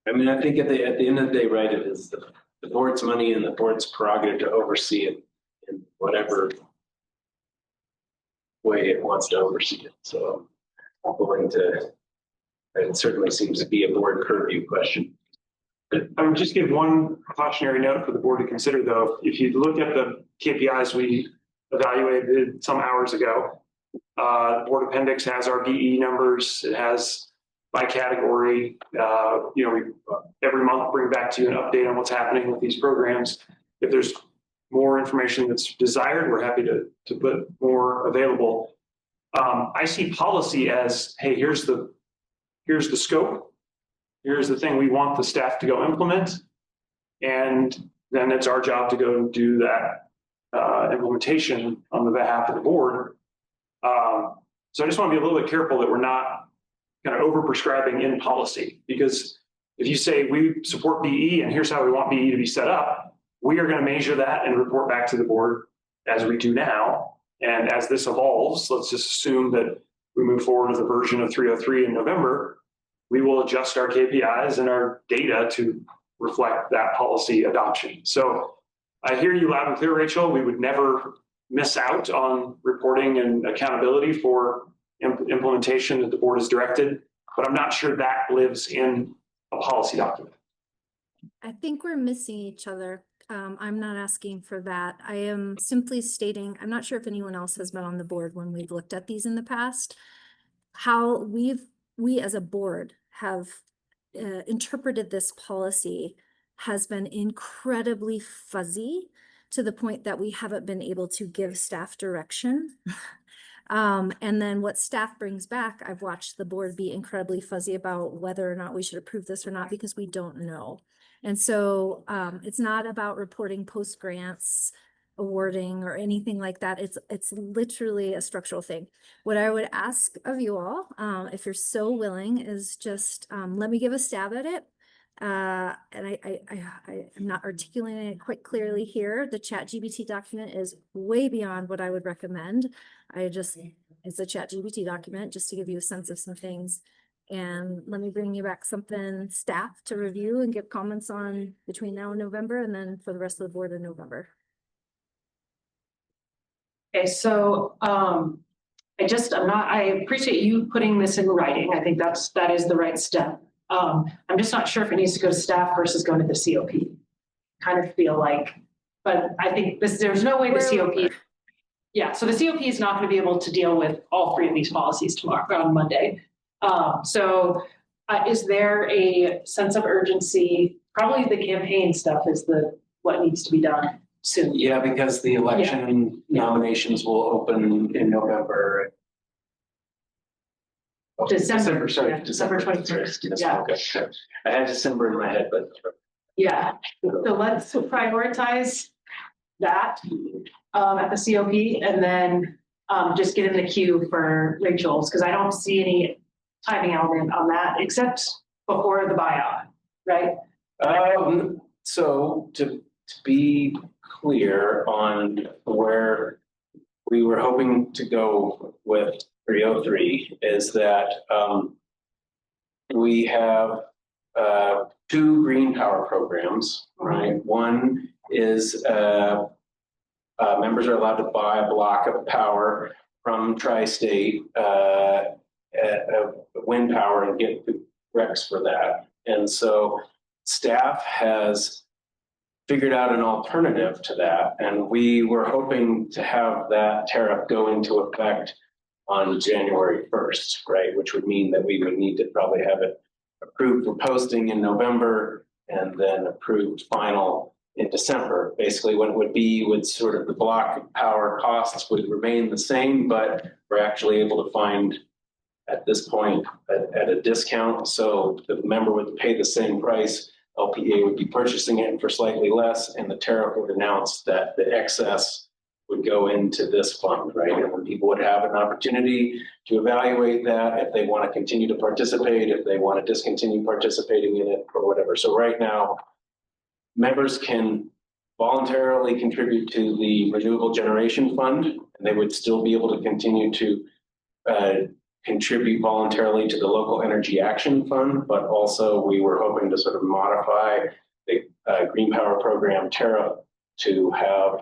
I mean, I think at the end of the day, right, it is the board's money and the board's prerogative to oversee it in whatever way it wants to oversee it. So I'm going to, it certainly seems to be a board purview question. I would just give one cautionary note for the board to consider, though. If you look at the KPIs we evaluated some hours ago, the board appendix has our BE numbers. It has by category. We every month bring back to you an update on what's happening with these programs. If there's more information that's desired, we're happy to put more available. I see policy as, hey, here's the scope. Here's the thing we want the staff to go implement. And then it's our job to go do that implementation on the behalf of the board. So I just want to be a little bit careful that we're not kind of over prescribing in policy, because if you say we support BE and here's how we want BE to be set up, we are going to measure that and report back to the board as we do now. And as this evolves, let's just assume that we move forward with a version of 303 in November, we will adjust our KPIs and our data to reflect that policy adoption. So I hear you loud and clear, Rachel. We would never miss out on reporting and accountability for implementation that the board has directed, but I'm not sure that lives in a policy document. I think we're missing each other. I'm not asking for that. I am simply stating, I'm not sure if anyone else has been on the board when we've looked at these in the past, how we as a board have interpreted this policy has been incredibly fuzzy to the point that we haven't been able to give staff direction. And then what staff brings back, I've watched the board be incredibly fuzzy about whether or not we should approve this or not, because we don't know. And so it's not about reporting post grants awarding or anything like that. It's literally a structural thing. What I would ask of you all, if you're so willing, is just let me give a stab at it. And I'm not articulating it quite clearly here. The ChatGPT document is way beyond what I would recommend. It's a ChatGPT document just to give you a sense of some things. And let me bring you back something staff to review and give comments on between now and November, and then for the rest of the board in November. Okay, so I appreciate you putting this in writing. I think that is the right step. I'm just not sure if it needs to go to staff versus going to the COP. Kind of feel like, but I think there's no way the COP. Yeah, so the COP is not going to be able to deal with all three of these policies tomorrow on Monday. Is there a sense of urgency? Probably the campaign stuff is what needs to be done soon. Yeah, because the election nominations will open in November. December 21st. Yeah. Okay. I had December in my head, but. Yeah, so let's prioritize that at the COP, and then just get in the queue for Rachel's, because I don't see any timing element on that except before the buyout, right? So to be clear on where we were hoping to go with 303 is that we have two green power programs, right? One is members are allowed to buy a block of power from Tri-State wind power and get the recs for that. And so staff has figured out an alternative to that. And we were hoping to have that tariff go into effect on January 1st, right? Which would mean that we would need to probably have it approved for posting in November and then approved final in December. Basically what it would be would sort of the block power costs would remain the same, but we're actually able to find at this point at a discount. So the member would pay the same price, LPEA would be purchasing it for slightly less, and the tariff would announce that the excess would go into this fund, right? And when people would have an opportunity to evaluate that, if they want to continue to participate, if they want to discontinue participating in it or whatever. So right now, members can voluntarily contribute to the Renewable Generation Fund, and they would still be able to continue to contribute voluntarily to the Local Energy Action Fund, but also we were hoping to sort of modify the Green Power Program tariff to have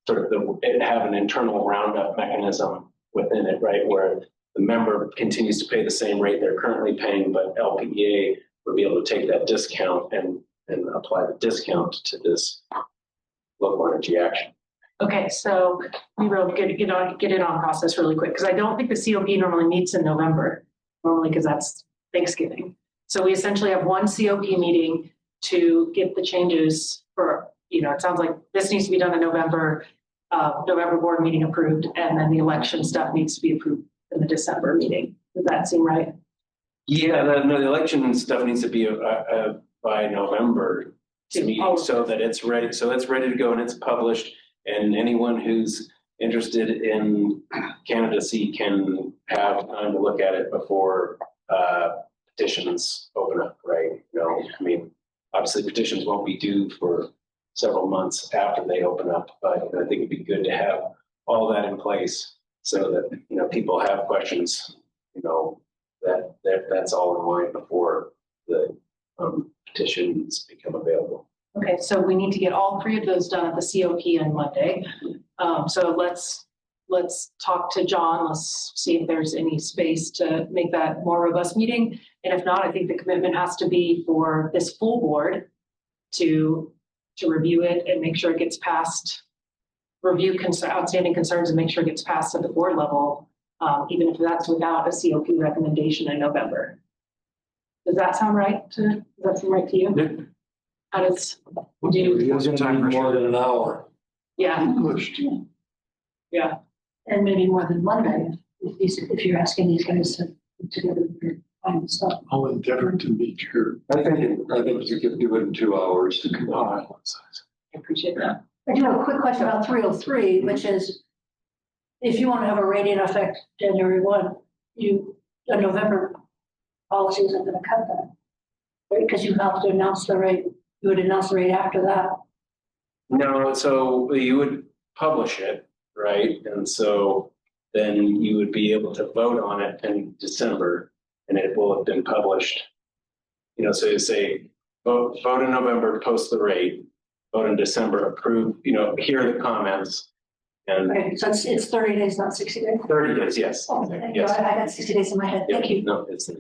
sort of have an internal roundup mechanism within it, right, where the member continues to pay the same rate they're currently paying, but LPEA would be able to take that discount and apply the discount to this Local Energy Action. Okay, so we will get it on process really quick, because I don't think the COP normally meets in November, normally because that's Thanksgiving. So we essentially have one COP meeting to get the changes for, it sounds like this needs to be done in November, November board meeting approved, and then the election stuff needs to be approved in the December meeting. Does that seem right? Yeah, the election stuff needs to be by November meeting so that it's ready. So it's ready to go and it's published. And anyone who's interested in candidacy can have time to look at it before petitions open up, right? I mean, obviously petitions won't be due for several months after they open up, but I think it'd be good to have all that in place so that, people have questions, that's all in line before the petitions become available. Okay, so we need to get all three of those done at the COP on Monday. So let's talk to John. Let's see if there's any space to make that more robust meeting. And if not, I think the commitment has to be for this full board to review it and make sure it gets passed, review outstanding concerns and make sure it gets passed at the board level, even if that's without a COP recommendation in November. Does that sound right? Does that seem right to you? Yeah. How does more than an hour. Yeah. Yeah. And maybe more than Monday, if you're asking these guys to put together their final stuff. I'll endeavor to meet your. I think you could do it in 2 hours to combine. I appreciate that. I do have a quick question about 303, which is if you want to have a radiant effect January 1, a November policy isn't going to cut that, right? Because you have to announce the rate. You would announce the rate after that. No, so you would publish it, right? And so then you would be able to vote on it in December and it will have been published. So you say, vote in November, post the rate, vote in December, approve, hear the comments. And okay, so it's 30 days, not 60 days? 30 days, yes. Oh, yes. I had 60 days in my head. Thank you. No, it's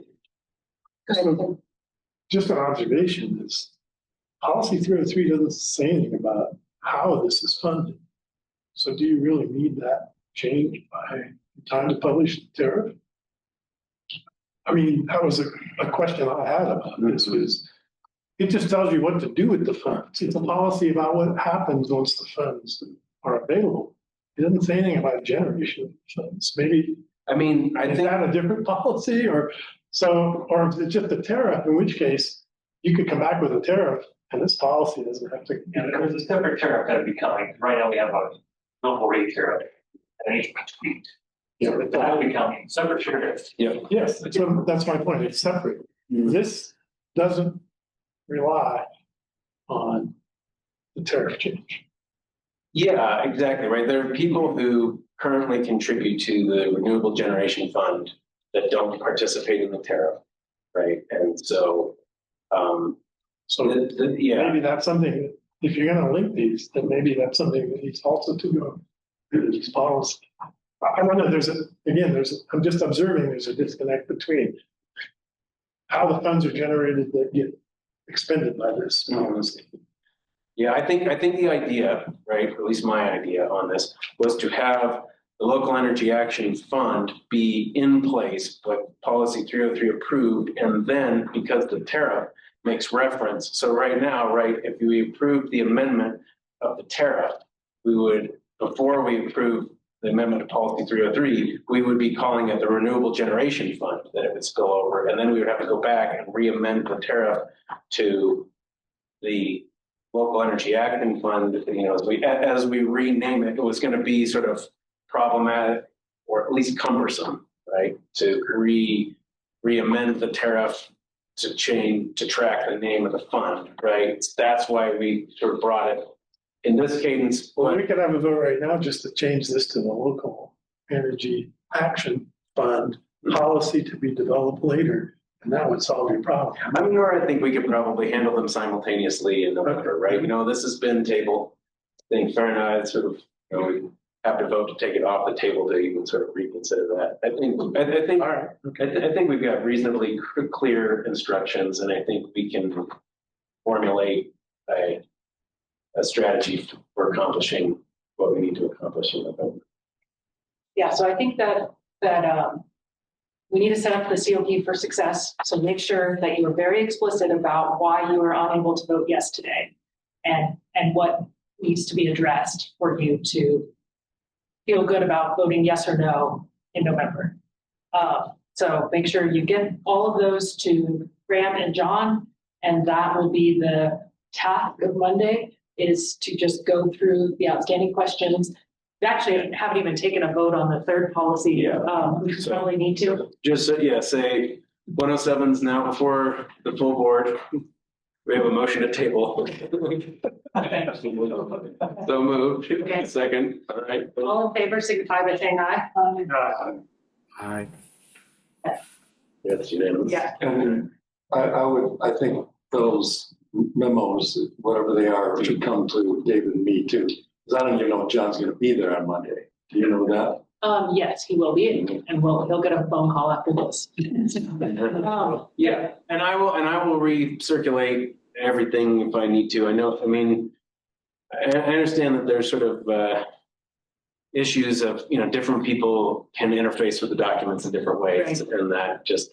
just an observation is policy 303 doesn't say anything about how this is funded. So do you really need that change by the time to publish the tariff? I mean, that was a question I had about this was, it just tells you what to do with the funds. It's a policy about what happens once the funds are available. It doesn't say anything about generation of funds. Maybe, I think that a different policy or is it just a tariff, in which case you could come back with a tariff and this policy doesn't have to. There's a separate tariff that would be coming. Right now we have a local rate tariff that needs to be tweaked. Yeah, but that will be coming. Separate tariff. Yeah. Yes, that's my point. It's separate. This doesn't rely on the tariff change. Yeah, exactly, right. There are people who currently contribute to the Renewable Generation Fund that don't participate in the tariff, right? And so, maybe that's something, if you're going to link these, then maybe that's something that needs also to go through these policy. I wonder if there's again, I'm just observing there's a disconnect between how the funds are generated that get expended by this policy. Yeah, I think the idea, right, at least my idea on this, was to have the Local Energy Action Fund be in place, but policy 303 approved, and then because the tariff makes reference. So right now, right, if we approve the amendment of the tariff, we would, before we approve the amendment of policy 303, we would be calling it the Renewable Generation Fund that it would spill over. And then we would have to go back and re-amend the tariff to the Local Energy Action Fund. You know, as we rename it, it was going to be sort of problematic or at least cumbersome, right? To re-amend the tariff to track the name of the fund, right? That's why we sort of brought it in this cadence. Well, we could have a vote right now just to change this to the Local Energy Action Fund policy to be developed later, and that would solve your problem. I mean, or I think we could probably handle them simultaneously in November, right? You know, this has been tabled. I think Fair and I sort of, you know, we have to vote to take it off the table to even sort of reconsider that. I think we've got reasonably clear instructions, and I think we can formulate a strategy for accomplishing what we need to accomplish in November. Yeah, so I think that we need to set up the COP for success. So make sure that you are very explicit about why you were unable to vote yes today, and what needs to be addressed for you to feel good about voting yes or no in November. So make sure you get all of those to Graham and John, and that will be the task of Monday, is to just go through the outstanding questions. We actually haven't even taken a vote on the third policy. We probably need to. Just say 107's now before the full board. We have a motion to table. So moved. Okay. Second. All right. All in favor, signify by saying aye. Aye. That's unanimous. Yeah. And I think those memos, whatever they are, should come to David and me too. Because I don't even know if John's going to be there on Monday. Do you know that? Yes, he will be, and he'll get a phone call after this. Yeah, and I will recirculate everything if I need to. I understand that there's sort of issues of, you know, different people can interface with the documents in different ways, right. And that just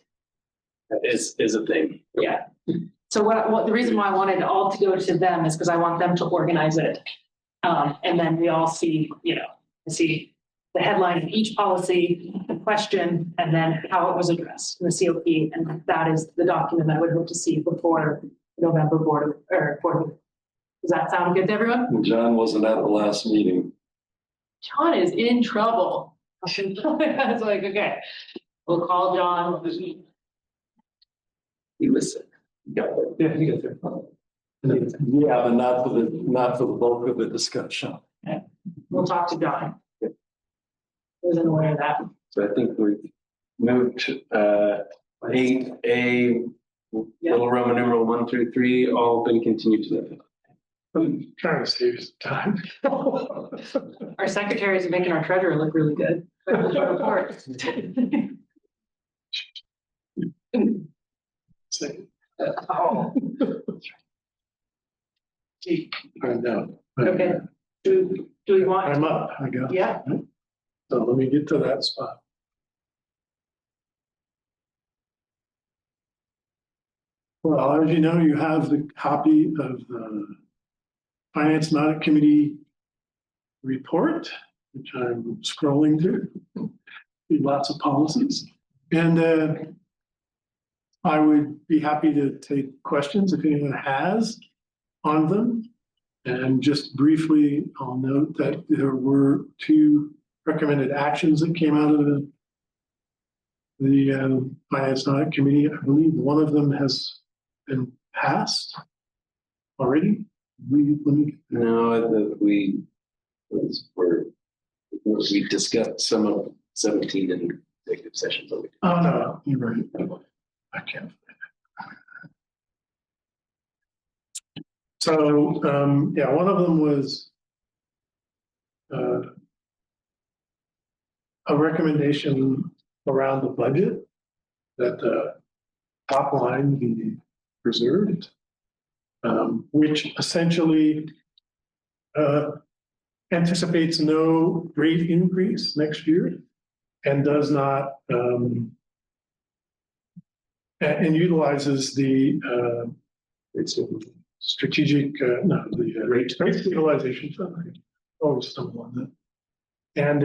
is a thing. Yeah. So what the reason why I wanted all to go to them is because I want them to organize it. And then we all see, see the headline of each policy, the question, and then how it was addressed in the COP. And that is the document I would hope to see before November board. Does that sound good to everyone? John wasn't at the last meeting. John is in trouble. I was like, okay, we'll call John. He was sick. Yeah, he got there. Yeah, but not for the bulk of the discussion. Okay. We'll talk to John. I wasn't aware of that. So I think we've moved 8A, little Roman numeral 1 through 3, all been continued to that. I'm trying to save some time. Our secretary is making our treasurer look really good. Oh. I know. Okay. Do we want? I'm up. I got. Yeah. So let me get to that spot. Well, as you know, you have the copy of the Finance and Audit Committee report, which I'm scrolling through. Lots of policies. And I would be happy to take questions if anyone has on them. And just briefly, I'll note that there were 2 recommended actions that came out of the Finance and Audit Committee. I believe one of them has been passed already. We discussed some of 17 in executive session. Oh no, you're right. I can't. So yeah, one of them was a recommendation around the budget that the top line be preserved, which essentially anticipates no rate increase next year and does not and utilizes the strategic the rate utilization fund. Always stumble on that. And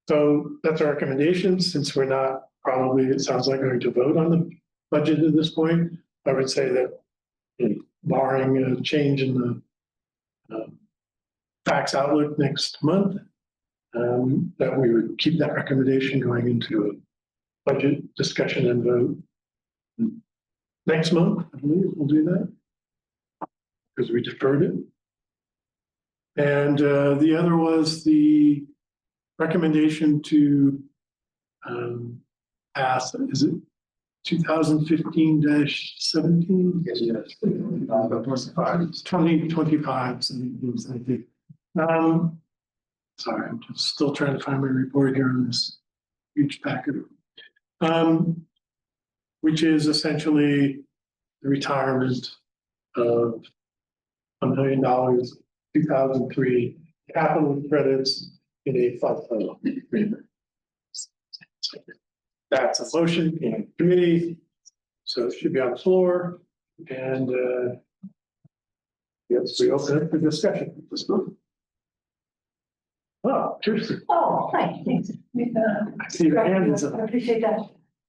so that's our recommendation. Since we're not probably, it sounds like, going to vote on the budget at this point, I would say that barring a change in the tax outlook next month, that we would keep that recommendation going into a budget discussion and vote next month. I believe we'll do that because we deferred it. And the other was the recommendation to pass, is it 2015-17? Yes. 2025. Sorry, I'm just still trying to find my report here on this huge packet. Which is essentially the retirement of $1 million, 2003 capital credits in a fund agreement. That's a motion in committee, so it should be on the floor. And yes, we open up the discussion. Let's go. Oh, Kirsten. Oh, hi, thanks. I see your hand is up. I appreciate that.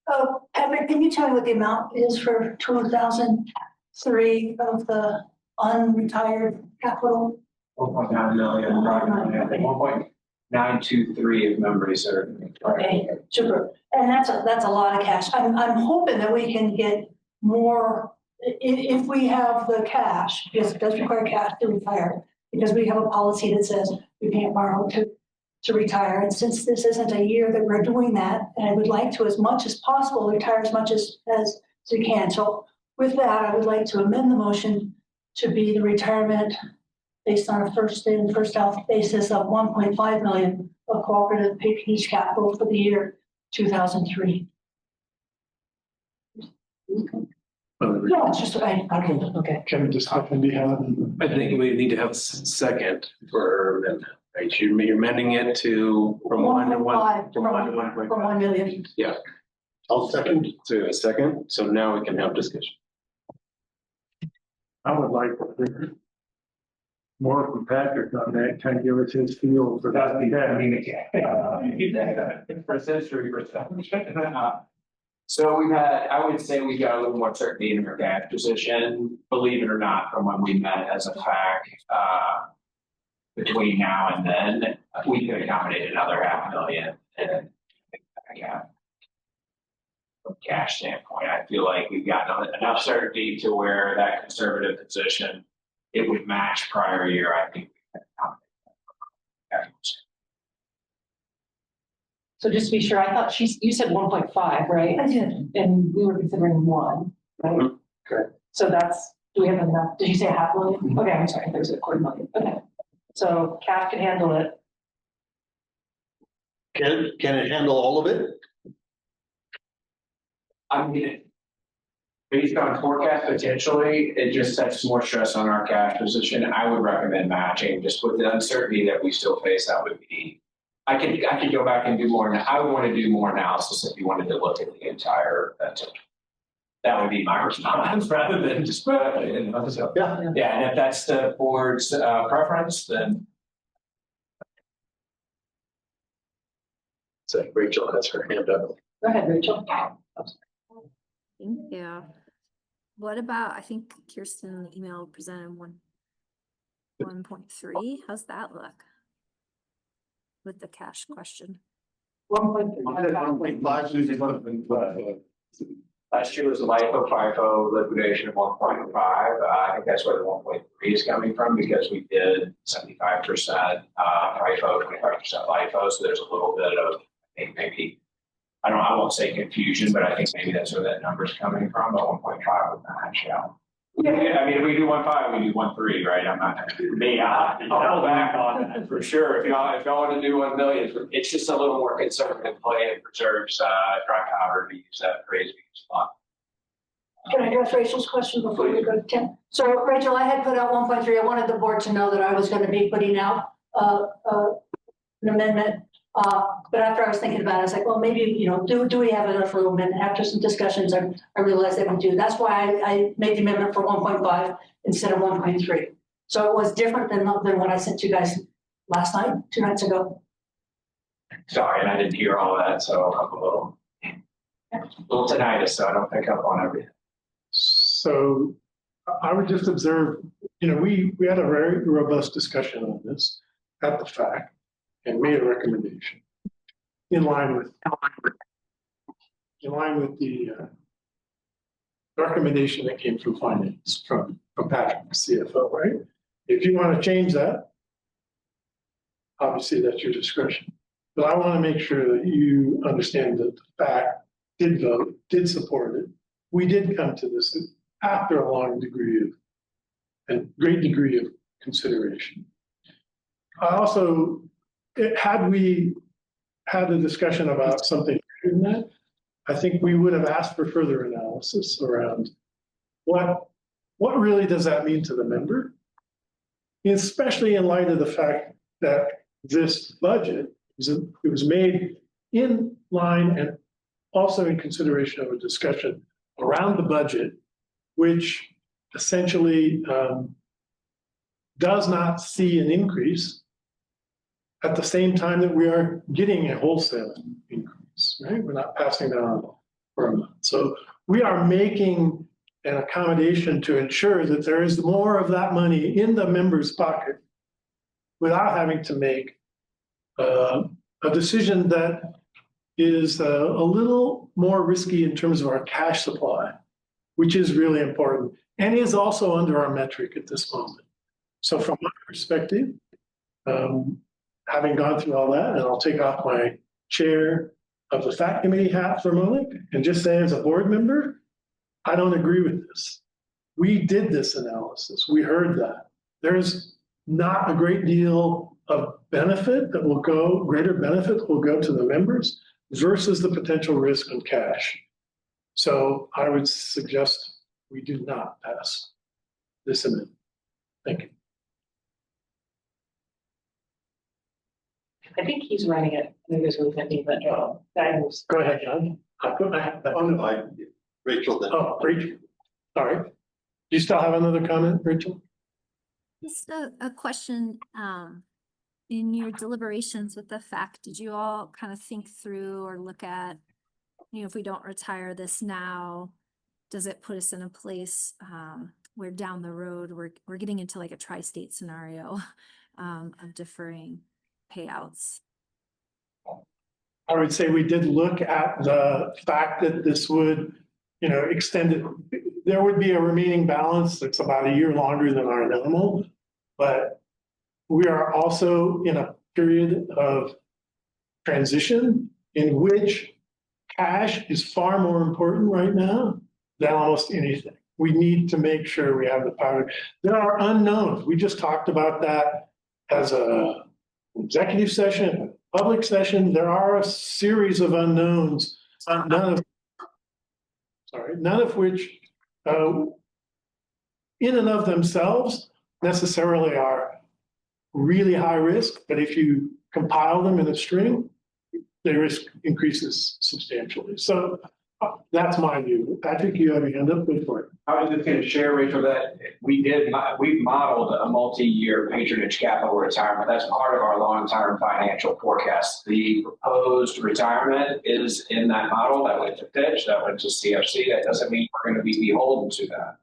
Oh, Patrick, can you tell me what the amount is for 2003 of the unretired capital? 1.9 million, I think 1.923 if memory serves. Okay, super. And that's a lot of cash. I'm hoping that we can get more, if we have the cash, because it does require cash to retire, because we have a policy that says we can't borrow to retire. And since this isn't a year that we're doing that, and I would like to, as much as possible, retire as much as we can. So with that, I would like to amend the motion to be the retirement based on a first in, first out basis of 1.5 million of cooperative patronage capital for the year 2003. No, it's just, okay. Can discussion be had? I think we need to have a second for them. Right, you're amending it to from 1 to 1 from 1 to 1.5. From 1 million. Yeah. I'll second. To a second. So now we can have discussion. I would like to hear more from Patrick on that, kind of give us his feel for that. For century or so we've had, I would say we got a little more certainty in our cash position, believe it or not, from when we met as a fact. Between now and then, we could accommodate another $500,000 and yeah. From a cash standpoint, I feel like we've got enough certainty to where that conservative position, it would match prior year. I think we can accommodate that. So just to be sure, I thought you said 1.5, right? I did. And we were considering 1, right? Okay. So do we have enough? Did you say $500,000? Okay, I'm sorry, there's a $250,000. Okay. So CAF can handle it. Can it handle all of it? I mean, based on forecast, potentially, it just sets more stress on our cash position. I would recommend matching, just with the uncertainty that we still face. That would be, I could go back and do more. I would want to do more analysis if you wanted to look at the entire. That would be my response rather than just. Yeah. Yeah, and if that's the board's preference, then. So Rachel has her hand up. Go ahead, Rachel. Thank you. What about, I think Kirsten in the email presented 1.3. How's that look? With the cash question. 1.5. Last year was a LIFO FIFO liquidation of 1.5. I think that's where the 1.3 is coming from because we did 75% FIFO, 25% LIFO. So there's a little bit of, I think maybe, I won't say confusion, but I think maybe that's where that number's coming from. But 1.5 would match, yeah. I mean, if we do 1.5, we do 1.3, right? I'm not, I'll go back on that for sure. If y'all want to do 1 million, it's just a little more conservative play and preserves, dry powder, to use that phrase we use a lot. Can I address Rachel's question before we go to Tim? So Rachel, I had put out 1.3. I wanted the board to know that I was going to be putting out an amendment. But after I was thinking about it, I was like, well, maybe, you know, do we have enough room? And after some discussions, I realized that we do. That's why I made the amendment for 1.5 instead of 1.3. So it was different than what I sent you guys last night, 2 nights ago. Sorry, and I didn't hear all of that, so I'm a little tinnitus, so I don't pick up on everything. So I would just observe, you know, we had a very robust discussion on this at the fact and made a recommendation in line with the recommendation that came from finance from Patrick, the CFO, right? If you want to change that, obviously that's your discretion. But I want to make sure that you understand that the fact did vote, did support it. We did come to this after a long degree of, and great degree of consideration. I also, had we had a discussion about something greater than that, I think we would have asked for further analysis around what really does that mean to the member, especially in light of the fact that this budget, it was made in line and also in consideration of a discussion around the budget, which essentially does not see an increase at the same time that we are getting a wholesale increase, right? We're not passing that on for a month. So we are making an accommodation to ensure that there is more of that money in the member's pocket without having to make a decision that is a little more risky in terms of our cash supply, which is really important and is also under our metric at this moment. So from my perspective, having gone through all that, and I'll take off my chair of the FACT committee hat for a moment and just say as a board member, I don't agree with this. We did this analysis. We heard that. There's not a great deal of benefit that will go, greater benefit that will go to the members versus the potential risk on cash. So I would suggest we do not pass this amendment. Thank you. I think he's running it. I think there's really thinking that Go ahead, John. I put my hat back. Oh, no, Rachel then. Oh, Rachel. Sorry. Do you still have another comment, Rachel? Just a question. In your deliberations with the FACT, did you all kind of think through or look at, you know, if we don't retire this now, does it put us in a place where down the road we're getting into like a tri-state scenario of deferring payouts? I would say we did look at the fact that this would, you know, extend it. There would be a remaining balance that's about a year longer than our normal, but we are also in a period of transition in which cash is far more important right now than almost anything. We need to make sure we have the power. There are unknowns. We just talked about that as a executive session, public session. There are a series of unknowns, none of which in and of themselves necessarily are really high risk, but if you compile them in a string, the risk increases substantially. So that's my view. Patrick, you have your hand up, go for it. I was just going to share, Rachel, that we've modeled a multi-year patronage capital retirement. That's part of our long-term financial forecast. The proposed retirement is in that model. That went to Fitch, that went to CFC. That doesn't mean we're going to be beholden to that.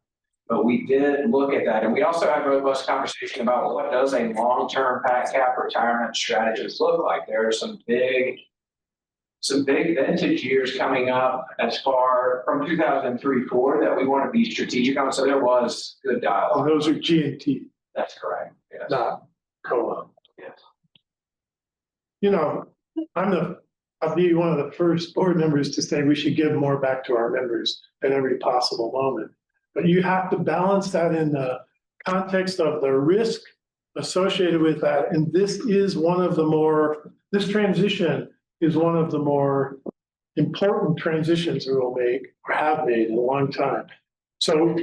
But we did look at that. And we also had a robust conversation about what does a long-term cap retirement strategist look like. There are some big vintage years coming up as far from 2003-4 that we want to be strategic on. So there was good dialogue. And those are G&T. That's correct. Yes. Not COLA. Yes. You know, I'll be one of the first board members to say we should give more back to our members at every possible moment. But you have to balance that in the context of the risk associated with that. And this is one of the more, this transition is one of the more important transitions we will make or have made in a long time. So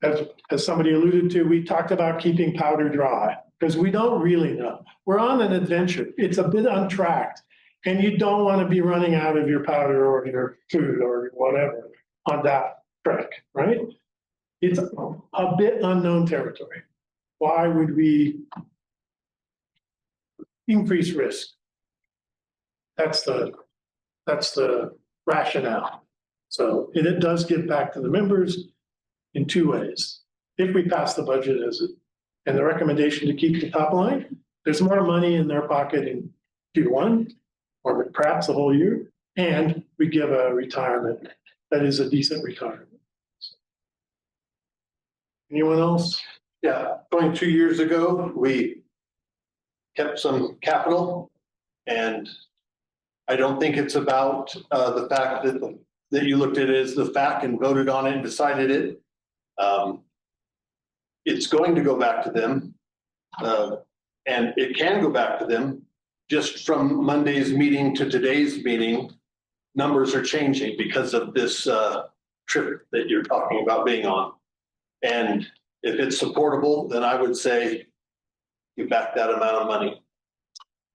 as somebody alluded to, we talked about keeping powder dry because we don't really know. We're on an adventure. It's a bit untracked and you don't want to be running out of your powder or your food or whatever on that trek, right? It's a bit unknown territory. Why would we increase risk? That's the rationale. So it does get back to the members in two ways. If we pass the budget as it, and the recommendation to keep the top line, there's more money in their pocket in Q1 or perhaps the whole year, and we give a retirement that is a decent retirement. Anyone else? Yeah, 22 years ago, we kept some capital, and I don't think it's about the fact that you looked at it as the fact and voted on it and decided it. It's going to go back to them, and it can go back to them. Just from Monday's meeting to today's meeting, numbers are changing because of this trip that you're talking about being on. And if it's supportable, then I would say you back that amount of money.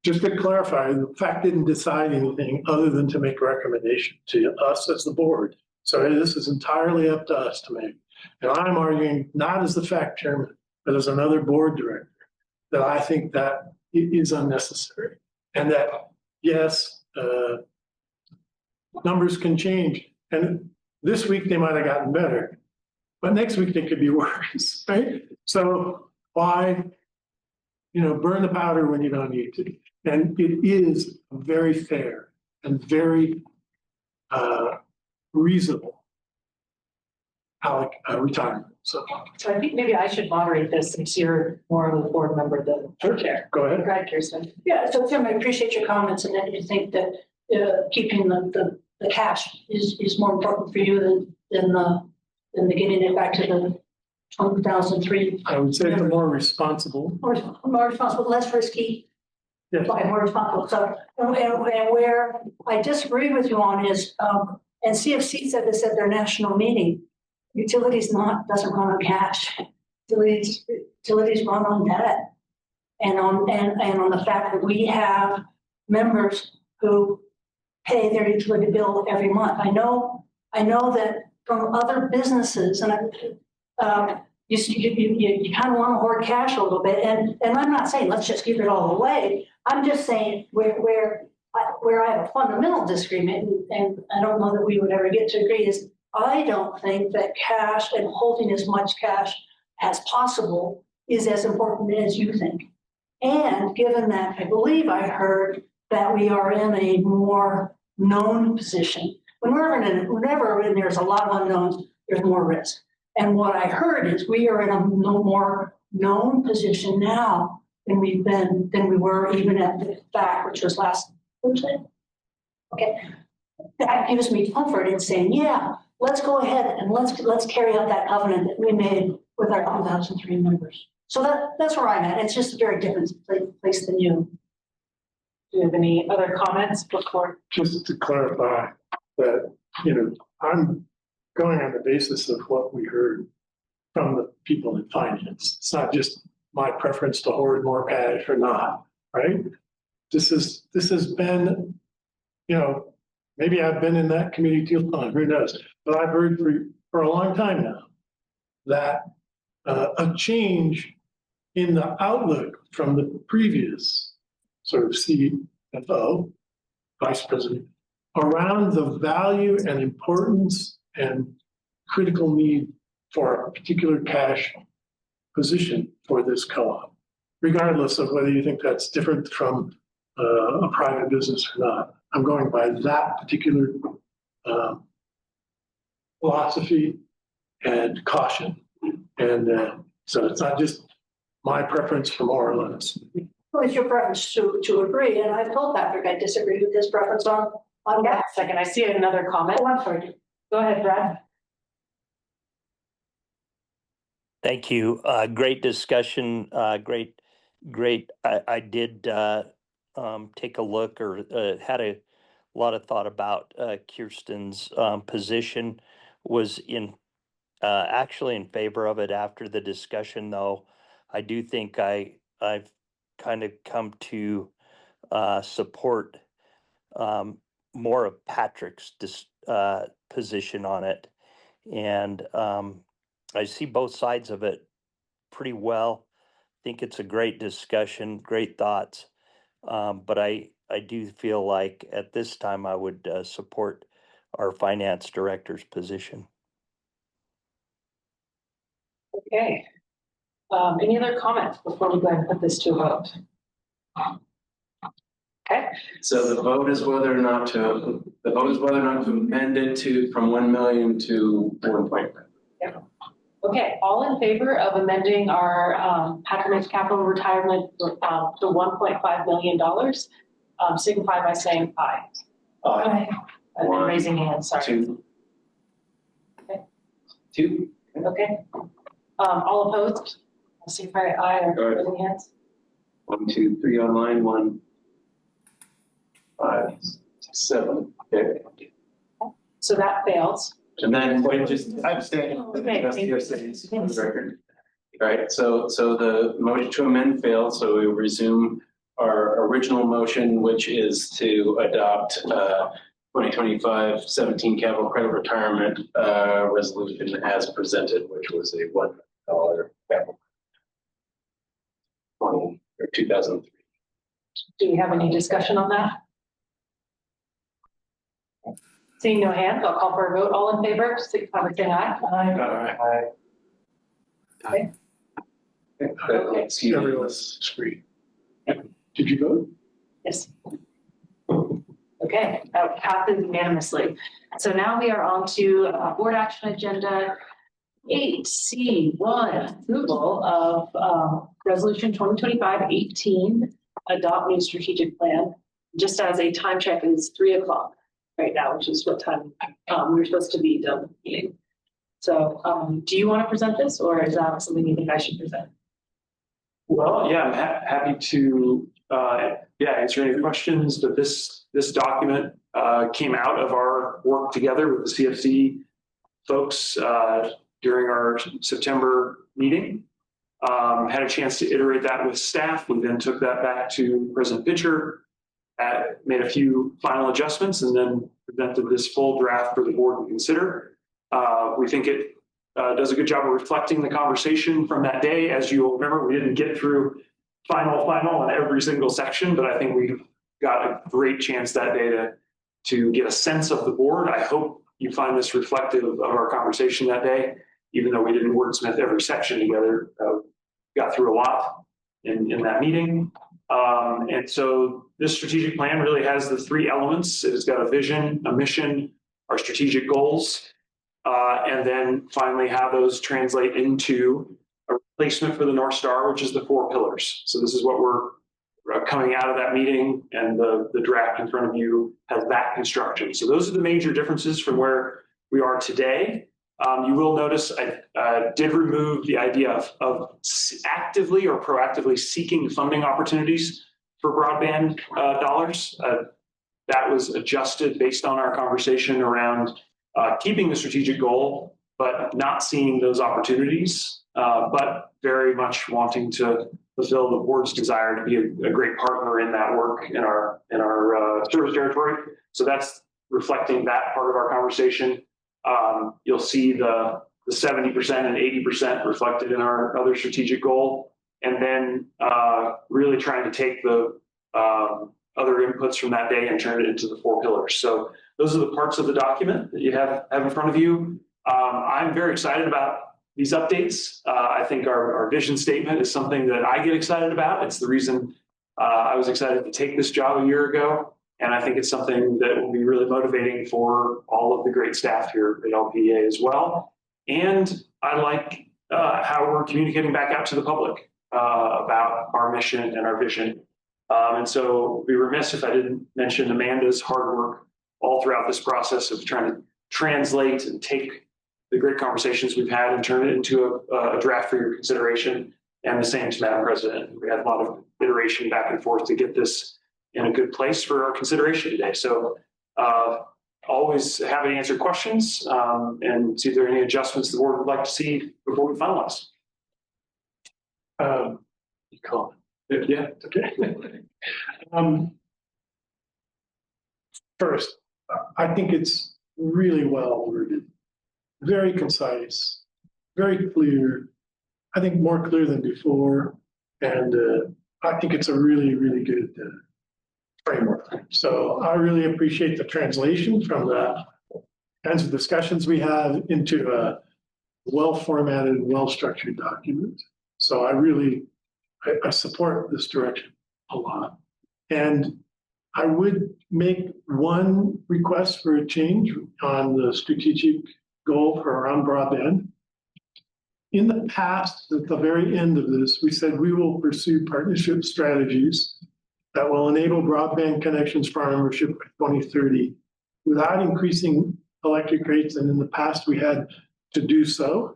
Just to clarify, the FAC didn't decide anything other than to make a recommendation to us as the board. So this is entirely up to us to make. And I'm arguing not as the FAC chairman, but as another board director, that I think that it is unnecessary. And that, yes, numbers can change. And this week they might have gotten better, but next week they could be worse, right? So why, burn the powder when you don't need to? And it is very fair and very reasonable retirement. So I think maybe I should moderate this since you're more of a board member than chair. Go ahead. Go ahead, Kirsten. Yeah, so Tim, I appreciate your comments and that you think that keeping the cash is more important for you than getting it back to the 2003. I would say the more responsible. More responsible, less risky. Yes. Like more responsible. So, and where I disagree with you on is, and CFC said this at their national meeting, utilities doesn't run on cash. Utilities run on debt. And on the fact that we have members who pay their utility bill every month. I know that from other businesses, and you kind of want to hoard cash a little bit. And I'm not saying let's just give it all away. I'm just saying where I have a fundamental disagreement, and I don't know that we would ever get to agree, is I don't think that cash and holding as much cash as possible is as important as you think. And given that, I believe I heard that we are in a more known position. Whenever there's a lot of unknowns, there's more risk. And what I heard is we are in a more known position now than we were even at the FAC, which was last Thursday. Okay, that gives me comfort in saying, yeah, let's go ahead and let's carry out that covenant that we made with our 2003 members. So that's where I'm at. It's just a very different place than you. Do you have any other comments before? Just to clarify that, I'm going on the basis of what we heard from the people in finance. It's not just my preference to hoard more cash or not, right? This has been, maybe I've been in that committee too long, who knows? But I've heard for a long time now that a change in the outlook from the previous sort of CFO, vice president, around the value and importance and critical need for a particular cash position for this co-op, regardless of whether you think that's different from a private business or not. I'm going by that particular philosophy and caution. And so it's not just my preference for more or less. Well, it's your preference to agree, and I've told Patrick I disagree with his preference on Yeah, second, I see another comment. Oh, I'm sorry. Go ahead, Brad. Thank you. Great discussion. Great. I did take a look or had a lot of thought about Kirsten's position. Was in actually in favor of it after the discussion, though. I do think I've kind of come to support more of Patrick's position on it, and I see both sides of it pretty well. Think it's a great discussion, great thoughts, but I do feel like at this time I would support our finance director's position. Okay. Any other comments before we go ahead and put this to a vote? Okay. So the vote is whether or not to amend it to from 1 million to 1.5. Yeah. Okay, all in favor of amending our patronage capital retirement to $1.5 million, signify by saying aye. Aye. And raising hands, sorry. Two. Okay. Two. Okay. All opposed? Signify by aye or raising hands. 1, 2, 3 online. 1, 5, 6, 7. Okay. So that fails. And then I'm staying. Okay. That's your sayings for the record. All right. So the motion to amend failed. So we resume our original motion, which is to adopt 2025-17 capital credit retirement resolution as presented, which was a $1 million capital 2003. Do you have any discussion on that? Seeing no hands, I'll call for a vote. All in favor, signify by saying aye. Aye. Okay. Okay. Everyone's screen. Did you vote? Yes. Okay, that passes unanimously. So now we are on to board action agenda 8C1, approval of resolution 2025-18, adopt new strategic plan. Just as a time check, it is 3 o'clock right now, which is what time we're supposed to be done with the meeting. So do you want to present this, or is that something you think I should present? Well, yeah, I'm happy to answer any questions, but this document came out of our work together with the CFC folks during our September meeting. Had a chance to iterate that with staff. We then took that back to President Pitcher, made a few final adjustments, and then presented this full draft for the board to consider. We think it does a good job of reflecting the conversation from that day. As you'll remember, we didn't get through final on every single section, but I think we got a great chance that day to get a sense of the board. I hope you find this reflective of our conversation that day, even though we didn't wordsmith every section together. Got through a lot in that meeting. And so this strategic plan really has the 3 elements. It's got a vision, a mission, our strategic goals, and then finally how those translate into a replacement for the North Star, which is the 4 pillars. So this is what we're coming out of that meeting, and the draft in front of you has that construction. So those are the major differences from where we are today. You will notice I did remove the idea of actively or proactively seeking funding opportunities for broadband dollars. That was adjusted based on our conversation around keeping the strategic goal, but not seeing those opportunities, but very much wanting to fulfill the board's desire to be a great partner in that work in our service territory. So that's reflecting that part of our conversation. You'll see the 70% and 80% reflected in our other strategic goal, and then really trying to take the other inputs from that day and turn it into the 4 pillars. So those are the parts of the document that you have in front of you. I'm very excited about these updates. I think our vision statement is something that I get excited about. It's the reason I was excited to take this job a year ago. And I think it's something that will be really motivating for all of the great staff here at LPEA as well. And I like how we're communicating back out to the public about our mission and our vision. And so it'd be remiss if I didn't mention Amanda's hard work all throughout this process of trying to translate and take the great conversations we've had and turn it into a draft for your consideration. And the same to Madam President. We had a lot of iteration back and forth to get this in a good place for our consideration today. So always happy to answer questions and see if there are any adjustments the board would like to see before we finalize. You call it. Yeah, okay. First, I think it's really well worded, very concise, very clear. I think more clear than before. And I think it's a really, really good framework. So I really appreciate the translation from the kinds of discussions we have into a well-formatted, well-structured document. So I support this direction a lot. And I would make one request for a change on the strategic goal for around broadband. In the past, at the very end of this, we said we will pursue partnership strategies that will enable broadband connections for our membership by 2030 without increasing electric rates. And in the past, we had to do so.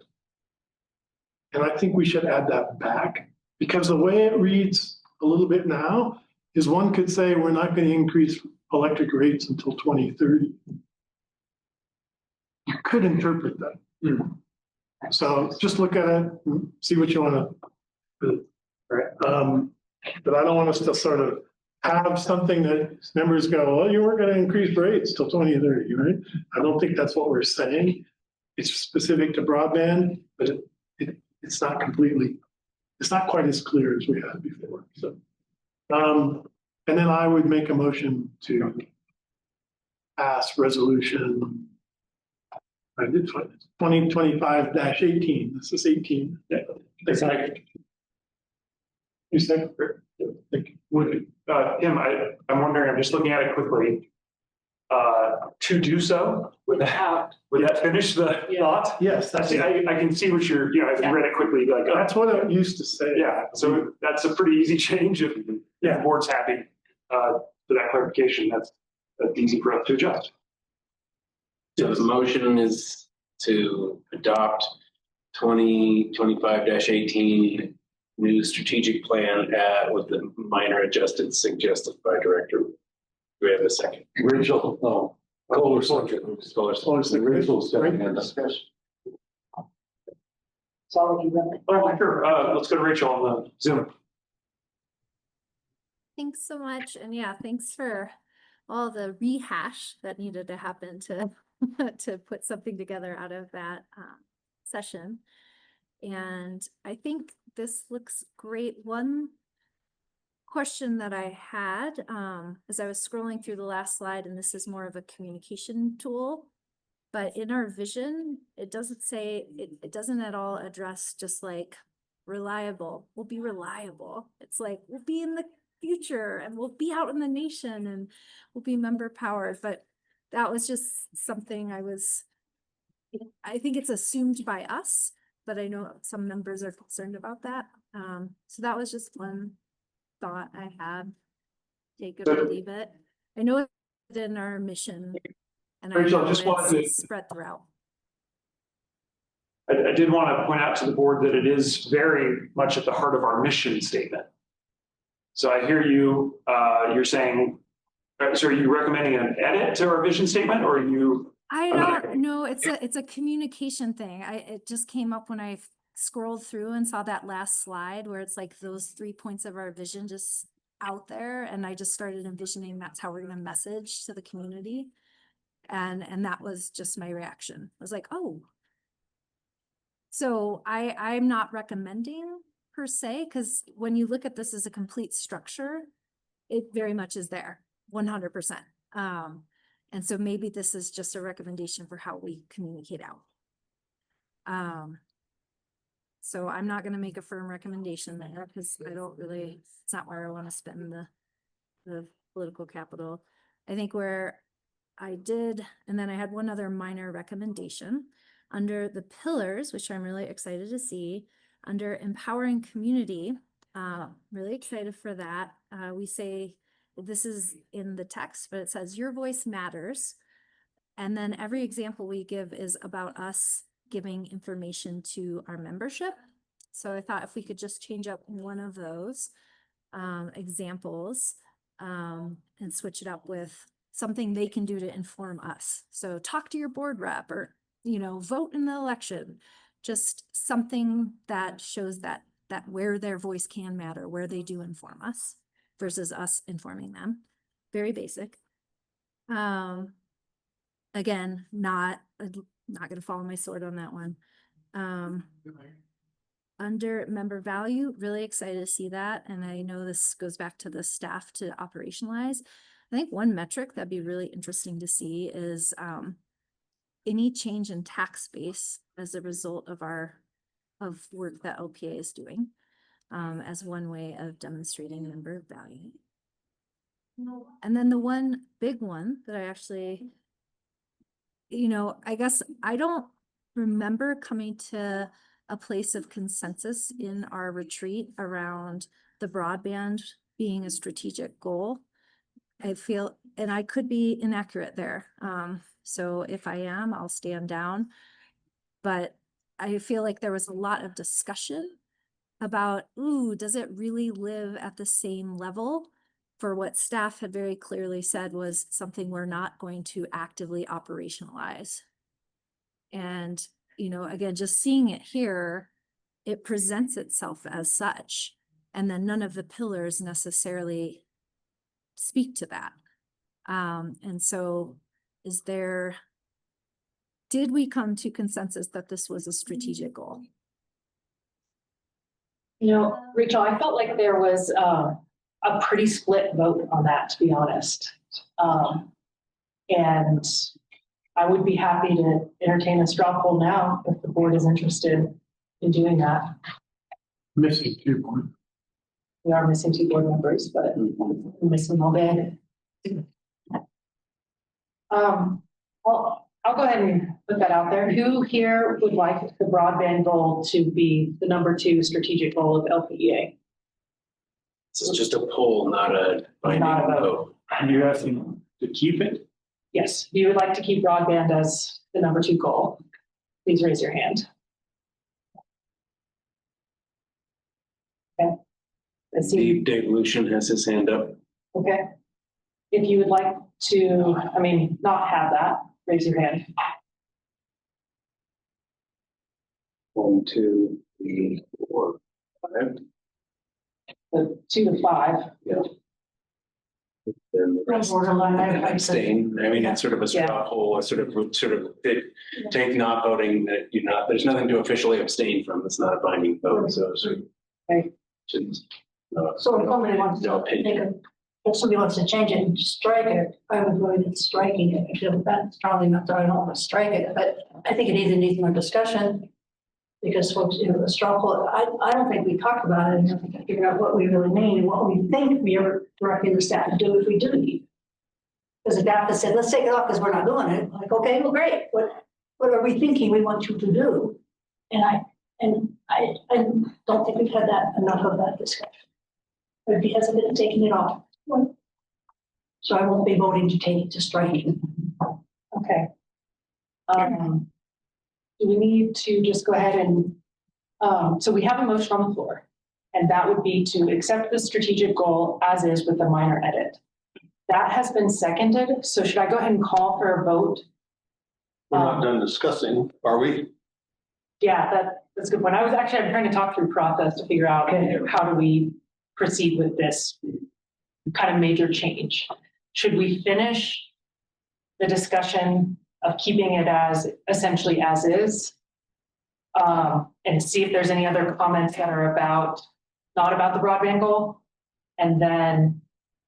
And I think we should add that back, because the way it reads a little bit now is one could say we're not going to increase electric rates until 2030. You could interpret that. So just look at it, and see what you want to. But I don't want us to sort of have something that members go, well, you weren't going to increase rates till 2030, right? I don't think that's what we're saying. It's specific to broadband, but it's not completely, it's not quite as clear as we had before. So, and then I would make a motion to pass resolution. I did 2025-18. This is 18. You said, Tim, I'm wondering, I'm just looking at it quickly. To do so, would that finish the thought? Yes, I can see what you're, if you read it quickly, like, oh. That's what it used to say. Yeah, so that's a pretty easy change if the board's happy for that clarification. That's easy for us to adjust. So the motion is to adopt 2025-18 new strategic plan with the minor adjustments suggested by director. Do we have a second? Rachel, no. Kohler second. Rachel's second. Oh, sure. Let's go to Rachel on the Zoom. Thanks so much. And yeah, thanks for all the rehash that needed to happen to to put something together out of that session. And I think this looks great. One question that I had as I was scrolling through the last slide, and this is more of a communication tool, but in our vision, it doesn't say, it doesn't at all address just like reliable. We'll be reliable. It's like, we'll be in the future and we'll be out in the nation and we'll be member powered. But that was just something I think it's assumed by us, but I know some members are concerned about that. So that was just one thought I had. Take it or leave it. I know it's in our mission, and Rachel, I know just wanted to spread throughout. I did want to point out to the board that it is very much at the heart of our mission statement. So I hear you, you're saying, so are you recommending an edit to our vision statement, or are you? I don't know. It's a communication thing. It just came up when I scrolled through and saw that last slide where it's like those 3 points of our vision just out there, and I just started envisioning that's how we're going to message to the community, and that was just my reaction. I was like, oh. So I'm not recommending per se, because when you look at this as a complete structure, it very much is there, 100%. And so maybe this is just a recommendation for how we communicate out. So I'm not going to make a firm recommendation there because it's not where I want to spend the political capital. I think where I did, and then I had one other minor recommendation under the pillars, which I'm really excited to see, under empowering community. Really excited for that. We say, this is in the text, but it says your voice matters. And then every example we give is about us giving information to our membership. So I thought if we could just change up one of those examples and switch it up with something they can do to inform us. So talk to your board rep, or, you know, vote in the election. Just something that shows that where their voice can matter, where they do inform us versus us informing them. Very basic. Again, not going to follow my sword on that one. Under member value, really excited to see that. And I know this goes back to the staff to operationalize. I think one metric that'd be really interesting to see is any change in tax base as a result of work that LPEA is doing, as one way of demonstrating member value. And then the one big one that I actually, you know, I guess I don't remember coming to a place of consensus in our retreat around the broadband being a strategic goal. I feel, and I could be inaccurate there. So if I am, I'll stand down. But I feel like there was a lot of discussion about, ooh, does it really live at the same level for what staff had very clearly said was something we're not going to actively operationalize. And, you know, again, just seeing it here, it presents itself as such. And then none of the pillars necessarily speak to that. And so did we come to consensus that this was a strategic goal? You know, Rachel, I felt like there was a pretty split vote on that, to be honest. And I would be happy to entertain a straw poll now if the board is interested in doing that. Missing 2 board. We are missing 2 board members, but we're missing all day. Well, I'll go ahead and put that out there. Who here would like the broadband goal to be the number 2 strategic goal of LPEA? This is just a poll, not a binding vote. Are you asking to keep it? Yes, if you would like to keep broadband as the number 2 goal, please raise your hand. Okay. Let's see. Dave Lucian has his hand up. Okay. If you would like to, not have that, raise your hand. 1, 2, 3, 4, 5. The 2 to 5. Yeah. Then the rest abstain. I mean, it's sort of a straw poll, take not voting that there's nothing to officially abstain from. It's not a binding vote. So So if somebody wants if somebody wants to change it and strike it, I would vote against striking it. I feel that strongly, not that I don't want to strike it, but I think it needs more discussion. Because folks, the straw poll, I don't think we talked about it and figure out what we really mean and what we think we are directing the staff to do if we do need. Because the staff has said, let's take it off because we're not doing it. Like, okay, well, great. What are we thinking we want you to do? And I don't think we've had enough of that discussion. I'd be hesitant in taking it off. So I won't be voting to take it to striking. Okay. Do we need to just go ahead and, so we have a motion on the floor, and that would be to accept the strategic goal as is with a minor edit. That has been seconded, so should I go ahead and call for a vote? We're not done discussing, are we? Yeah, that's a good point. I'm trying to talk through process to figure out how do we proceed with this kind of major change. Should we finish the discussion of keeping it as essentially as is, and see if there's any other comments that are not about the broadband goal, and then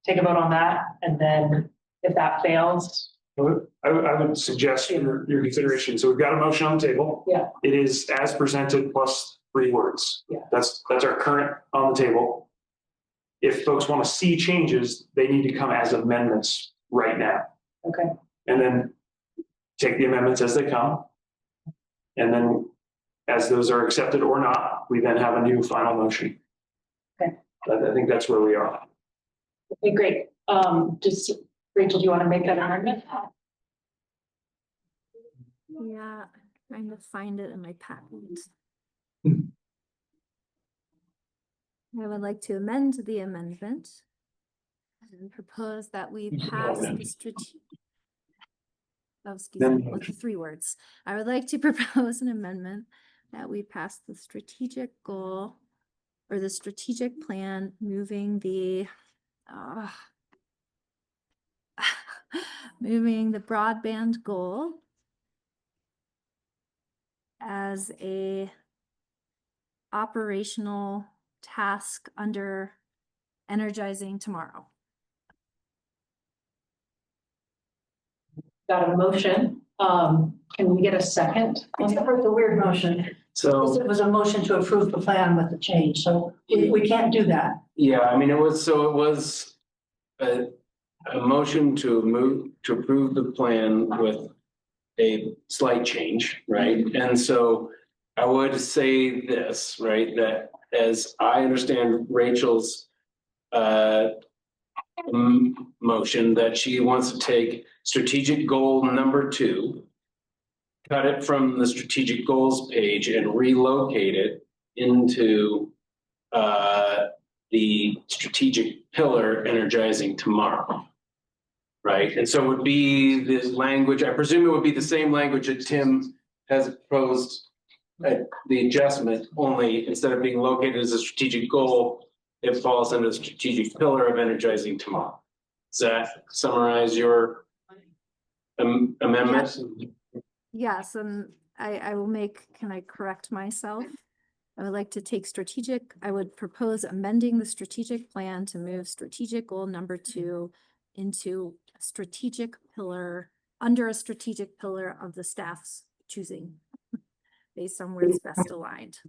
take a vote on that, and then if that fails. I would suggest your consideration. So we've got a motion on the table. Yeah. It is as presented plus 3 words. Yeah. That's our current on the table. If folks want to see changes, they need to come as amendments right now. Okay. And then take the amendments as they come. And then as those are accepted or not, we then have a new final motion. Okay. I think that's where we are. Okay, great. Rachel, do you want to make that amendment? Yeah, Trying to find it in my packet. I would like to amend the amendment and propose that we pass the strategic. Oh, excuse me, with the 3 words. I would like to propose an amendment that we pass the strategic goal or the strategic plan moving the moving the broadband goal as a operational task under Energizing Tomorrow. Got a motion. Can we get a second? Except for the weird motion. So, It was a motion to approve the plan with the change, so we can't do that. yeah, I mean, it was a motion to approve the plan with a slight change, right? And so I would say this, right, that as I understand Rachel's motion, that she wants to take strategic goal number 2, cut it from the strategic goals page and relocate it into the strategic pillar Energizing Tomorrow. Right, and so it would be this language, I presume it would be the same language that Tim has proposed at the adjustment, only instead of being located as a strategic goal, it falls under the strategic pillar of Energizing Tomorrow. Does that summarize your amendment? Yes, and I will make, can I correct myself? I would like to take I would propose amending the strategic plan to move strategic goal number 2 into a strategic pillar, under a strategic pillar of the staff's choosing, based on where it's best aligned.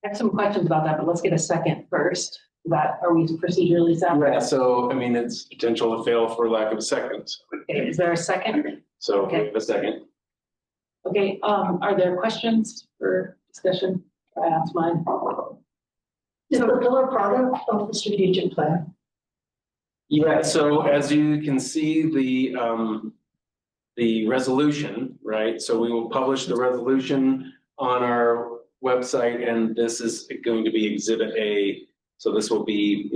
I have some questions about that, but let's get a second first. Are we procedurally sound? Yeah, so I mean, it's potential to fail for lack of a second. Okay, is there a second? So Okay. we have a second. Okay, are there questions for discussion? I asked mine. Is the pillar part of the strategic plan? Yeah, so as you can see, the resolution, right? So we will publish the resolution on our website, and this is going to be Exhibit A. So this will be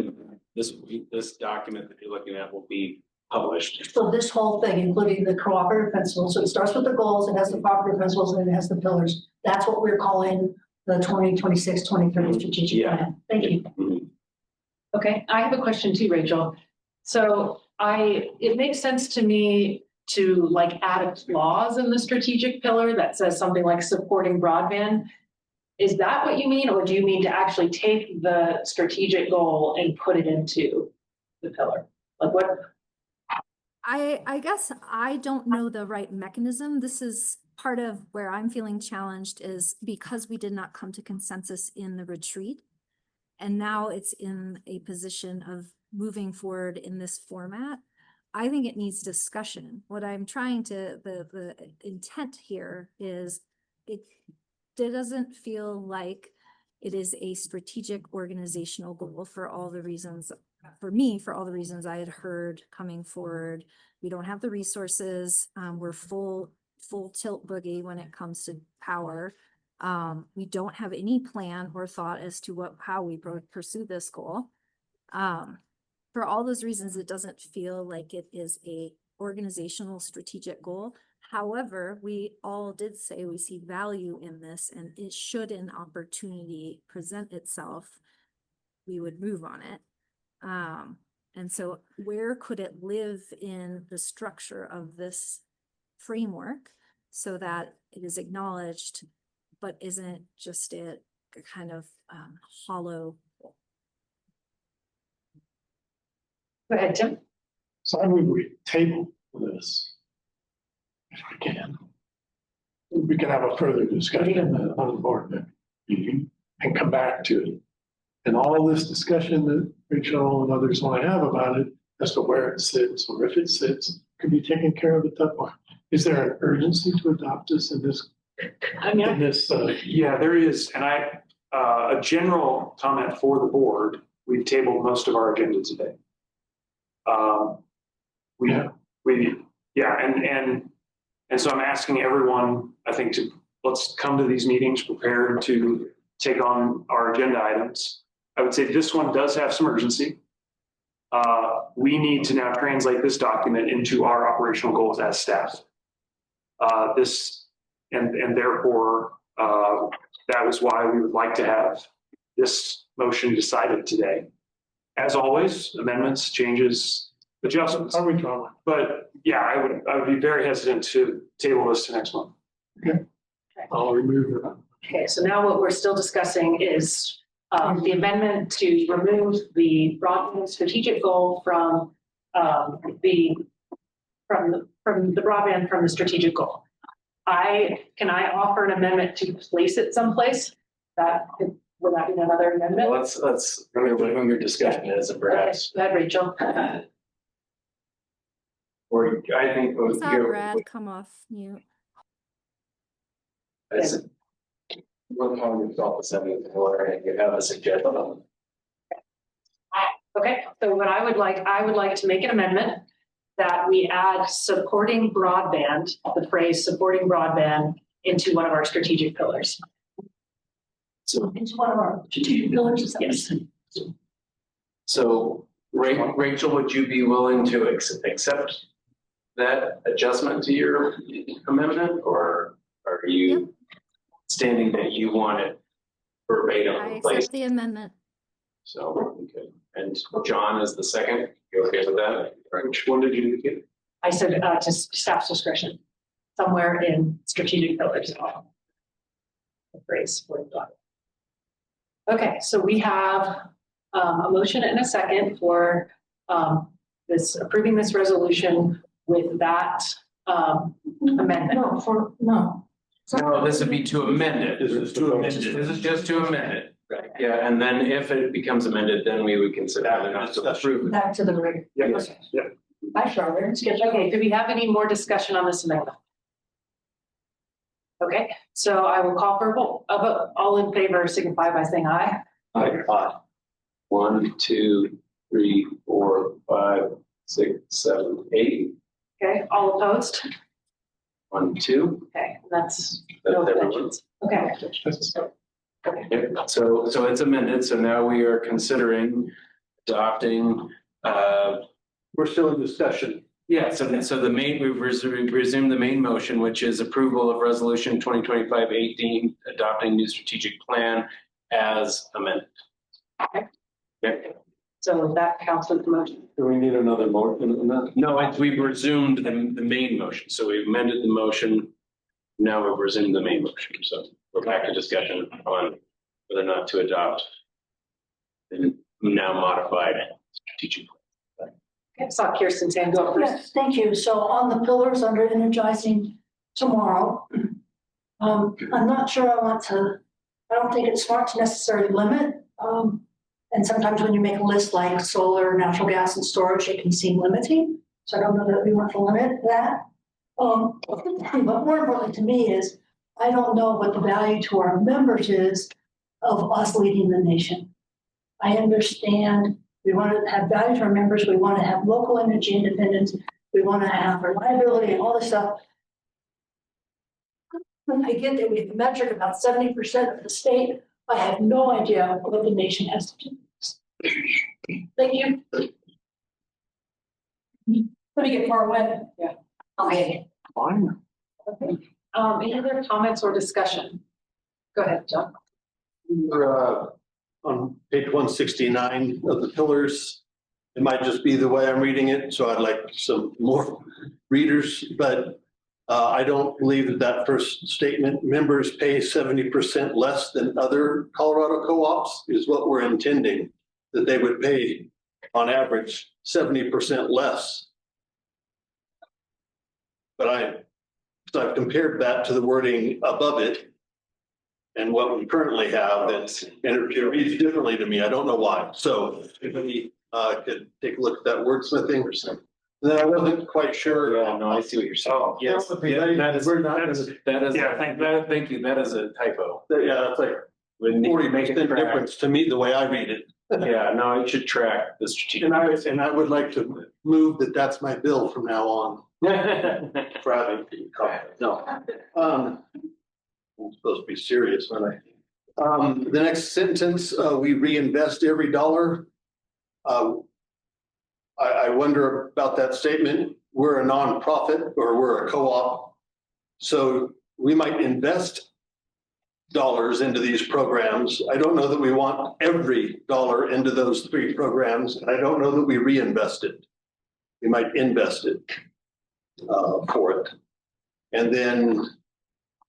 this document that you're looking at will be published. So this whole thing, including the cooperative principles, so it starts with the goals, it has the cooperative principles, and it has the pillars. That's what we're calling the 2026-2030 strategic plan. Thank you. Okay, I have a question too, Rachel. So it makes sense to me to like add a clause in the strategic pillar that says something like supporting broadband. Is that what you mean, or do you mean to actually take the strategic goal and put it into the pillar? Like what? I guess I don't know the right mechanism. This is part of where I'm feeling challenged, is because we did not come to consensus in the retreat. And now it's in a position of moving forward in this format. I think it needs discussion. What I'm trying to, the intent here is it doesn't feel like it is a strategic organizational goal for all the reasons, for me, for all the reasons I had heard coming forward. We don't have the resources. We're full tilt boogie when it comes to power. We don't have any plan or thought as to how we pursue this goal. For all those reasons, it doesn't feel like it is a organizational strategic goal. However, we all did say we see value in this, and it should an opportunity present itself, we would move on it. And so where could it live in the structure of this framework so that it is acknowledged, but isn't just a kind of hollow? Go ahead, Tim. So I move we table this, if we can. We can have a further discussion on the board meeting and come back to it. And all this discussion that Rachel and others want to have about it as to where it sits, or if it sits, could be taken care of at that point. Is there an urgency to adopt this in this? Yeah, there is. And a general comment for the board, we've tabled most of our agenda today. And And so I'm asking everyone, I think, to let's come to these meetings prepared to take on our agenda items. I would say this one does have some urgency. We need to now translate this document into our operational goals as staff. And therefore, that was why we would like to have this motion decided today. As always, amendments, changes, adjustments. Are we drawing? But yeah, I would be very hesitant to table this to next month. Okay. I'll remove it. Okay, so now what we're still discussing is the amendment to remove the broadband strategic goal from the broadband from the strategic goal. Can I offer an amendment to place it someplace? Would that be another amendment? Let's remember when your discussion is, and perhaps. Go ahead, Rachel. Or I think. I saw Brad come off mute. We'll call yourself a 70th floor and you have a suggestion. Okay, so what I would like to make an amendment that we add supporting broadband, the phrase supporting broadband, into one of our strategic pillars. So It's one of our strategic pillars, is that what you're Yes. saying? So Rachel, would you be willing to accept that adjustment to your amendment, or are you standing that you want it verbatim I in place? accept the amendment. So, okay. And John is the second. You okay with that? Which one did you get? I said to staff's discretion, somewhere in strategic pillars. The phrase supporting broadband. Okay, so we have a motion and a second for approving this resolution with that amendment. No, this would be to amend it. This is to amend it. This is just to amend it. Right. Yeah, and then if it becomes amended, then we would consider it not to approve it. Back to the regular. Yes. Yeah. Hi, Charlotte. Okay, do we have any more discussion on this amendment? Okay, so I will call for a vote. All in favor signify by saying aye. Aye. 1, 2, 3, 4, 5, 6, 7, 8. Okay, all opposed? 1, 2. Okay, that's no abstentions. Okay. Okay. So it's amended. So now we are considering adopting. We're still in discussion. Yeah. So we've resumed the main motion, which is approval of resolution 2025-18, adopting new strategic plan as amended. Okay. So that counts with the motion. Do we need another motion? No, we've resumed the main motion. So we amended the motion. Now we've resumed the main motion. So we're back to discussion on whether or not to adopt the now modified strategic plan. Okay, saw Kirsten's hand go up first. Yes, thank you. So on the pillars under energizing tomorrow, I'm not sure I don't think it's smart to necessarily limit. And sometimes when you make a list like solar, natural gas and storage, it can seem limiting. So I don't know that we want to limit that. But more importantly to me is, I don't know what the value to our members is of us leading the nation. I understand we want to have value to our members. We want to have local energy independence. We want to have reliability and all this stuff. I get that we have a metric about 70% of the state. I have no idea what the nation has to do. Thank you. Let me get far away. Yeah. Okay. Fine. Okay. Any other comments or discussion? Go ahead, John. We're on page 169 of the pillars. It might just be the way I'm reading it, so I'd like some more readers, but I don't believe that first statement, members pay 70% less than other Colorado co-ops, is what we're intending, that they would pay on average 70% less. But I've compared that to the wording above it and what we currently have, and it reads differently to me. I don't know why. So if we could take a look at that wordsmithing or something. Then I wasn't quite sure. Yeah, no, I see what you're saying. Oh, Yes, yeah, thank you. That is a typo. Yeah, that's like 40% difference to me, the way I read it. Yeah, no, it should track the strategic. And I would like to move that that's my bill from now on. For having the comment. No. I'm supposed to be serious, aren't I? The next sentence, we reinvest every dollar. I wonder about that statement. We're a nonprofit or we're a co-op. So we might invest dollars into these programs. I don't know that we want every dollar into those 3 programs. And I don't know that we reinvest it. We might invest it for it. And then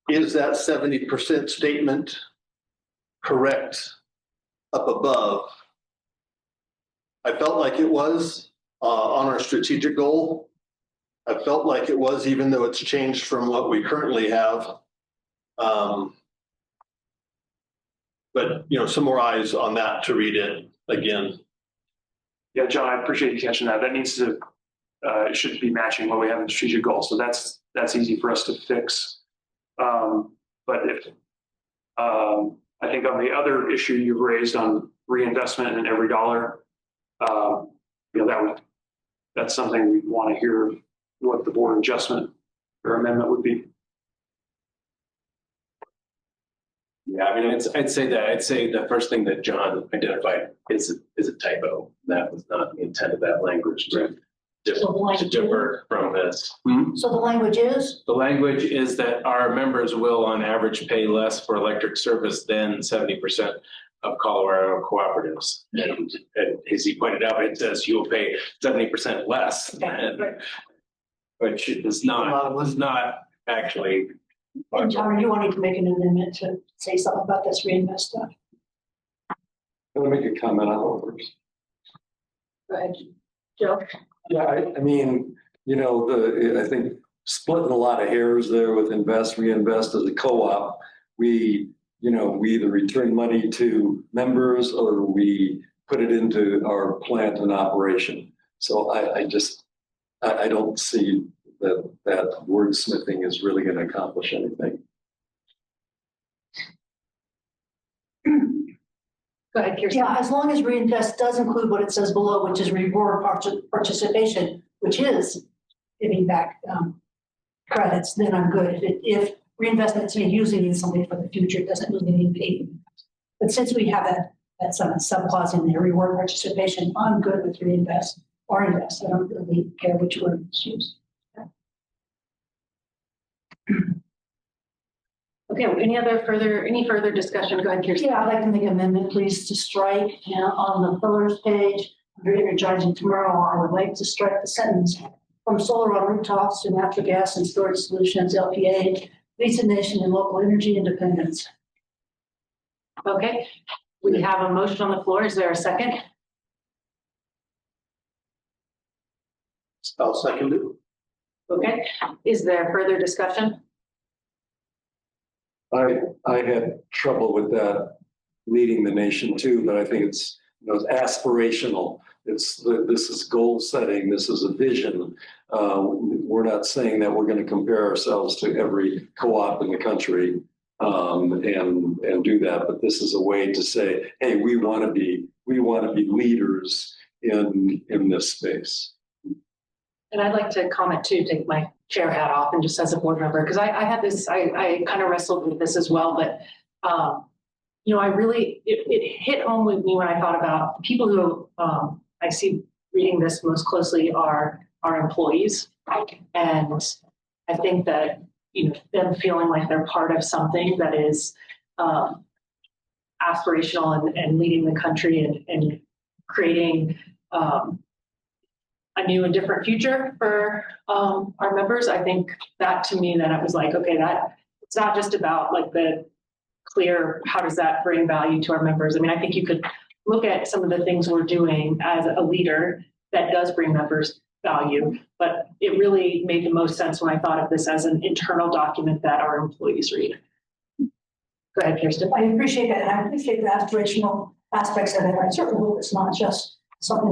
is that 70% statement correct up above? I felt like it was on our strategic goal. I felt like it was, even though it's changed from what we currently have. But, you know, some more eyes on that to read it again. Yeah, John, I appreciate you catching that. That needs to, it should be matching what we have in the strategic goal. So that's easy for us to fix. But if, I think on the other issue you've raised on reinvestment in every dollar, you know, that's something we want to hear what the board adjustment or amendment would be. Yeah, I mean, I'd say the first thing that John identified is a typo. That was not the intent of that language to differ from this. So the language is? The language is that our members will on average pay less for electric service than 70% of Colorado cooperatives. And as he pointed out, it says you'll pay 70% less, which is not actually. And John, are you wanting to make an amendment to say something about this reinvest stuff? I'm gonna make a comment on it first. Go ahead, Joe. Yeah, I mean, you know, I think splitting a lot of hairs there with invest, reinvest as a co-op. We either return money to members or we put it into our plant and operation. So I don't see that wordsmithing is really going to accomplish anything. Go ahead, Kirsten. Yeah, as long as reinvest does include what it says below, which is reward participation, which is giving back credits, then I'm good. If reinvestment is using something for the future, it doesn't mean anything. But since we have that sub-clause in there, reward participation, I'm good with reinvest or invest. I don't really care which word is used. Okay, any further discussion? Go ahead, Kirsten. Yeah, I'd like to make an amendment, please, to strike on the pillars page, under energizing tomorrow, I would like to strike the sentence from solar on rooftops to natural gas and storage solutions, LPEA, leads the nation in local energy independence. Okay, we have a motion on the floor. Is there a second? I'll second it. Okay, is there further discussion? I had trouble with that leading the nation too, but I think it's aspirational. This is goal setting. This is a vision. We're not saying that we're going to compare ourselves to every co-op in the country and do that, but this is a way to say, hey, we want to be leaders in this space. And I'd like to comment too, take my chair hat off and just as a board member, because I had this, I kind of wrestled with this as well, but it hit home with me when I thought about people who I see reading this most closely are our employees. And I think that, them feeling like they're part of something that is aspirational and leading the country and creating a new and different future for our members. I think that to me, then it was like, okay, that it's not just about like the clear, how does that bring value to our members? I mean, I think you could look at some of the things we're doing as a leader that does bring members value, but it really made the most sense when I thought of this as an internal document that our employees read. Go ahead, Kirsten. I appreciate that. And I appreciate the aspirational aspects of it. I certainly hope it's not just something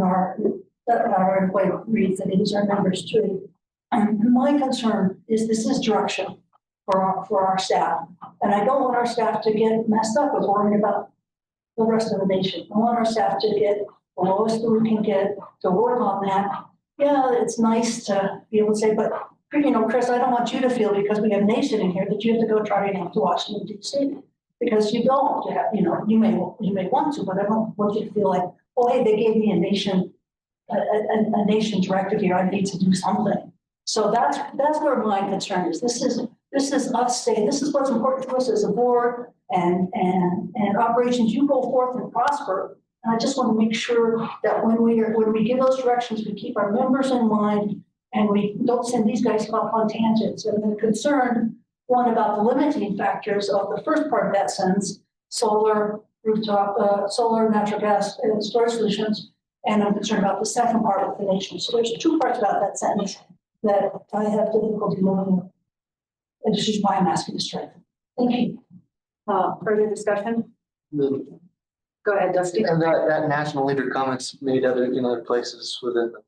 that our employee reads, that it is our members too. And my concern is this is direction for our staff. And I don't want our staff to get messed up with worrying about the rest of the nation. I want our staff to get the lowest that we can get, to work on that, yeah, it's nice to be able to say, but, you know, Chris, I don't want you to feel because we have Nation in here that you have to go try to Washington DC. Because you don't, you know, you may want to, but I don't want you to feel like, oh, hey, they gave me a Nation directive here, I need to do something. So that's where my concern is. This is us saying, this is what's important to us as a board and operations, you go forth and prosper. And I just want to make sure that when we give those directions, we keep our members in mind and we don't send these guys off on tangents. And the concern, one, about the limiting factors of the first part of that sentence, solar, rooftop, solar, natural gas, and storage solutions. And I'm concerned about the second part of the nation. So there's two parts about that sentence that I have difficulty moving with. And this is why I'm asking to strengthen. Thank you. Further discussion? Go ahead, Dusty. And that national leader comments made in other places within the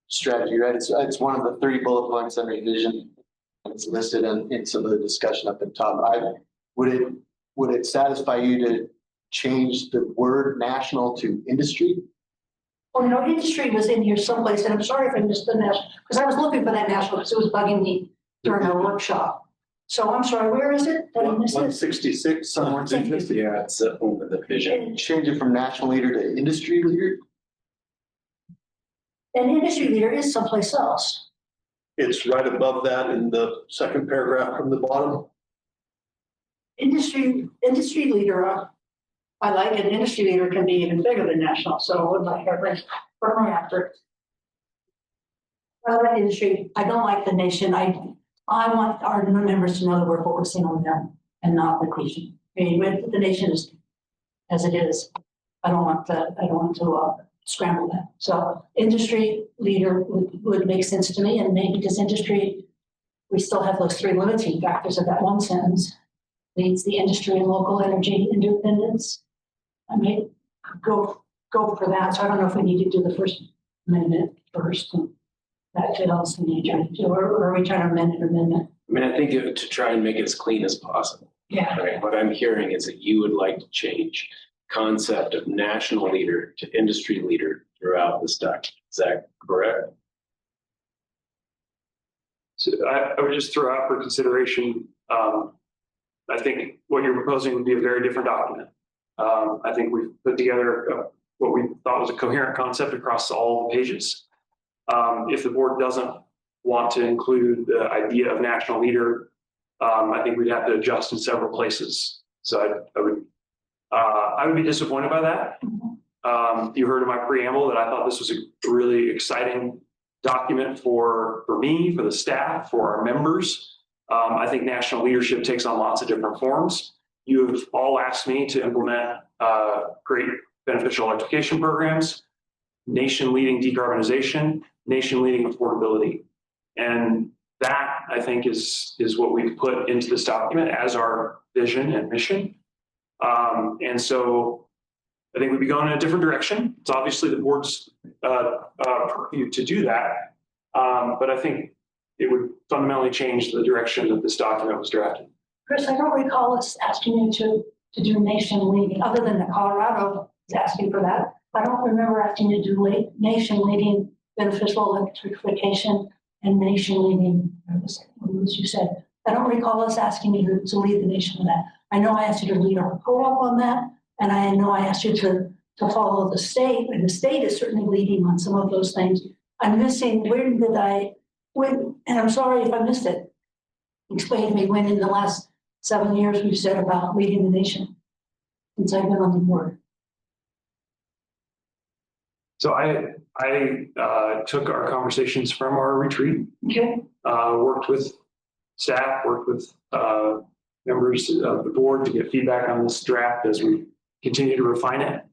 strategy, right? It's one of the 3 bullet points under vision. It's listed in some of the discussion up at top. Would it satisfy you to change the word national to industry? Well, you know, industry was in here someplace, and I'm sorry if I missed the national, because I was looking for that national because it was bugging me during our workshop. So I'm sorry, where is it? Did I miss it? 166, somewhere. Yeah, it's over the vision. Change it from national leader to industry leader? An industry leader is someplace else. It's right above that in the second paragraph from the bottom. Industry leader, I like an industry leader can be even bigger than national, so what my hair burn after. I like industry, I don't like the nation, I want our members to know that we're focusing on them and not the nation. I mean, the nation is as it is. I don't want to scramble that. So industry leader would make sense to me, and maybe because industry, we still have those 3 limiting factors of that one sentence. Leads the industry and local energy independence. I may go for that. So I don't know if we need to do the first amendment first. That fails the need to, or are we trying to amend an amendment? I mean, I think to try and make it as clean as possible. Yeah. Right. What I'm hearing is that you would like to change concept of national leader to industry leader throughout this document. Is that correct? So I would just throw out for consideration. I think what you're proposing would be a very different document. I think we've put together what we thought was a coherent concept across all the pages. If the board doesn't want to include the idea of national leader, I think we'd have to adjust in several places. So I would be disappointed by that. You heard in my preamble that I thought this was a really exciting document for me, for the staff, for our members. I think national leadership takes on lots of different forms. You have all asked me to implement great beneficial electrification programs, nation-leading decarbonization, nation-leading affordability. And that, I think, is what we've put into this document as our vision and mission. And so I think we'd be going in a different direction. It's obviously the board's purview to do that. But I think it would fundamentally change the direction that this document was drafted. Chris, I don't recall us asking you to do nation leading, other than the Colorado is asking for that. I don't remember asking you to do nation leading beneficial electrification and nation leading, as you said. I don't recall us asking you to lead the nation with that. I know I asked you to lead our co-op on that, and I know I asked you to follow the state, and the state is certainly leading on some of those things. I'm missing, and I'm sorry if I missed it. Explain to me when in the last 7 years we've said about leading the nation since I've been on the board. So I took our conversations from our retreat, okay. Worked with staff, worked with members of the board to get feedback on this draft as we continue to refine it.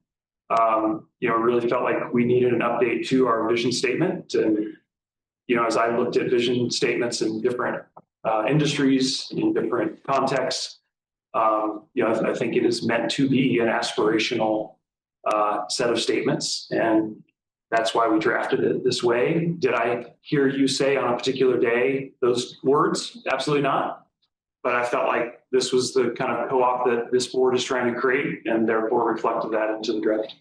Really felt like we needed an update to our vision statement. And, as I looked at vision statements in different industries, in different contexts, I think it is meant to be an aspirational set of statements. And that's why we drafted it this way. Did I hear you say on a particular day those words? Absolutely not. But I felt like this was the kind of co-op that this board is trying to create, and therefore reflected that into the draft.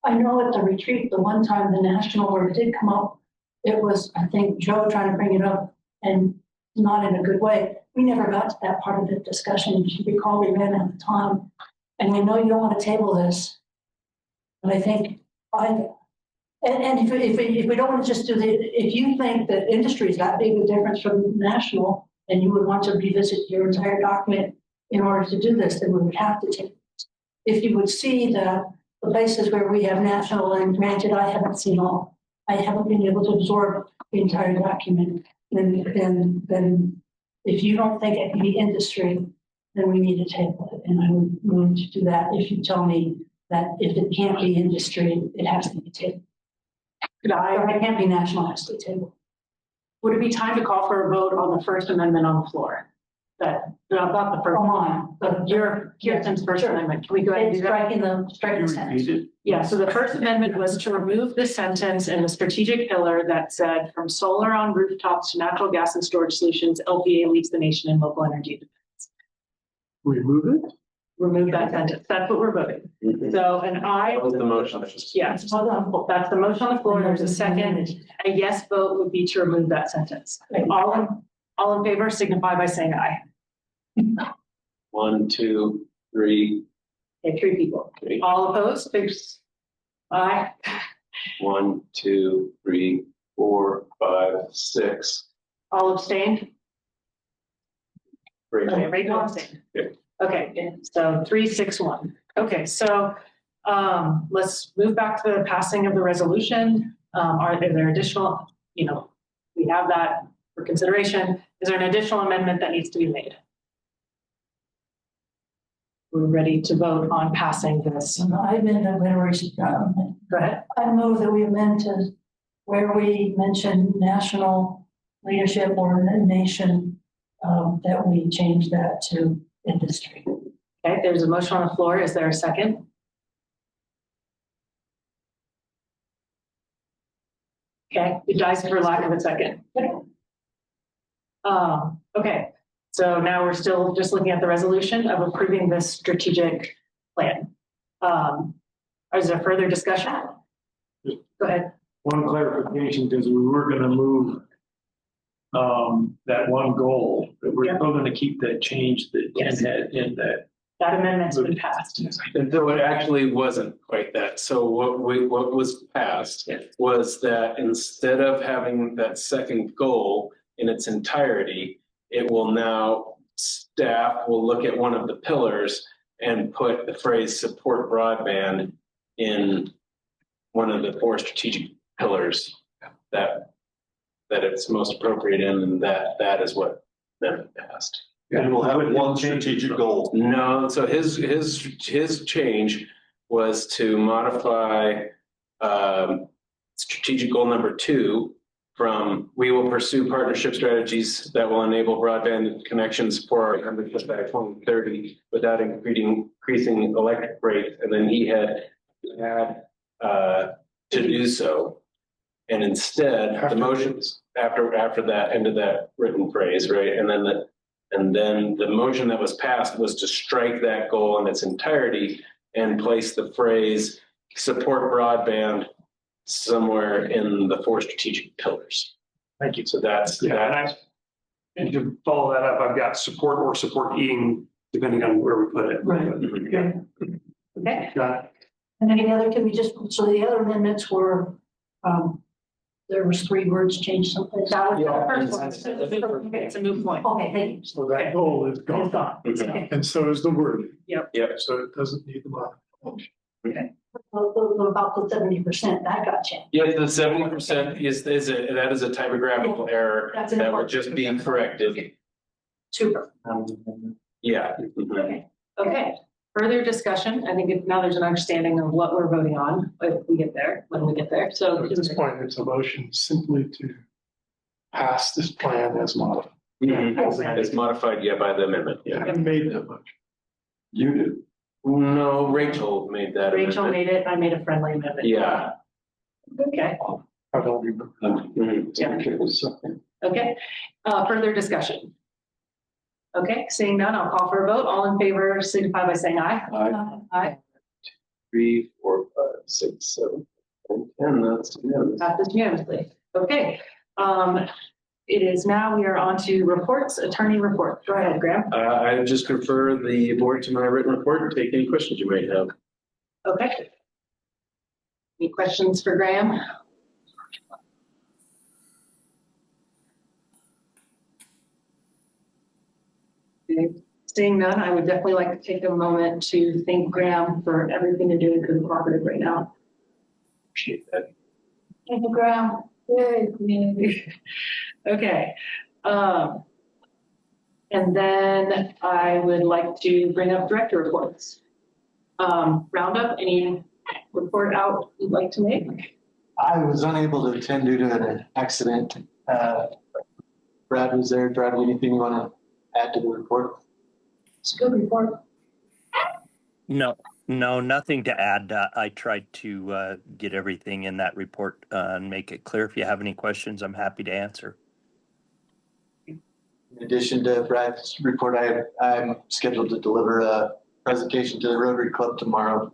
I know at the retreat, the one time the national where it did come up, it was, I think, Joe trying to bring it up and not in a good way. We never got to that part of the discussion. If you recall, we ran out of time. And I know you don't want to table this, but I think if we don't want to just do if you think that industry is that big a difference from national, and you would want to revisit your entire document in order to do this, then we would have to take it. If you would see that the places where we have national, and granted, I haven't seen all, I haven't been able to absorb the entire document, then if you don't think it can be industry, then we need to table it. And I would move to do that if you tell me that if it can't be industry, it has to be tabled. Or it can't be national, it has to be tabled. Would it be time to call for a vote on the First Amendment on the floor? That, not the first one, but your Kirsten's First Amendment. Can we go ahead and do that? Striking the sentence. Yeah, so the First Amendment was to remove the sentence in the strategic pillar that said, from solar on rooftops to natural gas and storage solutions, LPEA leads the nation in local energy defense. Remove it? Remove that sentence. That's what we're voting. So, and I. That was the motion. Yes, hold on. That's the motion on the floor. There's a second. A yes vote would be to remove that sentence. All in favor signify by saying aye. 1, 2, 3. Okay, 3 people. All opposed? Aye. 1, 2, 3, 4, 5, 6. All abstained? Rachel abstained. Okay, so 3, 6, 1. Okay, so let's move back to the passing of the resolution. Are there additional, we have that for consideration. Is there an additional amendment that needs to be made? We're ready to vote on passing this. I amend that Go ahead. I move that we amend to where we mention national leadership or nation, that we change that to industry. Okay, there's a motion on the floor. Is there a second? Okay, it dies for lack of a second. Okay, so now we're still just looking at the resolution of approving this strategic plan. Is there further discussion? Go ahead. One clarification, because we were going to move that one goal, but we're still going to keep that change that Ken had in that. That amendment's been passed. And though it actually wasn't quite that. So what was passed was that instead of having that second goal in its entirety, it will now, staff will look at one of the pillars and put the phrase support broadband in one of the 4 strategic pillars that it's most appropriate in, and that is what then passed. And we'll have one strategic goal. No, so his change was to modify strategic goal number 2 from we will pursue partnership strategies that will enable broadband connections for our country by 2030 without increasing electric rates. And then he had to do so. And instead, the motions after that end of that written phrase, right? And then the motion that was passed was to strike that goal in its entirety and place the phrase support broadband somewhere in the 4 strategic pillars. Thank you. So that's and to follow that up, I've got support or supporting, depending on where we put it. Right. Yeah. Okay. Got it. And then the other, can we just, so the other amendments were, there was 3 words changed someplace. That was the first one. Okay, it's a moot point. Okay, thank you. So that goal is gone. It's gone. Okay. And so is the word. Yep. So it doesn't need the modification. Okay. About the 70%, that got changed. Yeah, the 70% that is a typographical error That's that will important. just be corrected. Super. Yeah. Okay. Further discussion. I think now there's an understanding of what we're voting on if we get there, when we get there. So At this point, it's a motion simply to pass this plan as modified. It's modified, by the amendment. I haven't made that much. You did. No, Rachel made that. Rachel amendment. made it. I made a friendly amendment. Yeah. Okay. I don't remember. Yeah. Okay. Further discussion. Okay, seeing none, I'll call for a vote. All in favor signify by saying aye. Aye. Aye. 3, 4, 5, 6, 7, and 10. That's unanimous. Passes unanimously. Okay. It is now, we are on to reports, attorney report. Go ahead, Graham. I just refer the board to my written report and take any questions you may have. Okay. Any questions for Graham? Okay. Seeing none, I would definitely like to take a moment to thank Graham for everything you're doing for the cooperative right now. Appreciate that. Thank you, Graham. Yay. Okay. And then I would like to bring up director reports. Roundup, any report out you'd like to make? I was unable to attend due to an accident. Brad was there. Brad, anything you want to add to the report? It's a good report. No, nothing to add. I tried to get everything in that report and make it clear. If you have any questions, I'm happy to answer. In addition to Brad's report, I'm scheduled to deliver a presentation to the Rotary Club tomorrow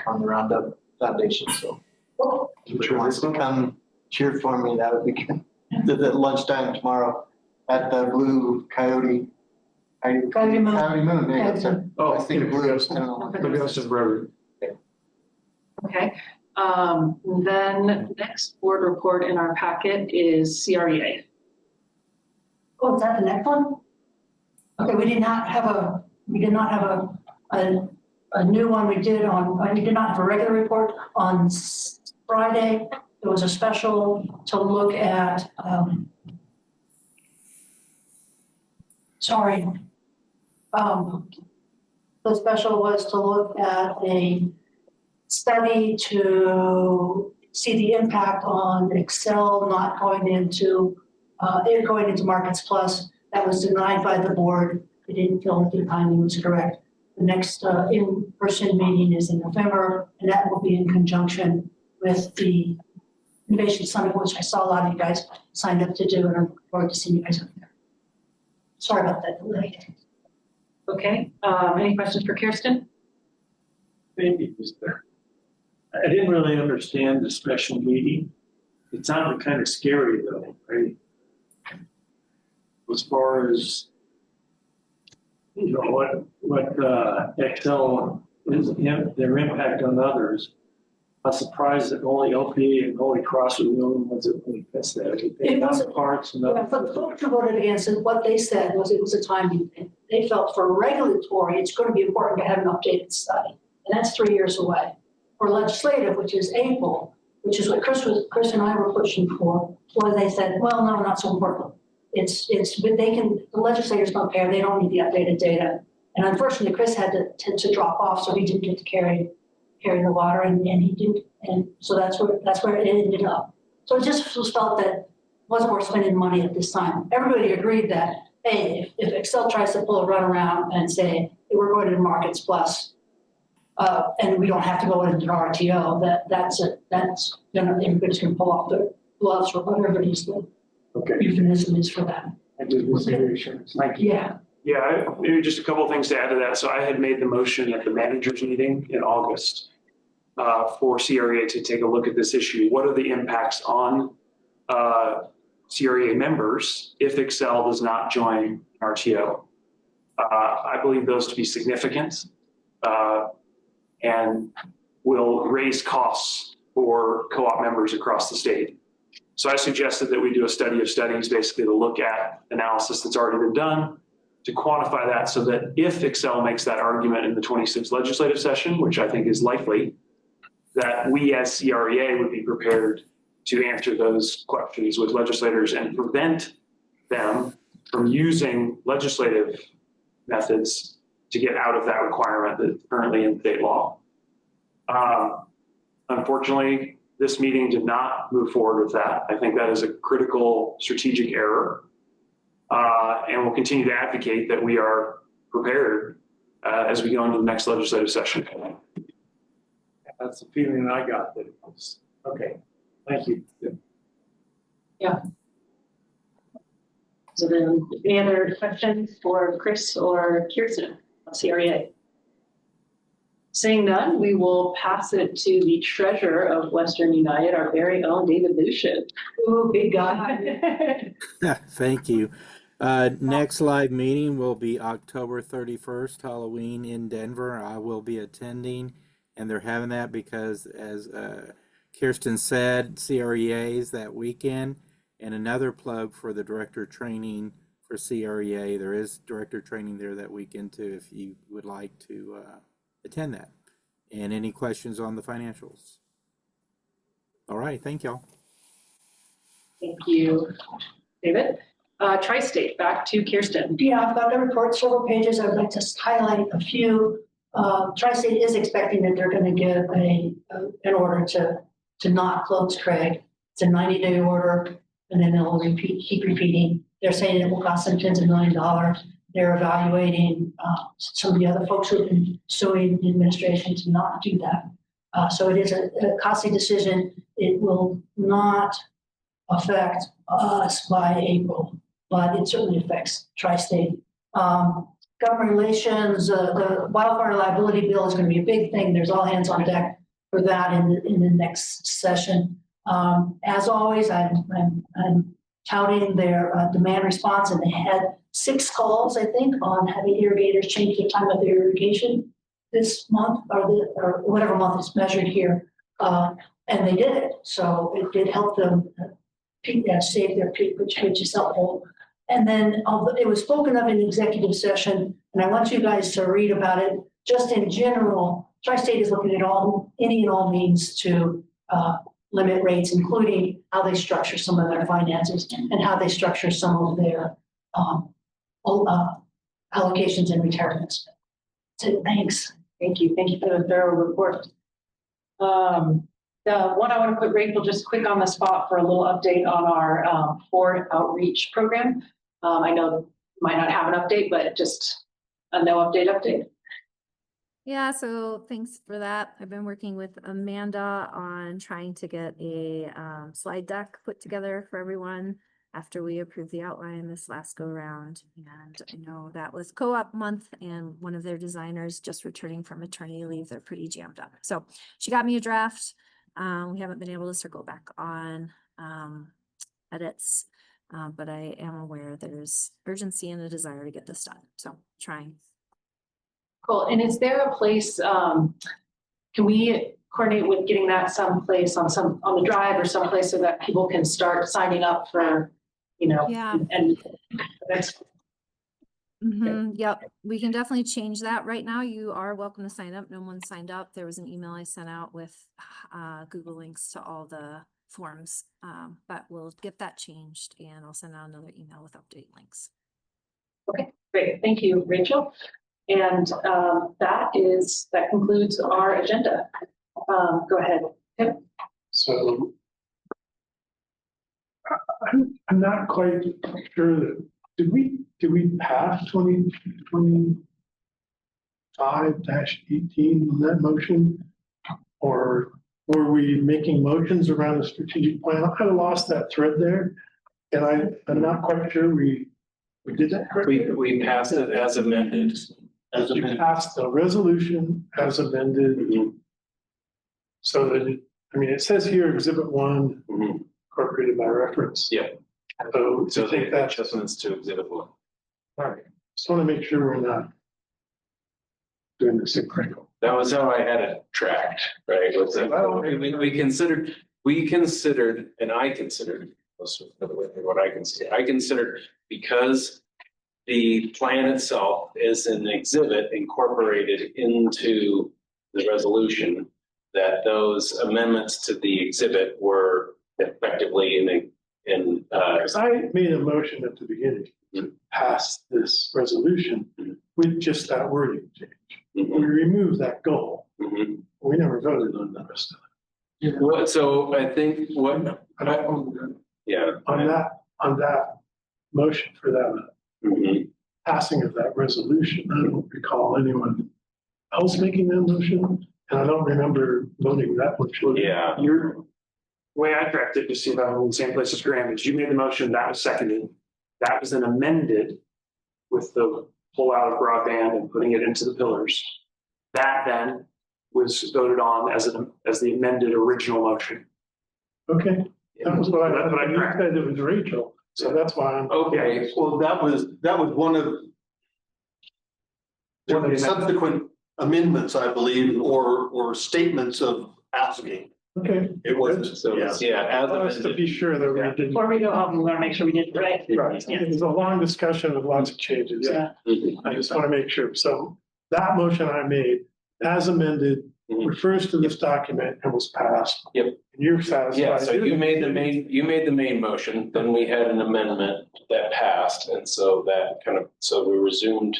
on the Roundup Foundation. So if you wants to come cheer for me, that would be good. At lunchtime tomorrow at the Blue Coyote. Coyote Moon. Coyote Moon. There you go, sir. Oh, I think Blue. I don't know. Maybe that's just Rotary. Okay. Then next board report in our packet is CREA. Oh, is that the next one? Okay, we did not have a new one. We did not have a regular report on Friday. It was a special to look at, the special was to look at a study to see the impact on Excel not going into Markets Plus. That was denied by the board. They didn't feel that the timing was correct. The next in-person meeting is in November, and that will be in conjunction with the Innovation Summit, which I saw a lot of you guys signed up to do, and I'm looking forward to seeing you guys up there. Sorry about that delay. Okay. Any questions for Kirsten? Maybe just there. I didn't really understand the special meeting. It sounded kind of scary though, right? As far as, you know, what Excel is, their impact on others. I'm surprised that only LPEA and Holy Cross were the only ones that really missed that. It wasn't parts and Yeah, but the folks who voted against it, what they said was it was a timing thing. They felt for regulatory, it's going to be important to have an updated study. And that's 3 years away. For legislative, which is April, which is what Chris and I were pushing for, well, they said, well, no, not so important. But the legislators don't care. They don't need the updated data. And unfortunately, Chris had to drop off, so he didn't get to carry the water, and he didn't. And so that's where it ended up. So it just was felt that it wasn't worth spending money at this time. Everybody agreed that, hey, if Excel tries to pull a run around and say, hey, we're going to Markets Plus, and we don't have to go into RTO, that's everybody's going to pull off their gloves or whatever it is the euphemism is for that. I did with the insurance. Thank you. Yeah. Yeah, maybe just a couple of things to add to that. So I had made the motion at the managers meeting in August for CREA to take a look at this issue. What are the impacts on CREA members if Excel does not join RTO? I believe those to be significant and will raise costs for co-op members across the state. So I suggested that we do a study of studies, basically to look at analysis that's already been done, to quantify that so that if Excel makes that argument in the 26th legislative session, which I think is likely, that we as CREA would be prepared to answer those questions with legislators and prevent them from using legislative methods to get out of that requirement that's currently in state law. Unfortunately, this meeting did not move forward with that. I think that is a critical strategic error. And we'll continue to advocate that we are prepared as we go into the next legislative session. That's the feeling I got, that it was, okay, thank you. Yeah. So then, any other questions for Chris or Kirsten on CREA? Seeing none, we will pass it to the treasurer of Western United, our very own David Lucian. Ooh, big guy. Thank you. Next live meeting will be October 31st, Halloween in Denver. I will be attending, and they're having that because, as Kirsten said, CREA is that weekend. And another plug for the director training for CREA. There is director training there that weekend too, if you would like to attend that. And any questions on the financials? All right, thank y'all. Thank you, David. Tri-State, back to Kirsten. Yeah, I've got the report, several pages. I'd like to highlight a few. Tri-State is expecting that they're going to give an order to not close Craig. It's a 90-day order, and then they'll keep repeating. They're saying it will cost them tens of millions of dollars. They're evaluating some of the other folks who've been suing the administration to not do that. So it is a costly decision. It will not affect us by April, but it certainly affects Tri-State. Government relations, the wildfire liability bill is going to be a big thing. There's all hands on deck for that in the next session. As always, I'm touting their demand response, and they had 6 calls, I think, on having irrigators change the time of their irrigation this month or whatever month is measured here. And they did it. So it did help them save their peak, which is helpful. And then it was spoken of in executive session, and I want you guys to read about it. Just in general, Tri-State is looking at any and all means to limit rates, including how they structure some of their finances and how they structure some of their allocations and retirements. So thanks. Thank you. Thank you for the thorough report. The one I want to put Rachel just quick on the spot for a little update on our Ford outreach program. I know you might not have an update, but just a no update. Yeah, so thanks for that. I've been working with Amanda on trying to get a slide deck put together for everyone after we approved the outline this last go round. And I know that was co-op month, and one of their designers just returning from maternity leave. They're pretty jammed up. So she got me a draft. We haven't been able to circle back on edits, but I am aware there's urgency and a desire to get this done. So trying. Cool. And is there a place, can we coordinate with getting that someplace on the drive or someplace so that people can start signing up for, Yeah. And that's. Yep, we can definitely change that. Right now, you are welcome to sign up. No one signed up. There was an email I sent out with Google links to all the forms, but we'll get that changed, and I'll send out another email with update links. Okay, great. Thank you, Rachel. And that concludes our agenda. Go ahead, Tim. So I'm not quite sure that did we pass 2025-18 in that motion, or were we making motions around the strategic plan? I kind of lost that thread there, and I'm not quite sure we did that correctly. We passed it as amended. We passed the resolution as amended. So that it says here Exhibit 1 incorporated by reference. Yeah. So I think that adjustments to Exhibit 1. All right. Just want to make sure we're not doing this incorrectly. That was how I had it tracked, right? We considered, and I considered, what I considered. I considered, because the plan itself is an exhibit incorporated into the resolution, that those amendments to the exhibit were effectively because I made a motion at the beginning to pass this resolution with just that wording change. We removed that goal. We never voted on the rest of it. So I think on that motion for that passing of that resolution, I don't recall anyone else making that motion, and I don't remember voting that motion. Yeah. Your way I tracked it, to see if I'm in the same place as Graham, is you made the motion, that was seconded. That was then amended with the pull out of broadband and putting it into the pillars. That then was voted on as the amended original motion. Okay, that was what I, That's what I you tracked. said it was Rachel, so that's why I'm. Okay. Well, that was one of the subsequent amendments, I believe, or statements of asking. Okay. It wasn't, So, yeah. as Just to be sure that we didn't. Before we go home, we want to make sure we did it right. Right, it was a long discussion with lots of changes. Yeah. I just want to make sure. So that motion I made, as amended, refers to this document and was passed. Yep. And you're satisfied. Yeah, so you made the main motion, then we had an amendment that passed, and so so we resumed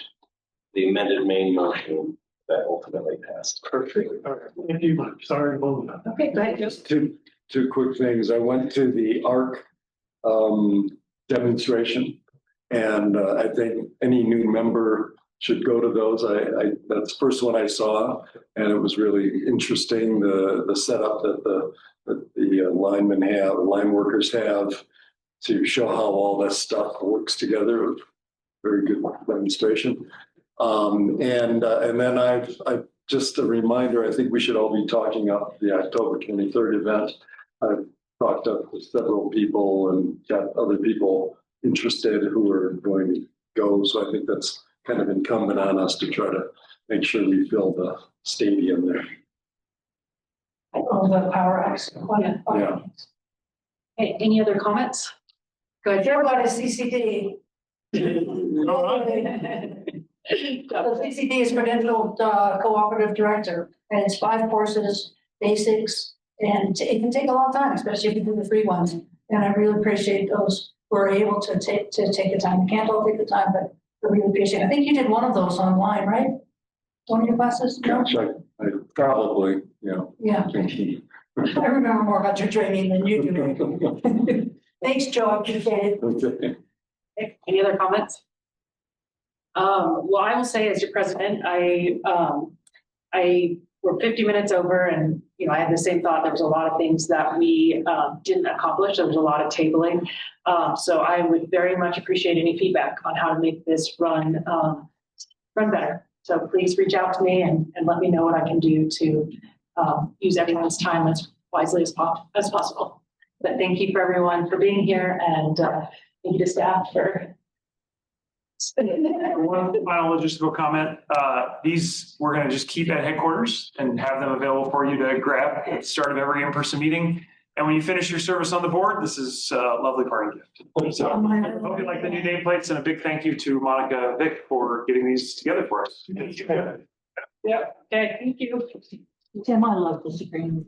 the amended main motion that ultimately passed. Perfect. All right. Thank you. Sorry. Okay, great. Just two quick things. I went to the ARC demonstration, and I think any new member should go to those. That's the first one I saw, and it was really interesting, the setup that the line workers have to show how all this stuff works together. Very good demonstration. And then I've just a reminder, I think we should all be talking up the October 23rd event. I've talked up with several people and got other people interested who are going to go. So I think that's kind of incumbent on us to try to make sure we fill the stadium there. Oh, the Power X. Yeah. Okay, any other comments? Good. Care about a CCD. The CCD is credentialed cooperative director, and it's 5 courses, basics, and it can take a long time, especially if you do the free ones. And I really appreciate those who are able to take the time. You can't all take the time, but I really appreciate it. I think you did one of those online, right? One of your classes? No? Gosh, I probably, Yeah. I remember more about your training than you do. Thanks, Joe. I appreciate it. Okay. Okay, any other comments? Well, I will say as your president, we're 50 minutes over, and I had the same thought. There was a lot of things that we didn't accomplish. There was a lot of tabling. So I would very much appreciate any feedback on how to make this run better. So please reach out to me and let me know what I can do to use everyone's time as wisely as possible. But thank you for everyone for being here, and thank you to staff for. One final logistical comment. These we're going to just keep at headquarters and have them available for you to grab at the start of every in-person meeting. And when you finish your service on the board, this is a lovely parting gift. So I hope you like the new nameplates, and a big thank you to Monica Vick for getting these together for us. Yeah. Okay. Thank you. Tim, I love this agreement.